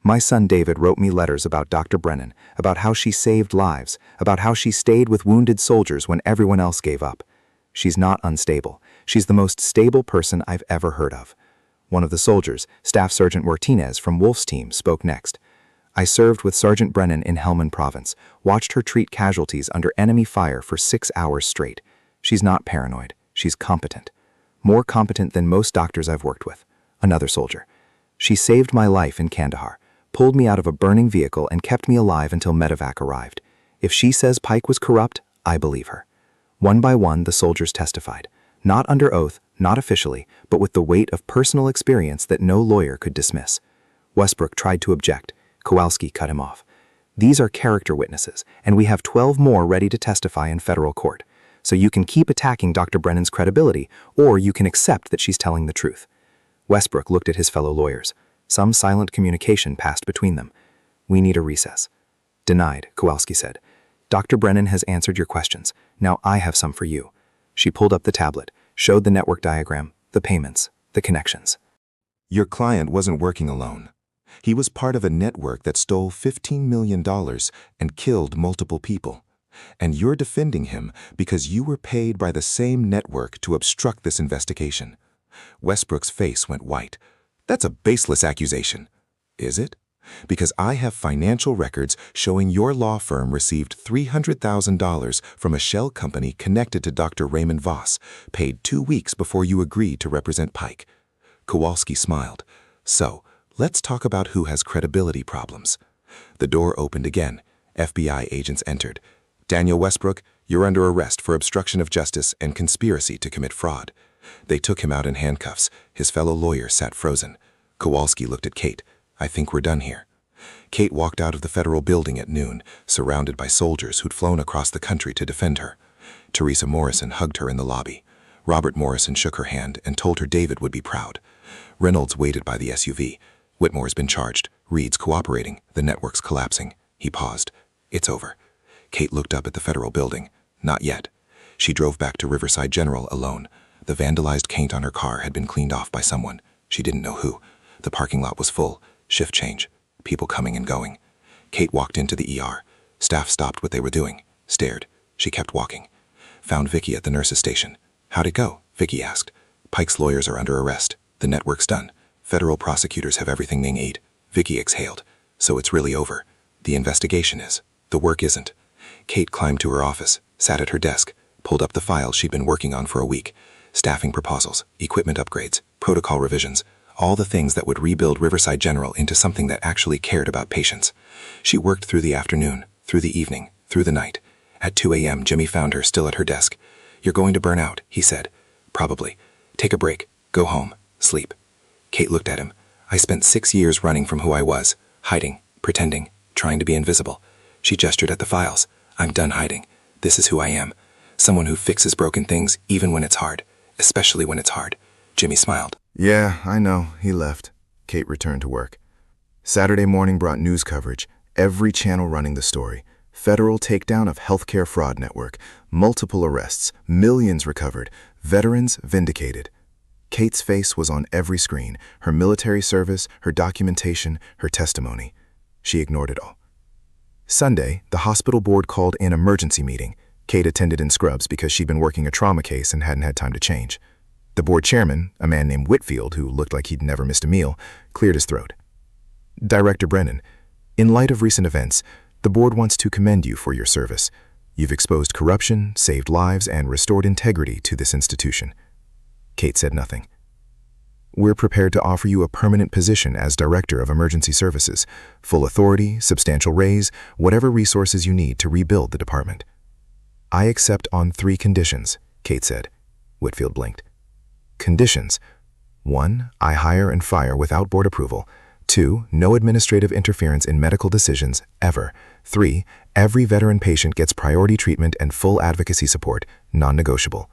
My son David wrote me letters about Dr. Brennan, about how she saved lives, about how she stayed with wounded soldiers when everyone else gave up. She's not unstable. She's the most stable person I've ever heard of. One of the soldiers, Staff Sergeant Martinez from Wolf's team, spoke next. I served with Sergeant Brennan in Helmand Province, watched her treat casualties under enemy fire for 6 hours straight. She's not paranoid. She's competent. More competent than most doctors I've worked with. Another soldier. She saved my life in Kandahar, pulled me out of a burning vehicle and kept me alive until medevac arrived. If she says Pike was corrupt, I believe her. One by one, the soldiers testified. Not under oath, not officially, but with the weight of personal experience that no lawyer could dismiss. Westbrook tried to object. Kowalski cut him off. These are character witnesses, and we have 12 more ready to testify in federal court. So you can keep attacking Dr. Brennan's credibility, or you can accept that she's telling the truth. Westbrook looked at his fellow lawyers. Some silent communication passed between them. We need a recess. Denied, Kowalski said. Dr. Brennan has answered your questions. Now I have some for you. She pulled up the tablet, showed the network diagram, the payments, the connections. Your client wasn't working alone. He was part of a network that stole $15 million and killed multiple people. And you're defending him because you were paid by the same network to obstruct this investigation. Westbrook's face went white. That's a baseless accusation. Is it? Because I have financial records showing your law firm received $300,000 from a shell company connected to Dr. Raymond Voss, paid 2 weeks before you agreed to represent Pike. Kowalski smiled. So, let's talk about who has credibility problems. The door opened again. FBI agents entered. Daniel Westbrook, you're under arrest for obstruction of justice and conspiracy to commit fraud. They took him out in handcuffs. His fellow lawyer sat frozen. Kowalski looked at Kate. I think we're done here. Kate walked out of the federal building at noon, surrounded by soldiers who'd flown across the country to defend her. Teresa Morrison hugged her in the lobby. Robert Morrison shook her hand and told her David would be proud. Reynolds waited by the SUV. Whitmore's been charged. Reed's cooperating. The network's collapsing. He paused. It's over. Kate looked up at the federal building. Not yet. She drove back to Riverside General alone. The vandalized paint on her car had been cleaned off by someone. She didn't know who. The parking lot was full. Shift change. People coming and going. Kate walked into the ER. Staff stopped what they were doing. Stared. She kept walking. Found Vicky at the nurse's station. How'd it go? Vicky asked. Pike's lawyers are under arrest. The network's done. Federal prosecutors have everything they need. Vicky exhaled. So it's really over. The investigation is. The work isn't. Kate climbed to her office, sat at her desk, pulled up the files she'd been working on for a week. Staffing proposals, equipment upgrades, protocol revisions, all the things that would rebuild Riverside General into something that actually cared about patients. She worked through the afternoon, through the evening, through the night. At 2 a.m., Jimmy found her still at her desk. You're going to burn out, he said. Probably. Take a break. Go home. Sleep. Kate looked at him. I spent 6 years running from who I was, hiding, pretending, trying to be invisible. She gestured at the files. I'm done hiding. This is who I am. Someone who fixes broken things even when it's hard, especially when it's hard. Jimmy smiled. Yeah, I know. He left. Kate returned to work. Saturday morning brought news coverage. Every channel running the story. Federal takedown of healthcare fraud network. Multiple arrests. Millions recovered. Veterans vindicated. Kate's face was on every screen. Her military service, her documentation, her testimony. She ignored it all. Sunday, the hospital board called an emergency meeting. Kate attended in scrubs because she'd been working a trauma case and hadn't had time to change. The board chairman, a man named Whitfield, who looked like he'd never missed a meal, cleared his throat. Director Brennan, in light of recent events, The board wants to commend you for your service. You've exposed corruption, saved lives, and restored integrity to this institution. Kate said nothing. We're prepared to offer you a permanent position as Director of Emergency Services, full authority, substantial raise, whatever resources you need to rebuild the department. I accept on 3 conditions, Kate said. Whitfield blinked. Conditions. 1. I hire and fire without board approval. 2. No administrative interference in medical decisions, ever. 3. Every veteran patient gets priority treatment and full advocacy support, non-negotiable.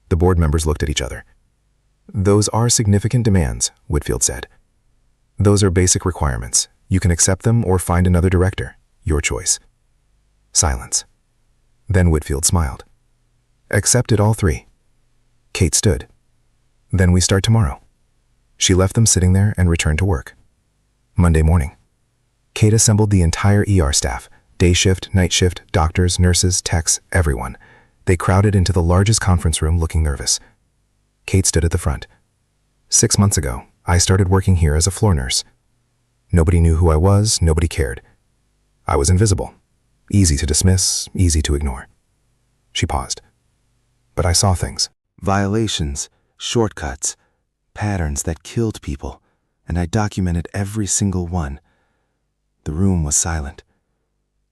The board members looked at each other. Those are significant demands, Whitfield said. Those are basic requirements. You can accept them or find another director. Your choice. Silence. Then Whitfield smiled. Accepted all 3. Kate stood. Then we start tomorrow. She left them sitting there and returned to work. Monday morning. Kate assembled the entire ER staff, day shift, night shift, doctors, nurses, techs, everyone. They crowded into the largest conference room looking nervous. Kate stood at the front. 6 months ago, I started working here as a floor nurse. Nobody knew who I was, nobody cared. I was invisible. Easy to dismiss, easy to ignore. She paused. But I saw things. Violations, shortcuts, patterns that killed people, and I documented every single one. The room was silent.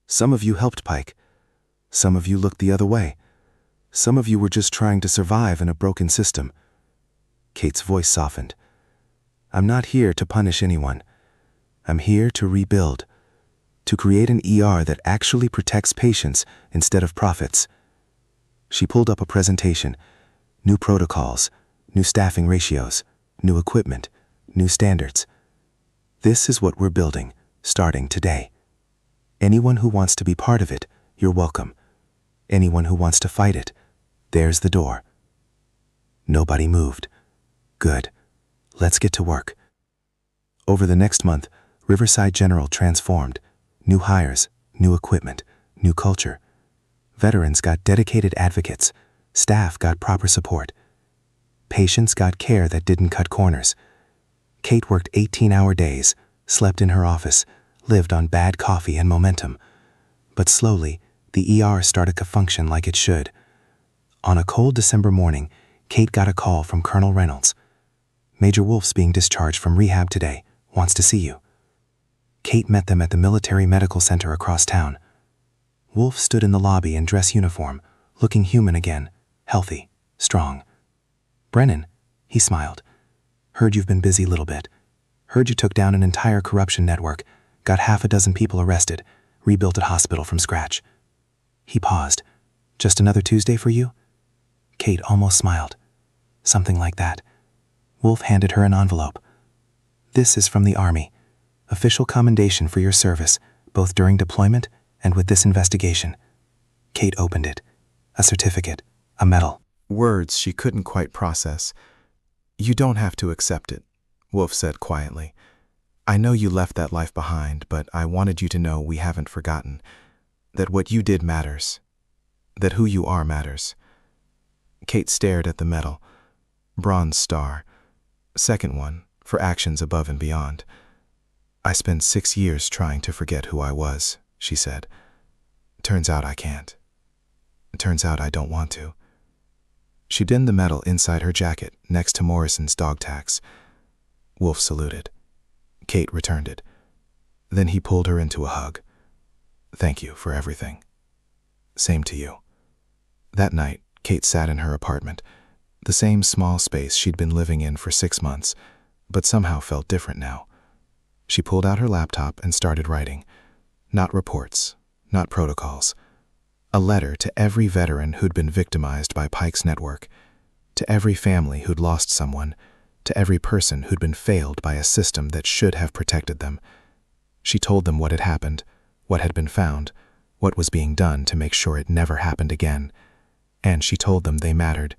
Some of you helped Pike. Some of you looked the other way. Some of you were just trying to survive in a broken system. Kate's voice softened. I'm not here to punish anyone. I'm here to rebuild, to create an ER that actually protects patients instead of profits. She pulled up a presentation, new protocols, new staffing ratios, new equipment, new standards. This is what we're building, starting today. Anyone who wants to be part of it, you're welcome. Anyone who wants to fight it, there's the door. Nobody moved. Good. Let's get to work. Over the next month, Riverside General transformed. New hires, new equipment, new culture. Veterans got dedicated advocates. Staff got proper support. Patients got care that didn't cut corners. Kate worked 18-hour days, slept in her office, lived on bad coffee and momentum. But slowly, the ER started to function like it should. On a cold December morning, Kate got a call from Colonel Reynolds. Major Wolf's being discharged from rehab today, wants to see you. Kate met them at the military medical center across town. Wolf stood in the lobby in dress uniform, looking human again, healthy, strong. Brennan, he smiled. Heard you've been busy a little bit. Heard you took down an entire corruption network, got 6 people arrested, rebuilt a hospital from scratch. He paused. Just another Tuesday for you? Kate almost smiled. Something like that. Wolf handed her an envelope. This is from the Army. Official commendation for your service, both during deployment and with this investigation. Kate opened it. A certificate, a medal. Words she couldn't quite process. You don't have to accept it, Wolf said quietly. I know you left that life behind, but I wanted you to know we haven't forgotten. That what you did matters. That who you are matters. Kate stared at the medal. Bronze star. Second one, for actions above and beyond. I spent 6 years trying to forget who I was, she said. Turns out I can't. Turns out I don't want to. She pinned the medal inside her jacket, next to Morrison's dog tags. Wolf saluted. Kate returned it. Then he pulled her into a hug. Thank you for everything. Same to you. That night, Kate sat in her apartment, the same small space she'd been living in for 6 months, but somehow felt different now. She pulled out her laptop and started writing. Not reports, not protocols. A letter to every veteran who'd been victimized by Pike's network, to every family who'd lost someone, to every person who'd been failed by a system that should have protected them. She told them what had happened, what had been found, what was being done to make sure it never happened again. And she told them they mattered,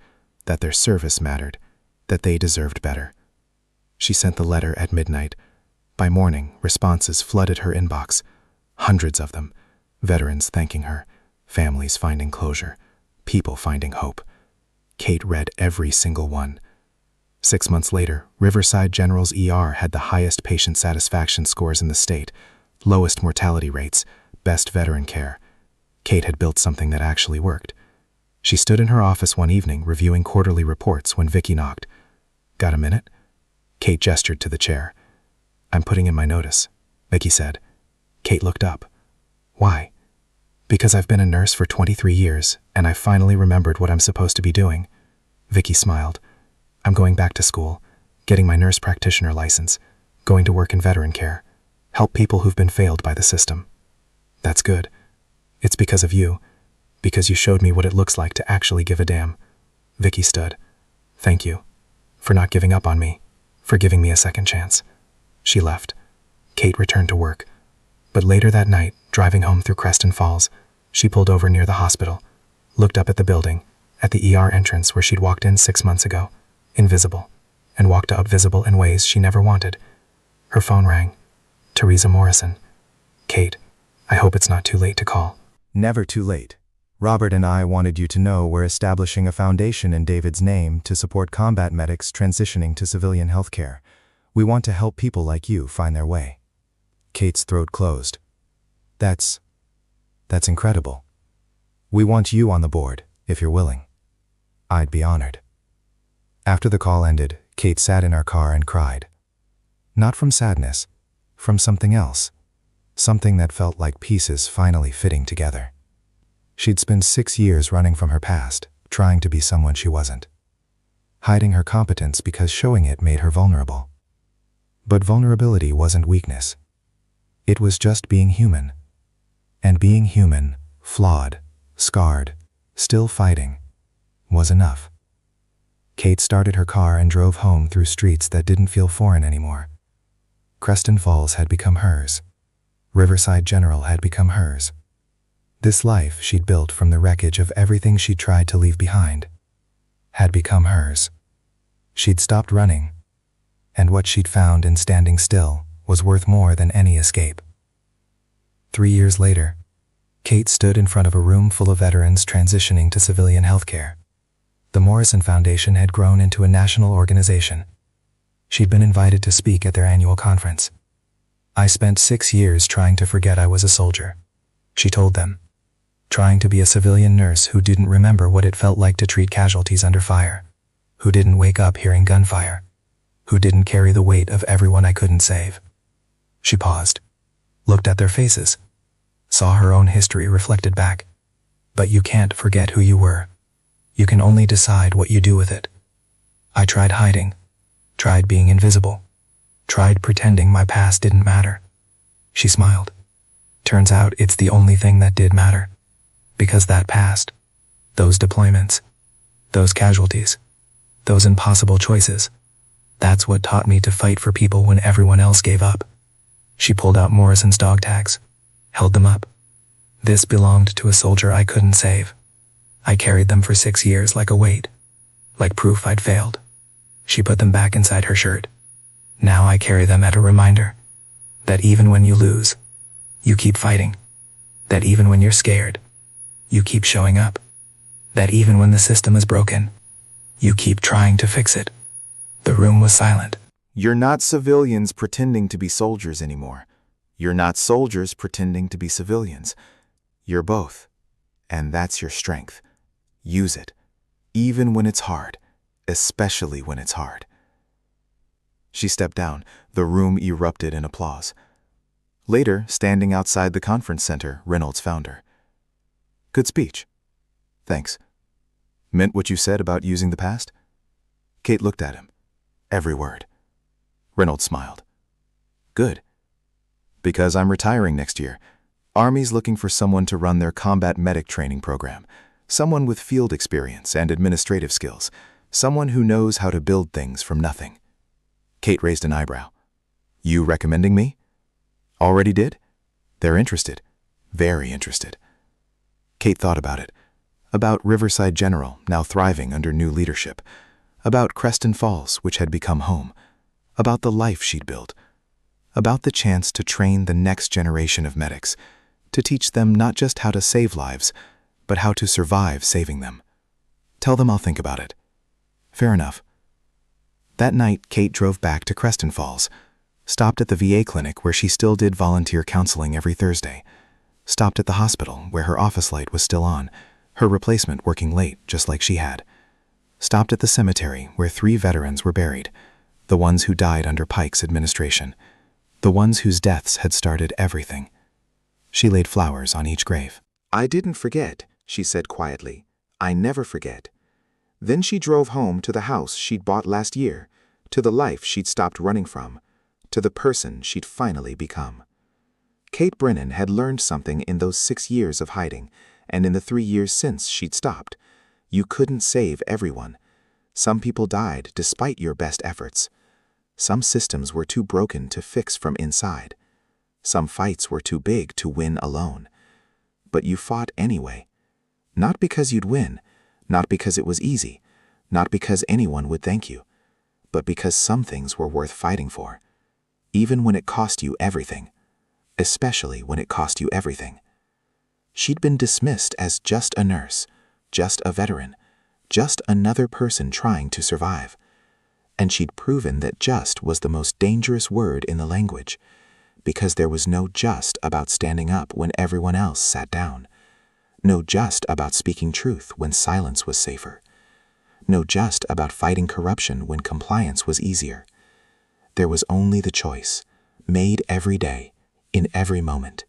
that their service mattered, that they deserved better. She sent the letter at midnight. By morning, responses flooded her inbox. Hundreds of them. Veterans thanking her, families finding closure, people finding hope. Kate read every single one. 6 months later, Riverside General's ER had the highest patient satisfaction scores in the state, lowest mortality rates, best veteran care. Kate had built something that actually worked. She stood in her office one evening reviewing quarterly reports when Vicky knocked. "Got a minute?" Kate gestured to the chair. "I'm putting in my notice," Vicky said. Kate looked up. "Why?" "Because I've been a nurse for 23 years, and I've finally remembered what I'm supposed to be doing." Vicky smiled. "I'm going back to school, getting my nurse practitioner license, going to work in veteran care, help people who've been failed by the system." "That's good. It's because of you, because you showed me what it looks like to actually give a damn." Vicky stood. "Thank you. For not giving up on me. For giving me a second chance." She left. Kate returned to work. But later that night, driving home through Creston Falls, she pulled over near the hospital, looked up at the building, at the ER entrance where she'd walked in 6 months ago, invisible, and walked out visible in ways she never wanted. Her phone rang. Teresa Morrison. "Kate, I hope it's not too late to call." Never too late. Robert and I wanted you to know we're establishing a foundation in David's name to support combat medics transitioning to civilian healthcare. We want to help people like you find their way. Kate's throat closed. That's incredible. We want you on the board, if you're willing. I'd be honored. After the call ended, Kate sat in our car and cried. Not from sadness, from something else. Something that felt like pieces finally fitting together. She'd spent 6 years running from her past, trying to be someone she wasn't. Hiding her competence because showing it made her vulnerable. But vulnerability wasn't weakness. It was just being human. And being human, flawed, scarred, still fighting, was enough. Kate started her car and drove home through streets that didn't feel foreign anymore. Creston Falls had become hers. Riverside General had become hers. This life she'd built from the wreckage of everything she'd tried to leave behind had become hers. She'd stopped running, and what she'd found in standing still was worth more than any escape. 3 years later, Kate stood in front of a room full of veterans transitioning to civilian healthcare. The Morrison Foundation had grown into a national organization. She'd been invited to speak at their annual conference. "I spent 6 years trying to forget I was a soldier," she told them. "Trying to be a civilian nurse who didn't remember what it felt like to treat casualties under fire, who didn't wake up hearing gunfire, who didn't carry the weight of everyone I couldn't save." She paused, looked at their faces, saw her own history reflected back. "But you can't forget who you were. You can only decide what you do with it. I tried hiding, tried being invisible, tried pretending my past didn't matter." She smiled. "Turns out it's the only thing that did matter. Because that past, those deployments, those casualties, those impossible choices, that's what taught me to fight for people when everyone else gave up." She pulled out Morrison's dog tags, held them up. "This belonged to a soldier I couldn't save. I carried them for 6 years like a weight, like proof I'd failed." She put them back inside her shirt. "Now I carry them as a reminder that even when you lose, you keep fighting. That even when you're scared, you keep showing up. That even when the system is broken, you keep trying to fix it." The room was silent. You're not civilians pretending to be soldiers anymore. You're not soldiers pretending to be civilians. You're both. And that's your strength. Use it. Even when it's hard. Especially when it's hard. She stepped down. The room erupted in applause. Later, standing outside the conference center, Reynolds found her. "Good speech." "Thanks. Meant what you said about using the past?" Kate looked at him. "Every word." Reynolds smiled. "Good. Because I'm retiring next year. Army's looking for someone to run their combat medic training program. Someone with field experience and administrative skills. Someone who knows how to build things from nothing." Kate raised an eyebrow. "You recommending me?" "Already did?" "They're interested. Very interested." Kate thought about it. About Riverside General, now thriving under new leadership. About Creston Falls, which had become home. About the life she'd built. About the chance to train the next generation of medics. To teach them not just how to save lives, but how to survive saving them. "Tell them I'll think about it." "Fair enough." That night, Kate drove back to Creston Falls. Stopped at the VA clinic where she still did volunteer counseling every Thursday. Stopped at the hospital, where her office light was still on, her replacement working late just like she had. Stopped at the cemetery, where 3 veterans were buried, the ones who died under Pike's administration, the ones whose deaths had started everything. She laid flowers on each grave. "I didn't forget," she said quietly. "I never forget." Then she drove home to the house she'd bought last year, to the life she'd stopped running from, to the person she'd finally become. Kate Brennan had learned something in those 6 years of hiding, and in the 3 years since she'd stopped. You couldn't save everyone. Some people died despite your best efforts. Some systems were too broken to fix from inside. Some fights were too big to win alone. But you fought anyway. Not because you'd win, not because it was easy, not because anyone would thank you, but because some things were worth fighting for, even when it cost you everything, especially when it cost you everything. She'd been dismissed as just a nurse, just a veteran, just another person trying to survive. And she'd proven that just was the most dangerous word in the language, because there was no just about standing up when everyone else sat down, no just about speaking truth when silence was safer, no just about fighting corruption when compliance was easier. There was only the choice, made every day, in every moment,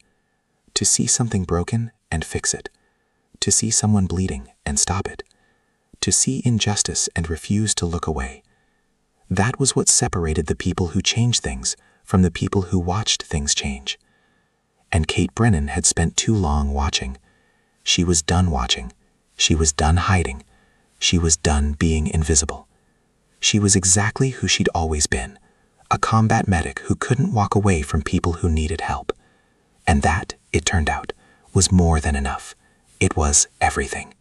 to see something broken and fix it, to see someone bleeding and stop it, to see injustice and refuse to look away. That was what separated the people who changed things from the people who watched things change. And Kate Brennan had spent too long watching. She was done watching. She was done hiding. She was done being invisible. She was exactly who she'd always been, a combat medic who couldn't walk away from people who needed help. And that, it turned out, was more than enough. It was everything.